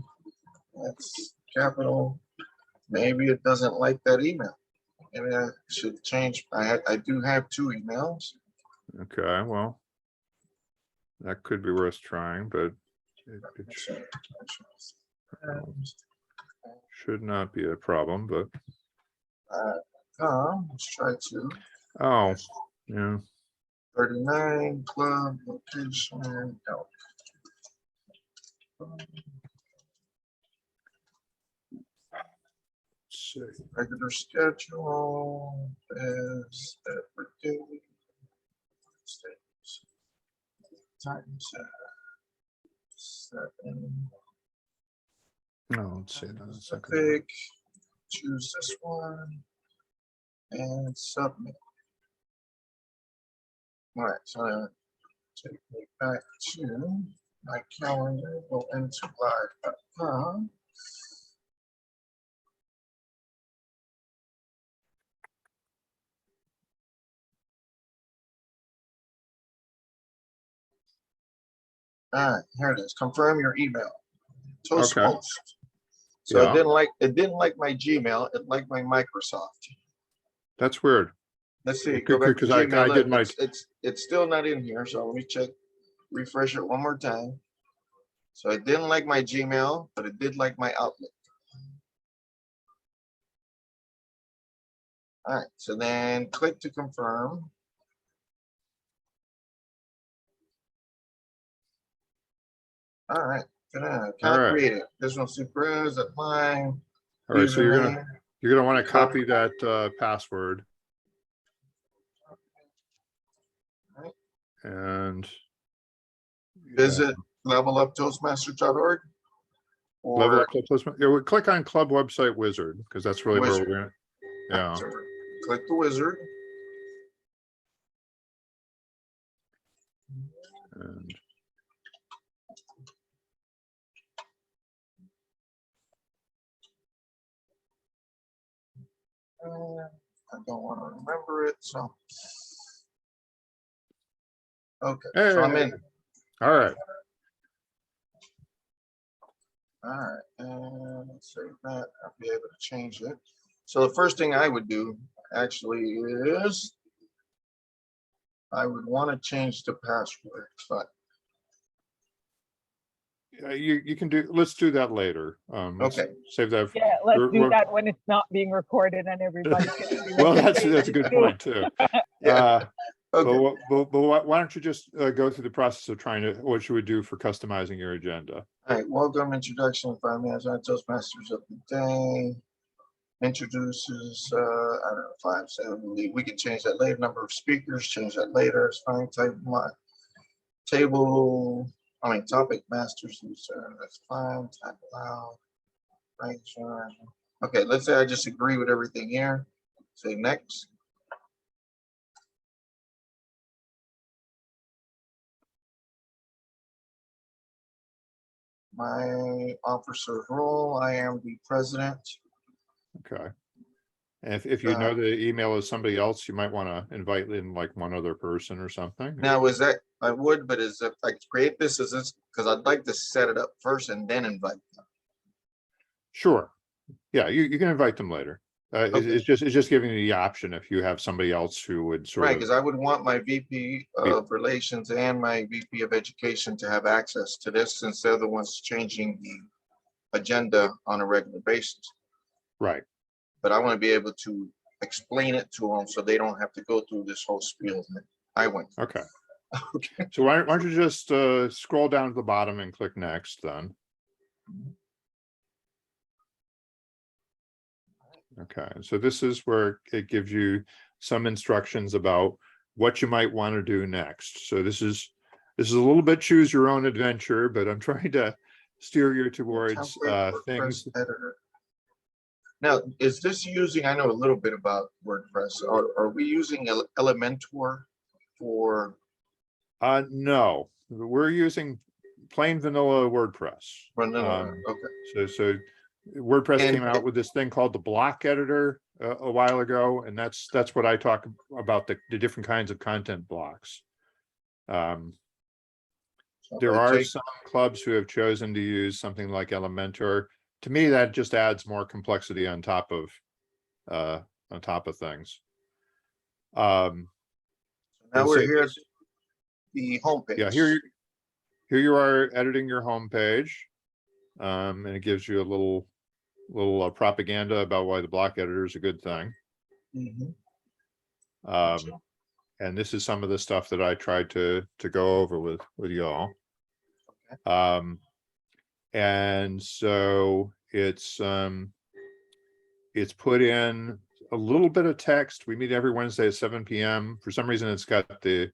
That's capital. Maybe it doesn't like that email. Maybe I should change. I do have two emails. Okay, well, that could be worth trying, but Should not be a problem, but, Let's try to. oh, yeah. 39 club location. No. Let's see. Regular schedule is every day. Times 7. No, let's see. No, that's not gonna work. Pick, choose this one, and submit. All right, so I'm gonna take me back to my calendar, go into live.com. All right, here it is. Confirm your email. Toastmost. So Yeah. it didn't like my Gmail, it liked my Microsoft. That's weird. Let's see. Good, Go back to because I Gmail. did my- It's still not in here, so let me check, refresh it one more time. So it didn't like my Gmail, but it did like my Outlook. All right, so then click to confirm. All right, account right. created. This one's super is at mine. All right, so you're gonna Username. want to copy that password. And Visit leveluptoastmasters.org. level Or up Club Toastmasters. Yeah, we'll click on Club Website Wizard because that's really where Wizard. we're gonna. Yeah. so click the wizard. And I don't want to remember it, so. Okay, hey, so I'm in. all right. All right, and let's save that. I'll be able to change it. So the first thing I would do actually is I would want to change the password, but You can do. Let's do that later. Let's Okay. Save that. Yeah, let's We're- do we're- that when it's not being recorded and everybody can see what Well, you're that's saying. a good point too. Yeah. Okay. But why don't you just go through the process of trying to, what you would do for customizing your agenda? All right, welcome, introduction, 5 minutes on Toastmasters of the day. Introduces, I don't know, 5, 7, we can change that later. Number of speakers, change that later. It's fine. Type my table, topic masters, that's fine. Type loud. Right. Sure. Okay, let's say I just agree with everything here. Say next. My officer role, I am the president. Okay. And if you know the email is somebody else, you might want to invite in like one other person or something. Now, is that, I would, but is if I create this, is this, because I'd like to set it up first and then invite them. Sure. Yeah, you can invite them later. Okay. It's just giving you the option if you have somebody else who would sort Right, of. because I would want my VP of Relations and my VP of Education to have access to this since they're the ones changing the agenda on a regular basis. Right. But I want to be able to explain it to them so they don't have to go through this whole spiel that I went through. Okay. Okay. So why don't you just scroll down to the bottom and click next then. Okay, so this is where it gives you some instructions about what you might want to do next. So this is a little bit choose your own adventure, but I'm trying to steer you towards Template things. WordPress editor. Now, is this using, I know a little bit about WordPress, are we using Elementor for? No, we're using plain vanilla WordPress. Okay. So WordPress And- came out with this thing called the block editor a while ago, and that's what I talk about, the different kinds of content blocks. So There if I are take- some clubs who have chosen to use something like Elementor. To me, that just adds more complexity on top of things. Now and we're so here at the homepage. Yeah, here you are editing your homepage, and it gives you a little little propaganda about why the block editor is a good thing. Mhm. And this is some of the stuff that I tried to go over with y'all. And so it's put in a little bit of text. We meet every Wednesday at 7 p.m. For some reason, it's got the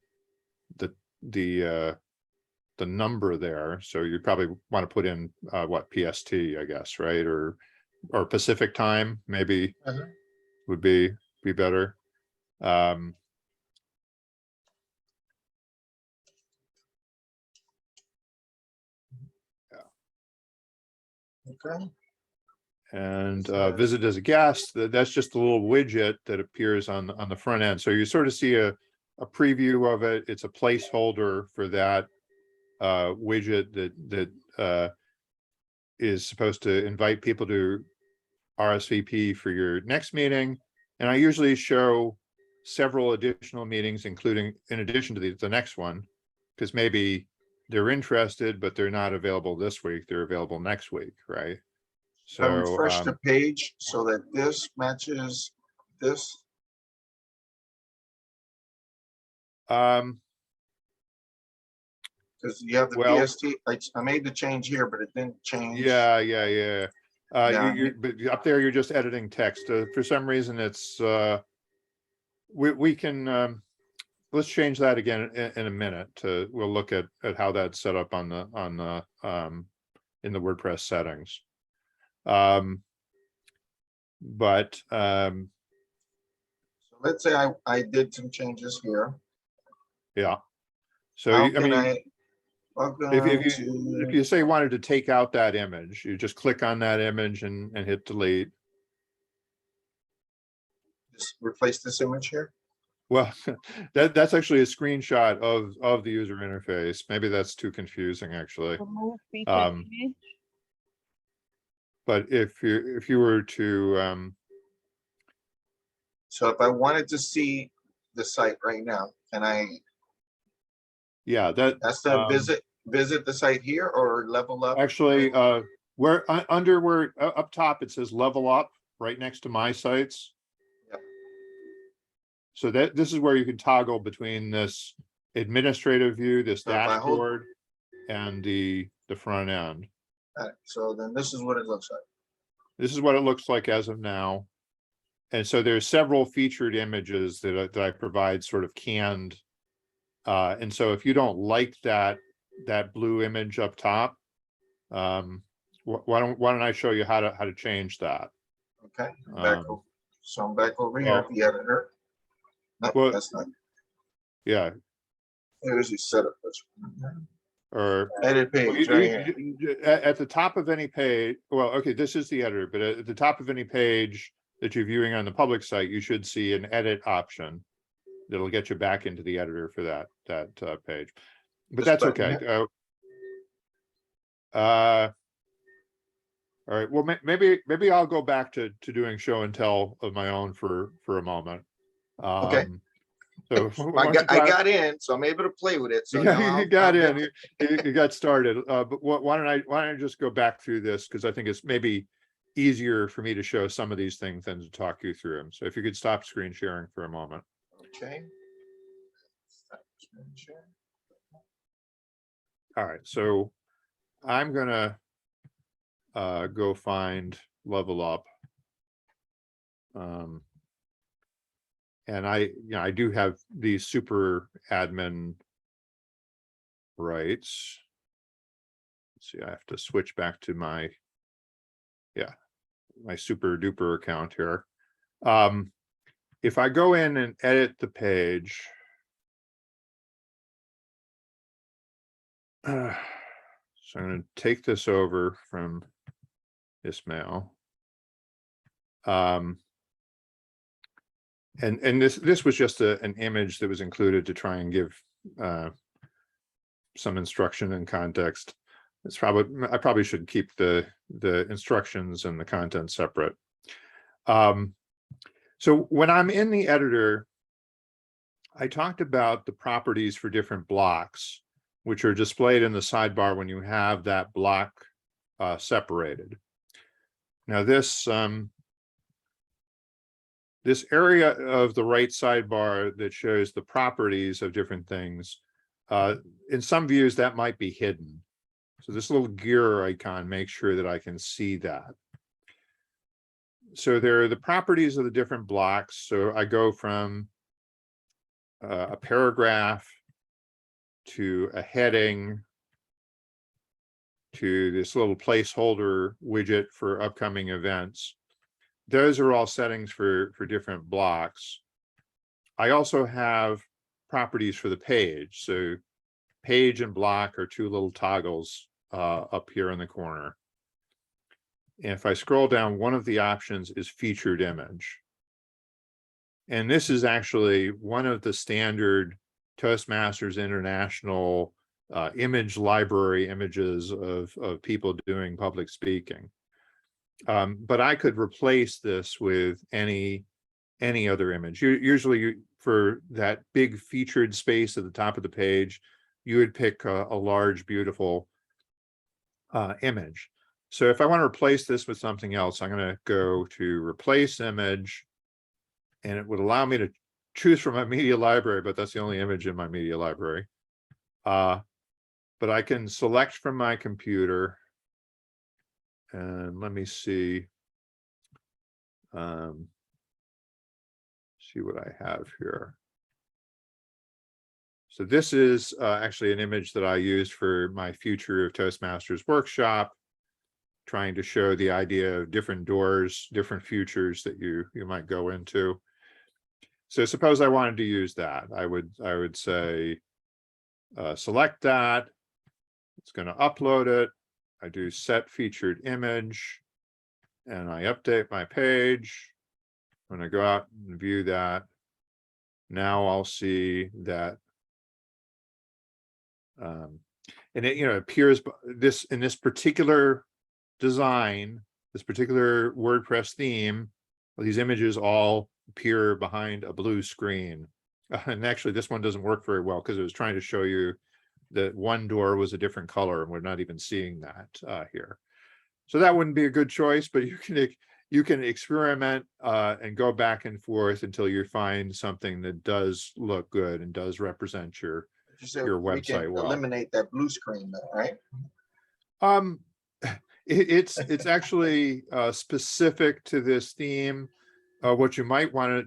number there. So you probably want to put in what PST, I guess, right? Or Pacific time, maybe would be better. Okay. And visit as a guest. That's just a little widget that appears on the front end. So you sort of see a preview of it. It's a placeholder for that widget that is supposed to invite people to RSVP for your next meeting. And I usually show several additional meetings, including in addition to the next one, because maybe they're interested, but they're not available this week. They're available next week, right? I So refresh the page so that this matches this. Because you have the Well- PST. I made the change here, but it didn't change. yeah. Yeah. But up there, you're just editing text. For some reason, it's we can let's change that again in a minute. We'll look at how that's set up on the in the WordPress settings. But So let's say I did some changes here. yeah. So How I can mean, I? if you say wanted to take out that image, you just click on that image and hit delete. Just replace this image here. Well, that's actually a screenshot of the user interface. Maybe that's too confusing, actually. Remove featured Um, image. But if you were to So if I wanted to see the site right now, and yeah, that's to visit the site here or level up. actually where under where up top it says level up right next to my sites. Yep. So this is where you can toggle between this administrative view, this So if I hold- dashboard, and the front end. So then this is what it looks like. This is what it looks like as of now. And so there's several featured images that I provide sort of canned. And so if you don't like that blue image up top, why don't I show you how to change that? Okay. So I'm back over here at the editor. No, well, that's not. Yeah. There's the setup. Or Edit page right here. at the top of any page. Well, okay, this is the editor, but at the top of any page that you're viewing on the public site, you should see an edit option that'll get you back into the editor for that page. But This that's button okay. All right. Well, maybe I'll go back to doing show and tell of my own for a moment. Okay. So I got in, so I'm able to play with it. So yeah, you got in. You got started. But why don't I just go back through this, because I think it's maybe easier for me to show some of these things than to talk you through them. So if you could stop screen sharing for a moment. Okay. All right. So I'm gonna go find Level Up. And I do have these super admin rights. Let's see, I have to switch back to my super duper account here. If I go in and edit the page, so I'm going to take this over from Ismail. And this was just an image that was included to try and give some instruction and context. I probably should keep the instructions and the content separate. So when I'm in the editor, I talked about the properties for different blocks, which are displayed in the sidebar when you have that block separated. Now this area of the right sidebar that shows the properties of different things, in some views that might be hidden. So this little gear icon makes sure that I can see that. So there are the properties of the different blocks. So I go from a paragraph to a heading to this little placeholder widget for upcoming events. Those are all settings for different blocks. I also have properties for the page. So page and block are two little toggles up here in the corner. And if I scroll down, one of the options is featured image. And this is actually one of the standard Toastmasters International image library images of people doing public speaking. But I could replace this with any other image. Usually for that big featured space at the top of the page, you would pick a large, beautiful image. So if I want to replace this with something else, I'm going to go to replace image, and it would allow me to choose from my media library, but that's the only image in my media library. But I can select from my computer, and let me see. See what I have here. So this is actually an image that I used for my Future of Toastmasters workshop, trying to show the idea of different doors, different futures that you might go into. So suppose I wanted to use that, I would say select that. It's going to upload it. I do set featured image, and I update my page. When I go out and view that, now I'll see that, and it appears this in this particular design, this particular WordPress theme. These images all appear behind a blue screen, and actually this one doesn't work very well because it was trying to show you that one door was a different color, and we're not even seeing that here. So that wouldn't be a good choice, but you can experiment and go back and forth until you find something that does look good and does represent your website well. Eliminate that blue screen though, right? It's actually specific to this theme. What you might want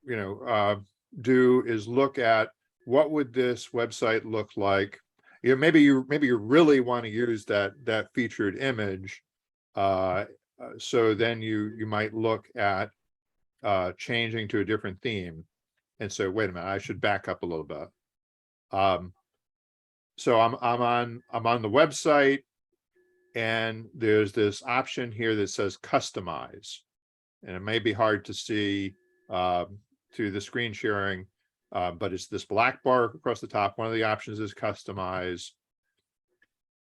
to do is look at what would this website look like. Maybe you really want to use that featured image. So then you might look at changing to a different theme. And so wait a minute, I should back up a little bit. So I'm on the website, and there's this option here that says customize, and it may be hard to see through the screen sharing, but it's this black bar across the top. One of the options is customize,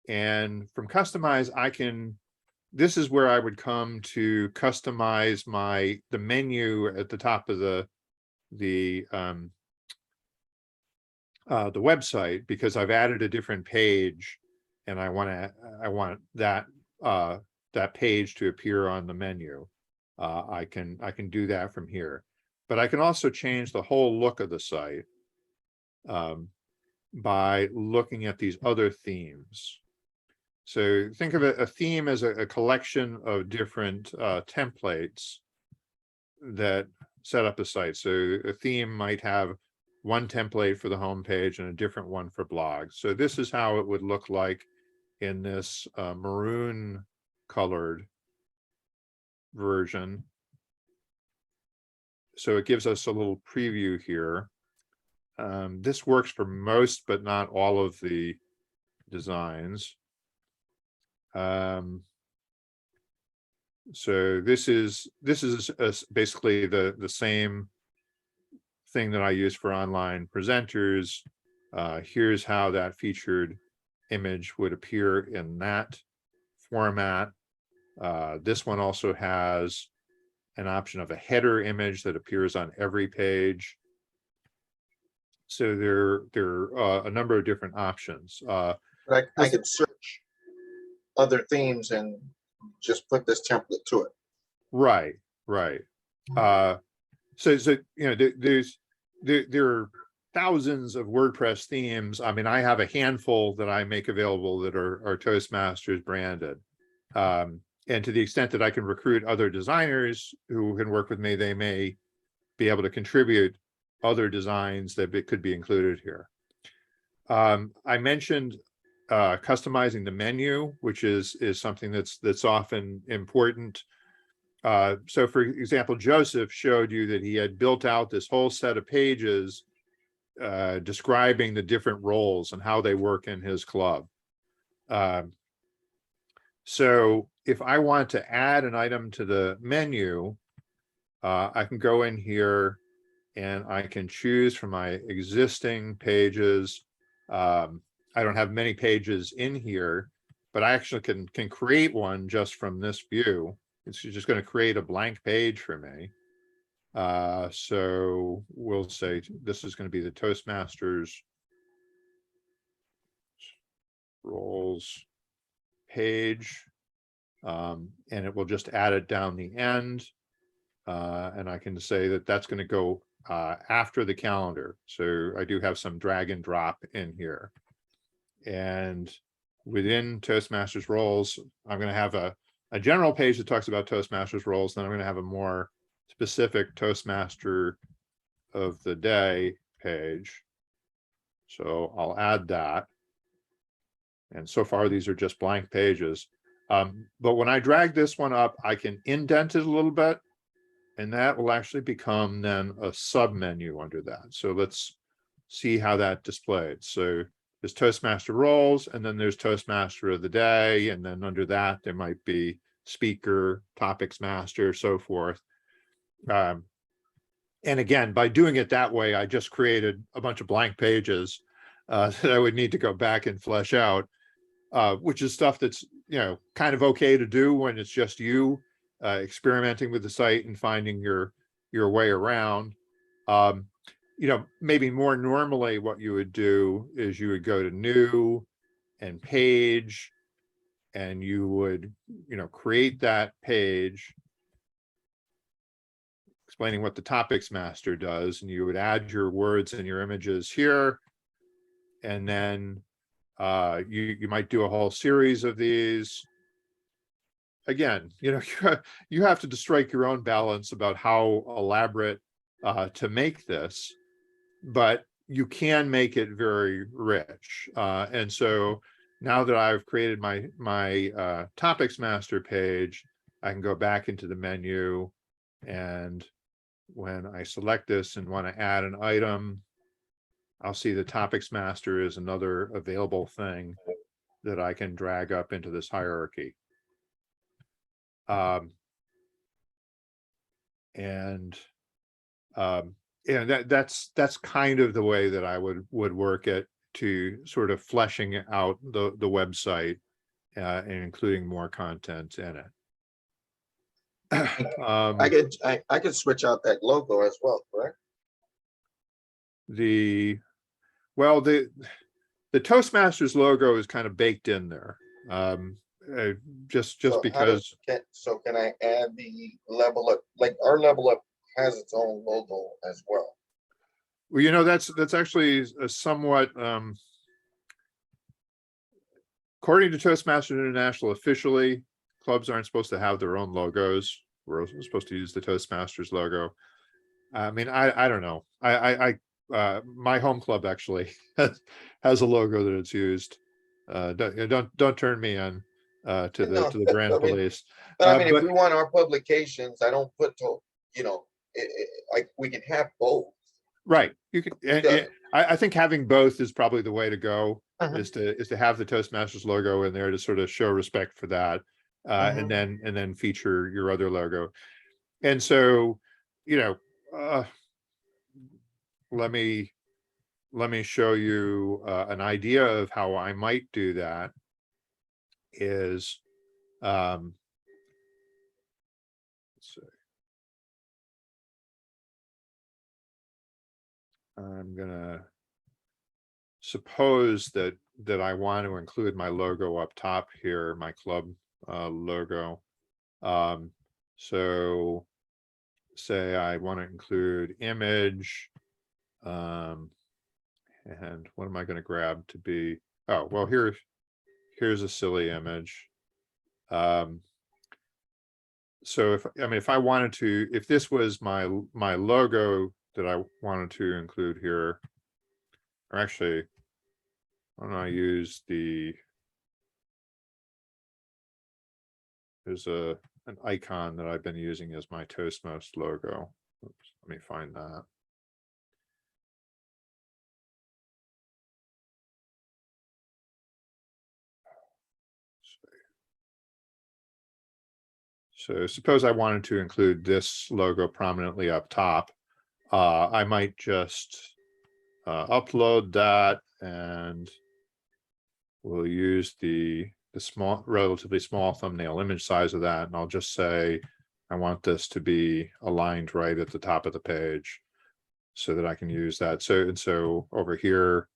and from customize this is where I would come to customize the menu at the top of the website, because I've added a different page, and I want that page to appear on the menu. I can do that from here, but I can also change the whole look of the site by looking at these other themes. So think of a theme as a collection of different templates that set up a site. So a theme might have one template for the home page and a different one for blogs. So this is how it would look like in this maroon colored version. So it gives us a little preview here. This works for most, but not all of the designs. So this is basically the same thing that I use for online presenters. Here's how that featured image would appear in that format. This one also has an option of a header image that appears on every page. So there are a number of different options. I could search other themes and just put this template to it. Right, right. So you know, there are thousands of WordPress themes. I mean, I have a handful that I make available that are Toastmasters branded. And to the extent that I can recruit other designers who can work with me, they may be able to contribute other designs that could be included here. I mentioned customizing the menu, which is something that's often important. So for example, Joseph showed you that he had built out this whole set of pages describing the different roles and how they work in his club. So if I want to add an item to the menu, I can go in here and I can choose from my existing pages. I don't have many pages in here, but I actually can create one just from this view. It's just going to create a blank page for me. So we'll say this is going to be the Toastmasters roles page. And it will just add it down the end. And I can say that that's going to go after the calendar. So I do have some drag and drop in here. And within Toastmasters roles, I'm going to have a general page that talks about Toastmasters roles. Then I'm going to have a more specific Toastmaster of the day page. So I'll add that. And so far, these are just blank pages. But when I drag this one up, I can indent it a little bit. And that will actually become then a sub menu under that. So let's see how that displayed. So there's Toastmaster roles, and then there's Toastmaster of the day. And then under that, there might be speaker, topics master, so forth. And again, by doing it that way, I just created a bunch of blank pages that I would need to go back and flesh out, which is stuff that's, you know, kind of okay to do when it's just you experimenting with the site and finding your way around. You know, maybe more normally what you would do is you would go to new and page, and you would, you know, create that page explaining what the topics master does, and you would add your words and your images here. And then you might do a whole series of these. Again, you know, you have to strike your own balance about how elaborate to make this, but you can make it very rich. And so now that I've created my topics master page, I can go back into the menu, and when I select this and want to add an item, I'll see the topics master is another available thing that I can drag up into this hierarchy. That's kind of the way that I would work it, to sort of fleshing out the website and including more content in it. I could switch out that logo as well, correct? The Toastmasters logo is kind of baked in there. Just So because. can I add the level up? Like our level up has its own logo as well. Well, you know, that's actually a somewhat, according to Toastmasters International, officially, clubs aren't supposed to have their own logos. We're supposed to use the Toastmasters logo. I mean, I don't know. My home club actually has a logo that it's used. Don't turn me on to the brand police. But I mean, if we want our publications, I don't put you know, like we can have both. Right. You can. And I think having both is probably the way to go. Is to have the Toastmasters logo in there to sort of show respect for that, and then feature your other logo. And so, you know, let me show you an idea of how I might do that. Is let's see. I'm gonna suppose that I want to include my logo up top here, my club logo. So say I want to include image. And what am I going to grab to be? Oh, well, here's a silly image. So if I wanted to, if this was my logo that I wanted to include here, or actually, why don't I use there's an icon that I've been using as my Toastmost logo. Oops, let me find that. So suppose I wanted to include this logo prominently up top. I might just upload that, and we'll use the relatively small thumbnail image size of that, and I'll just say I want this to be aligned right at the top of the page so that I can use that. So over here,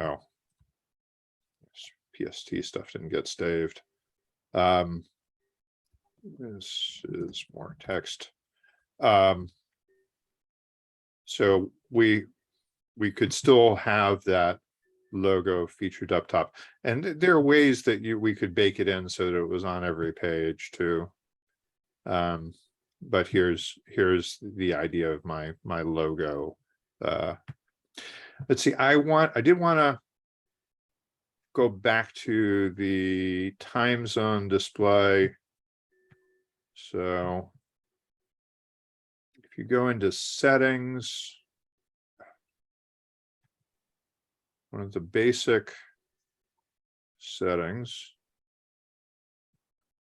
oh, PST stuff didn't get staved. This is more text. So we could still have that logo featured up top, and there are ways that we could bake it in so that it was on every page too. But here's the idea of my logo. Let's see, I did want to go back to the time zone display. So if you go into settings, one of the basic settings.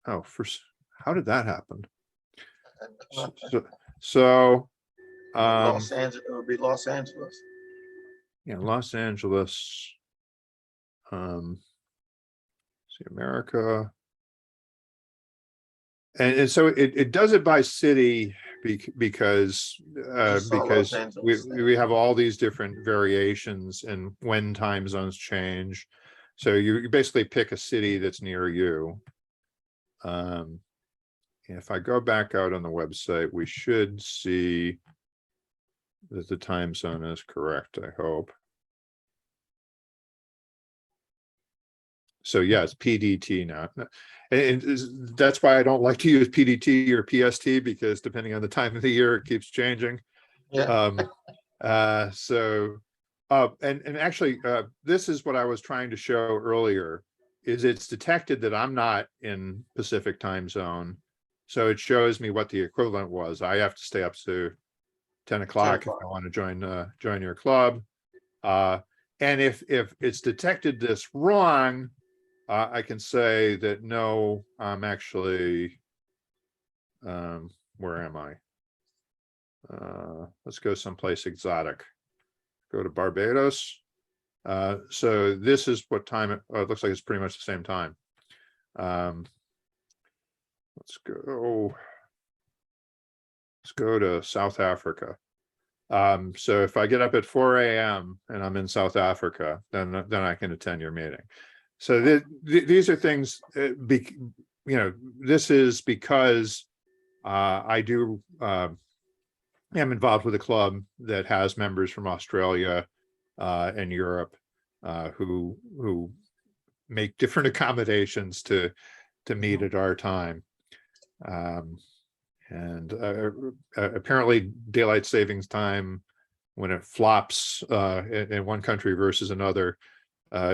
Oh, how did that happen? So Los Angeles, it would be Los Angeles. Yeah, Los Angeles. See, America. And so it does it by city because we have all these different variations in when time zones change. So you basically pick a city that's near you. If I go back out on the website, we should see that the time zone is correct, I hope. So yeah, it's PDT now. And that's why I don't like to use PDT or PST, because depending on the time of the year, it keeps changing. Yeah. And actually, this is what I was trying to show earlier, is it's detected that I'm not in Pacific time zone. So it shows me what the equivalent was. I have to stay up to 10 o'clock if I want to join your club. And if it's detected this wrong, I can say that no, I'm actually, where am I? Let's go someplace exotic. Go to Barbados. So this is what time it looks like. It's pretty much the same time. Let's go to South Africa. So if I get up at 4 a.m. and I'm in South Africa, then I can attend your meeting. So these are things, this is because I am involved with a club that has members from Australia and Europe who make different accommodations to meet at our time. And apparently daylight savings time, when it flops in one country versus another,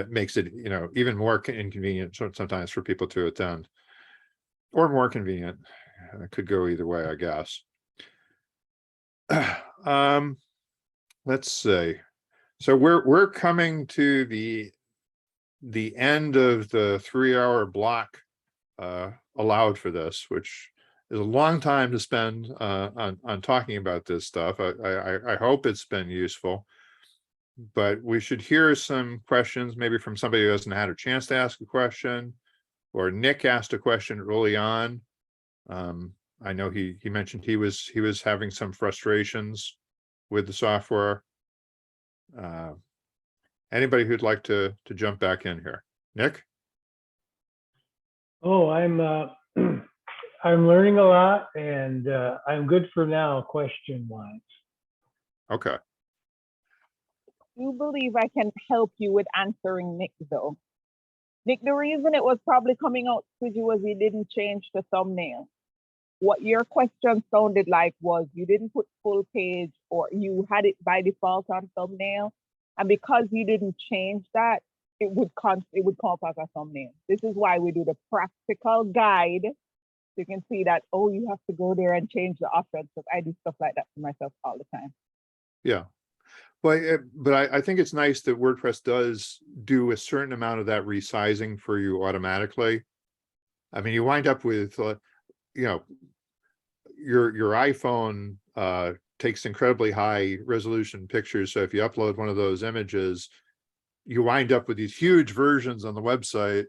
makes it even more inconvenient sometimes for people to attend, or more convenient. It could go either way, I guess. Let's see. So we're coming to the end of the 3-hour block allowed for this, which is a long time to spend on talking about this stuff. I hope it's been useful, but we should hear some questions, maybe from somebody who hasn't had a chance to ask a question, or Nick asked a question early on. I know he mentioned he was having some frustrations with the software. Anybody who'd like to jump back in here? Nick? Oh, I'm I'm learning a lot, and I'm good for now, question-wise. Okay. You believe I can help you with answering Nick though? Nick, the reason it was probably coming out with you was you didn't change the thumbnail. What your question sounded like was you didn't put full page or you had it by default on thumbnail. And because you didn't change that, it would come up as a thumbnail. This is why we do the practical guide. You can see that, oh, you have to go there and change the options. Because I do stuff like that for myself all the time. Yeah. Well, but I think it's nice that WordPress does do a certain amount of that resizing for you automatically. I mean, you wind up with, you know, your iPhone takes incredibly high resolution pictures. So if you upload one of those images, you wind up with these huge versions on the website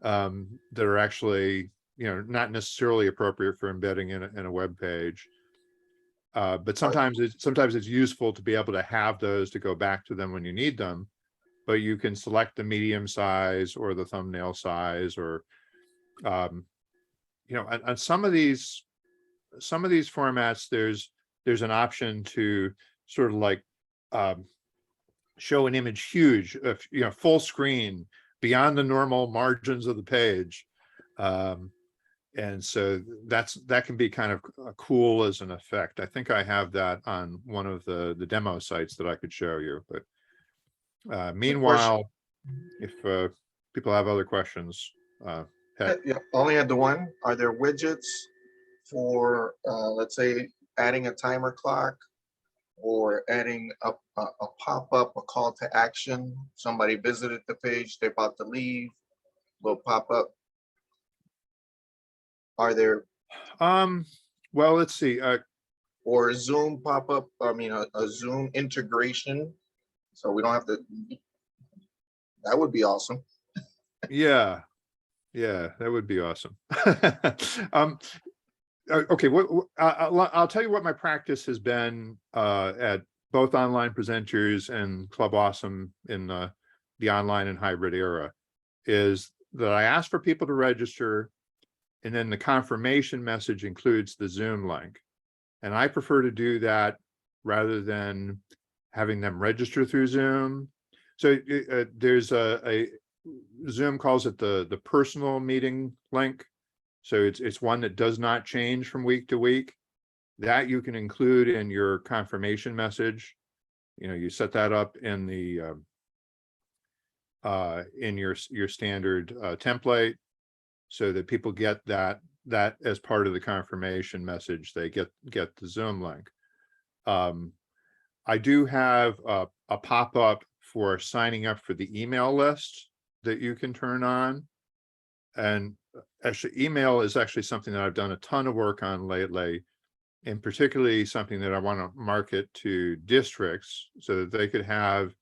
that are actually, you know, not necessarily appropriate for embedding in a web page. But sometimes it's useful to be able to have those to go back to them when you need them. But you can select the medium size or the thumbnail size, or you know, on some of these formats, there's an option to sort of like show an image huge, you know, full screen beyond the normal margins of the page. And so that can be kind of cool as an effect. I think I have that on one of the demo sites that I could show you. But meanwhile, if people have other questions, Yeah, only had the one. Are there widgets for, let's say, adding a timer clock or adding a pop-up, a call to action? Somebody visited the page, they're about to leave, will pop up. Are there, well, let's see. or a Zoom pop-up, I mean, a Zoom integration, so we don't have to, that would be awesome. Yeah, that would be awesome. Okay, I'll tell you what my practice has been at both Online Presenters and Club Awesome in the online and hybrid era, is that I ask for people to register, and then the confirmation message includes the Zoom link. And I prefer to do that rather than having them register through Zoom. So there's a Zoom calls it the personal meeting link. So it's one that does not change from week to week. That you can include in your confirmation message. You know, you set that up in the in your standard template, so that people get that as part of the confirmation message. They get the Zoom link. I do have a pop-up for signing up for the email list that you can turn on. And actually, email is actually something that I've done a ton of work on lately, and particularly something that I want to market to districts so that they could have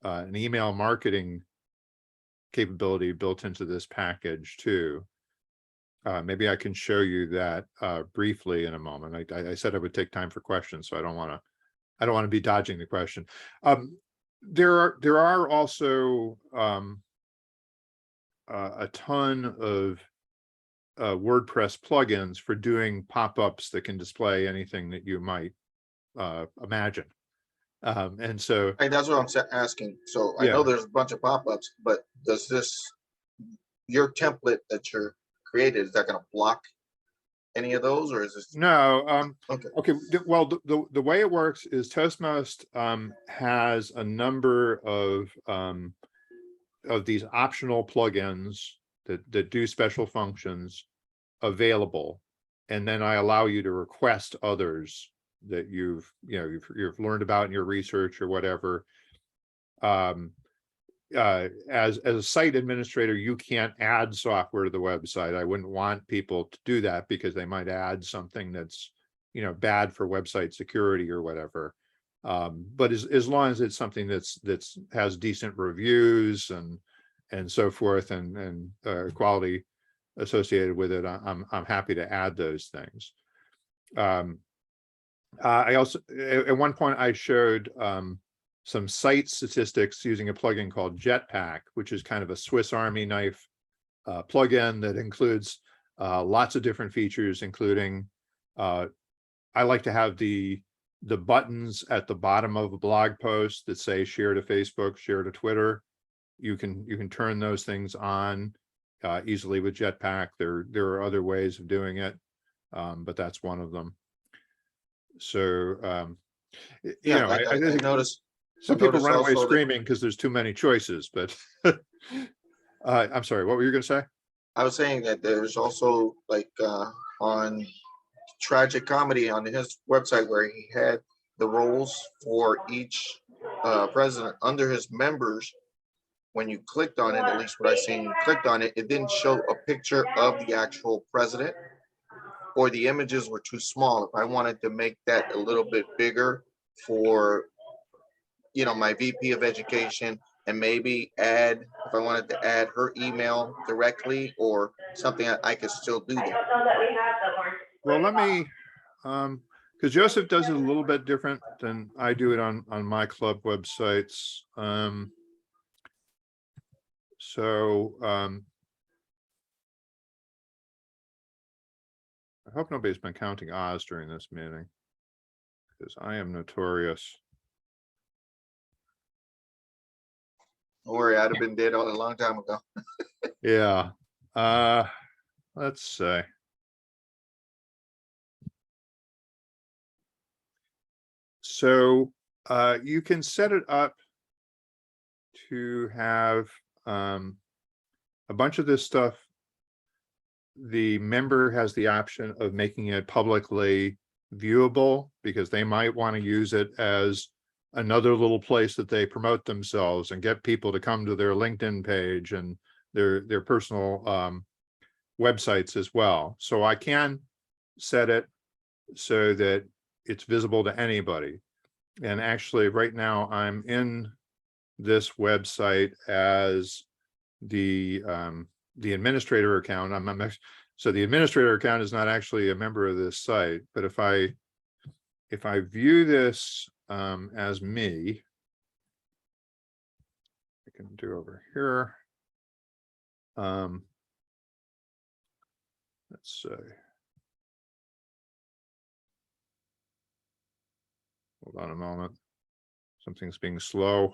an email marketing capability built into this package too. Maybe I can show you that briefly in a moment. I said I would take time for questions, so I don't want to be dodging the question. There are also a ton of WordPress plugins for doing pop-ups that can display anything that you might imagine. And so Hey, that's what I'm asking. So I Yeah. know there's a bunch of pop-ups, but does your template that you're created, is that going to block any of those, or is this? no, Okay. well, the way it works is Toastmost has a number of these optional plugins that do special functions available, and then I allow you to request others that you've learned about in your research or whatever. As a site administrator, you can't add software to the website. I wouldn't want people to do that because they might add something that's, bad for website security or whatever. But as long as it's something that's has decent reviews and so forth, and quality associated with it, I'm happy to add those things. I also, at one point, I showed some site statistics using a plugin called Jetpack, which is kind of a Swiss Army knife plugin that includes lots of different features, including I like to have the buttons at the bottom of a blog post that say share to Facebook, share to Twitter. You can turn those things on easily with Jetpack. There are other ways of doing it, but that's one of them. So Yeah, I I think noticed. some people noticed run away also that- screaming because there's too many choices, but I'm sorry, what were you going to say? I was saying that there's also like on tragic comedy on his website where he had the roles for each president under his members. When you clicked on it, at least what I seen, you clicked on it, it didn't show a picture of the actual president, or the images were too small. If I wanted to make that a little bit bigger for, my VP of education, and maybe add, if I wanted to add her email directly or something, I could still do that. Well, let me, because Joseph does it a little bit different than I do it on my club websites. I hope nobody's been counting Oz during this meeting, because I am notorious. Don't worry, I'd have been dead a long time ago. Yeah. Let's see. So you can set it up to have a bunch of this stuff. The member has the option of making it publicly viewable, because they might want to use it as another little place that they promote themselves and get people to come to their LinkedIn page and their personal websites as well. So I can set it so that it's visible to anybody. And actually right now I'm in this website as the administrator account. So the administrator account is not actually a member of this site, but if I view this as me, I can do over here. Let's see. Hold on a moment. Something's being slow.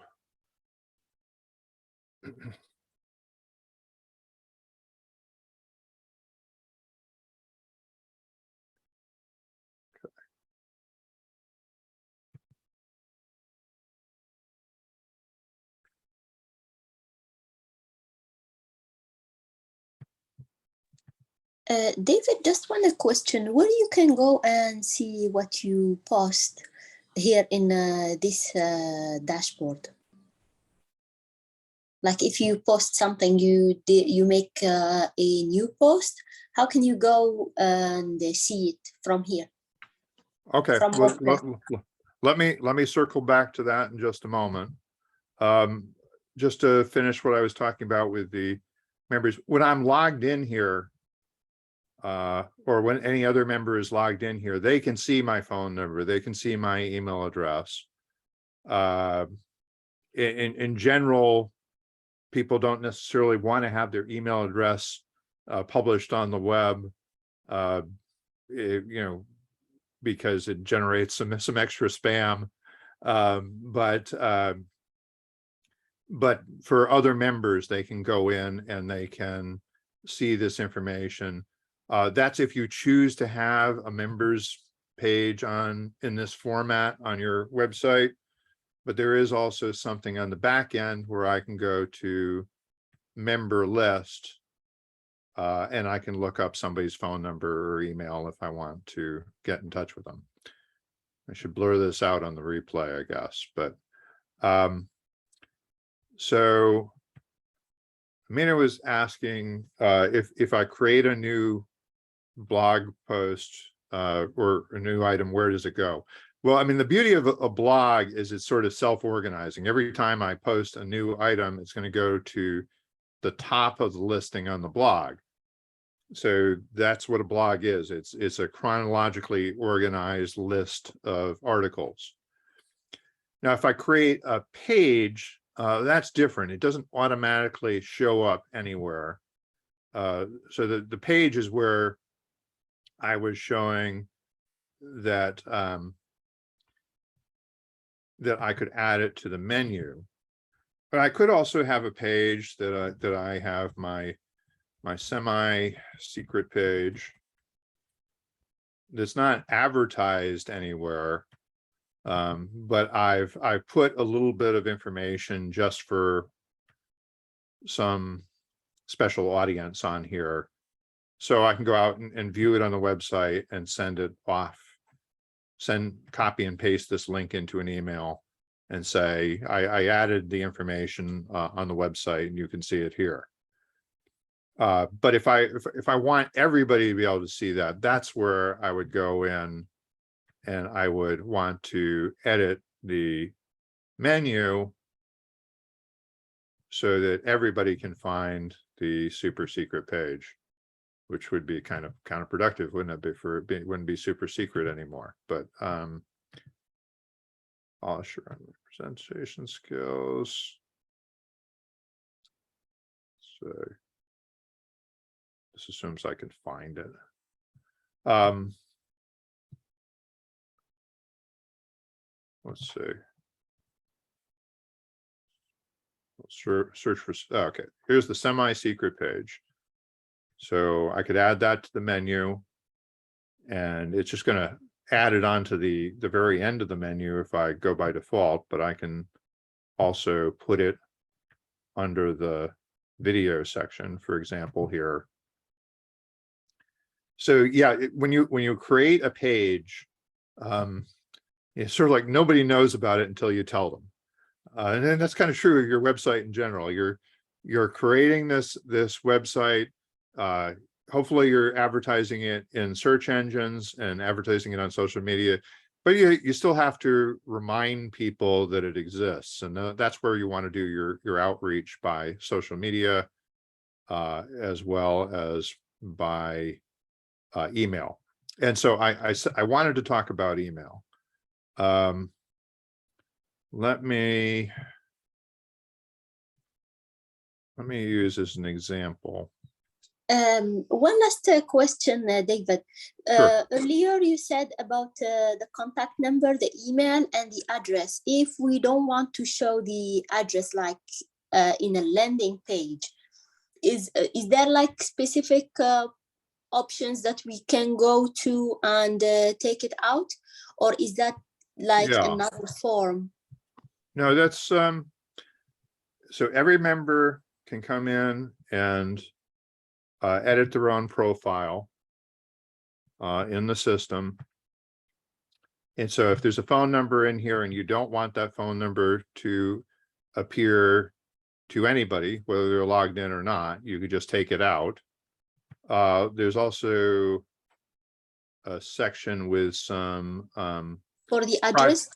David, just one question. Where you can go and see what you post here in this dashboard? Like if you post something, you make a new post. How can you go and see it from here? Okay, From let me circle back to that in just a moment. Just to finish what I was talking about with the members, when I'm logged in here, or when any other member is logged in here, they can see my phone number, they can see my email address. In general, people don't necessarily want to have their email address published on the web, because it generates some extra spam. But for other members, they can go in and they can see this information. That's if you choose to have a members page in this format on your website. But there is also something on the back end where I can go to member list, and I can look up somebody's phone number or email if I want to get in touch with them. I should blur this out on the replay, I guess. But so Amina was asking if I create a new blog post or a new item, where does it go? Well, I mean, the beauty of a blog is it's sort of self-organizing. Every time I post a new item, it's going to go to the top of the listing on the blog. So that's what a blog is. It's a chronologically organized list of articles. Now, if I create a page, that's different. It doesn't automatically show up anywhere. so the page is where I was showing that that I could add it to the menu. But I could also have a page that I have my semi-secret page that's not advertised anywhere. But I've put a little bit of information just for some special audience on here. So I can go out and view it on the website and send it off, copy and paste this link into an email and say, I added the information on the website and you can see it here. But if I want everybody to be able to see that, that's where I would go in and I would want to edit the menu so that everybody can find the super secret page, which would be kind of counterproductive, wouldn't it be, wouldn't be super secret anymore. But I'll sure presentation skills. So this assumes I can find it. Let's see. Search for, okay, here's the semi-secret page. So I could add that to the menu and it's just going to add it onto the very end of the menu if I go by default, but I can also put it under the video section, for example, here. So yeah, when you create a page, it's sort of like nobody knows about it until you tell them. And then that's kind of true of your website in general. You're creating this website. Hopefully you're advertising it in search engines and advertising it on social media, but you still have to remind people that it exists. And that's where you want to do your outreach by social media, as well as by email. And so I wanted to talk about email. Let me use as an example. One last question, David. Sure. Earlier you said about the contact number, the email, and the address. If we don't want to show the address like in a landing page, is there like specific options that we can go to and take it out, or is that like Yeah. another form? No, that's so every member can come in and edit their own profile in the system. And so if there's a phone number in here and you don't want that phone number to appear to anybody, whether they're logged in or not, you could just take it out. There's also a section with some For the address?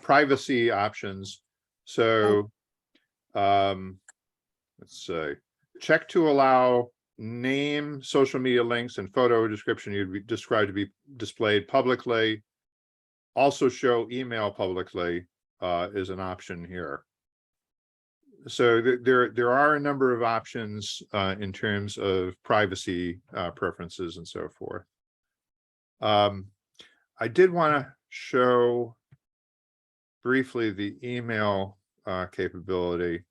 privacy options. So let's say check to allow name, social media links, and photo description you'd be described to be displayed publicly. Also show email publicly is an option here. So there are a number of options in terms of privacy preferences and so forth. I did want to show briefly the email capability.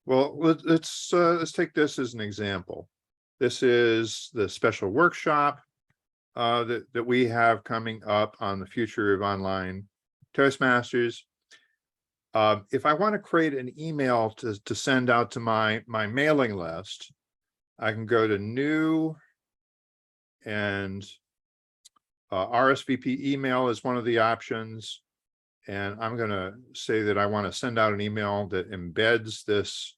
Well, let's take this as an example. This is the special workshop that we have coming up on the future of online Toastmasters. If I want to create an email to send out to my mailing list, I can go to new, and RSVP email is one of the options. And I'm going to say that I want to send out an email that embeds this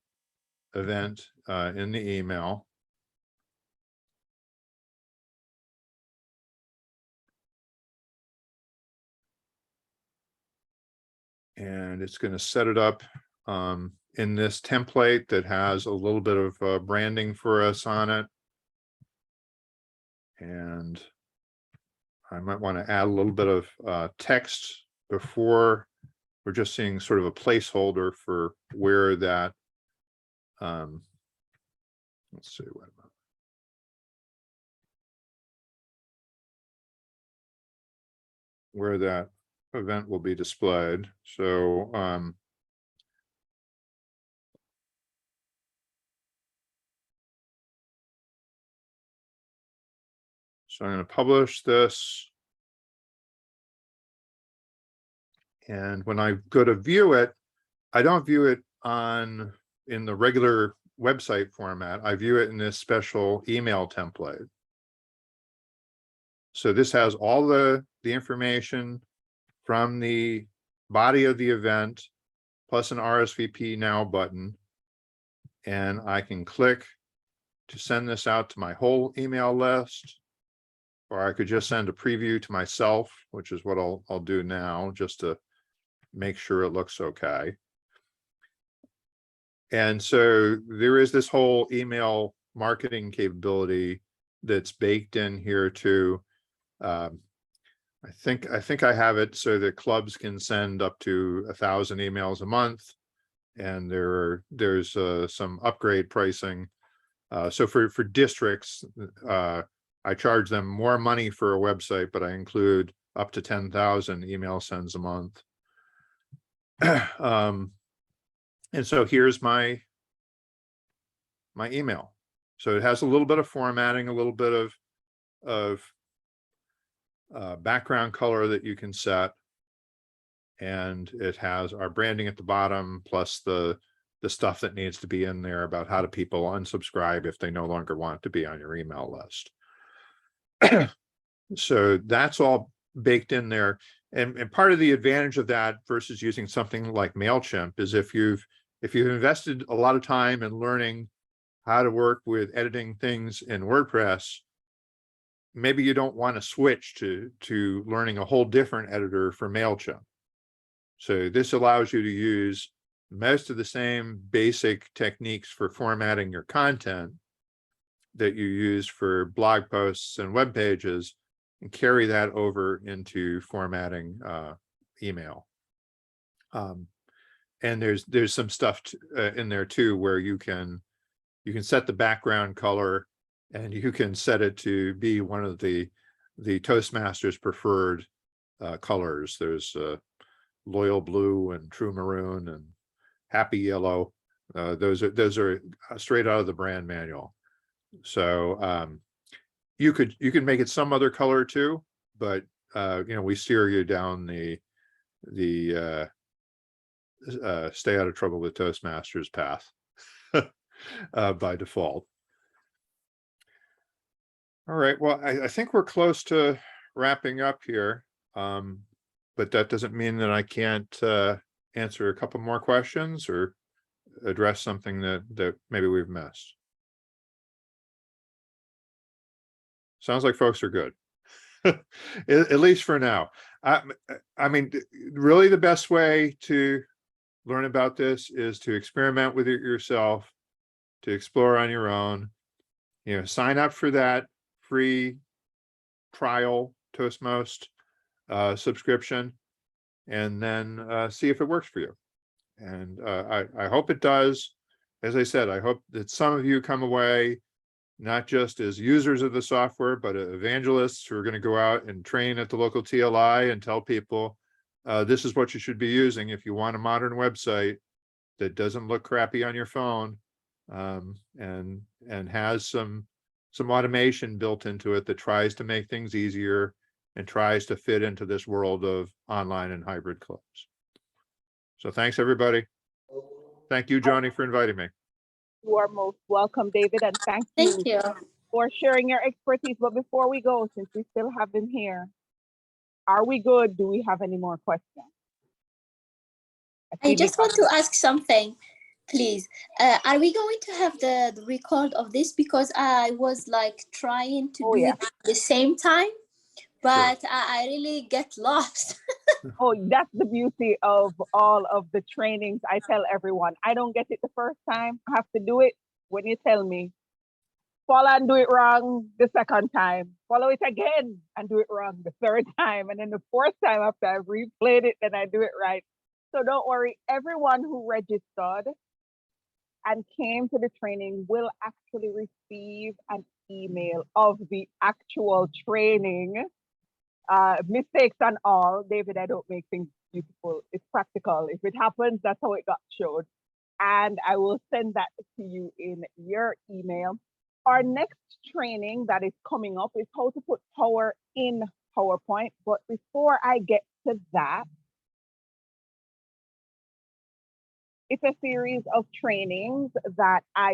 event in the email. And it's going to set it up in this template that has a little bit of branding for us on it. And I might want to add a little bit of text before. We're just seeing sort of a placeholder for where that Let's see, wait a minute. Where that event will be displayed. So so I'm going to publish this. And when I go to view it, I don't view it in the regular website format. I view it in this special email template. So this has all the information from the body of the event, plus an RSVP now button. And I can click to send this out to my whole email list, or I could just send a preview to myself, which is what I'll do now, just to make sure it looks okay. And so there is this whole email marketing capability that's baked in here too. I think I have it so that clubs can send up to 1,000 emails a month, and there's some upgrade pricing. So for districts, I charge them more money for a website, but I include up to 10,000 email sends a month. And so here's my email. So it has a little bit of formatting, a little bit of background color that you can set, and it has our branding at the bottom, plus the stuff that needs to be in there about how do people unsubscribe if they no longer want to be on your email list. So that's all baked in there. And part of the advantage of that versus using something like MailChimp is if you've invested a lot of time in learning how to work with editing things in WordPress, maybe you don't want to switch to learning a whole different editor for MailChimp. So this allows you to use most of the same basic techniques for formatting your content that you use for blog posts and web pages, and carry that over into formatting email. And there's some stuff in there too where you can set the background color, and you can set it to be one of the Toastmasters preferred colors. There's loyal blue and true maroon and happy yellow. Those are straight out of the brand manual. So you can make it some other color too, but we steer you down the stay out of trouble with Toastmasters path by default. All right, well, I think we're close to wrapping up here, but that doesn't mean that I can't answer a couple more questions or address something that maybe we've missed. Sounds like folks are good, at least for now. I mean, really the best way to learn about this is to experiment with it yourself, to explore on your own. Sign up for that free trial Toastmost subscription, and then see if it works for you. And I hope it does. As I said, I hope that some of you come away not just as users of the software, but evangelists who are going to go out and train at the local TLI and tell people this is what you should be using if you want a modern website that doesn't look crappy on your phone, and has some automation built into it that tries to make things easier and tries to fit into this world of online and hybrid clubs. So thanks, everybody. Thank you, Johnny, for inviting me. You are most welcome, David, and thank you for sharing your expertise. But before we go, since we still have him here, are we good? Do we have any more questions? I just want to ask something, please. Are we going to have the record of this? Because I was like trying to do it at the same time, but sure. I really get lost. Oh, that's the beauty of all of the trainings. I tell everyone, I don't get it the first time. I have to do it when you tell me. Follow and do it wrong the second time. Follow it again and do it wrong the third time. And then the fourth time after I've replayed it, then I do it right. So don't worry, everyone who registered, and came to the training will actually receive an email of the actual training. Mistakes and all. David, I don't make things beautiful. It's practical. If it happens, that's how it got showed. And I will send that to you in your email. Our next training that is coming up is how to put power in PowerPoint. But before I get to that, it's a series of trainings that I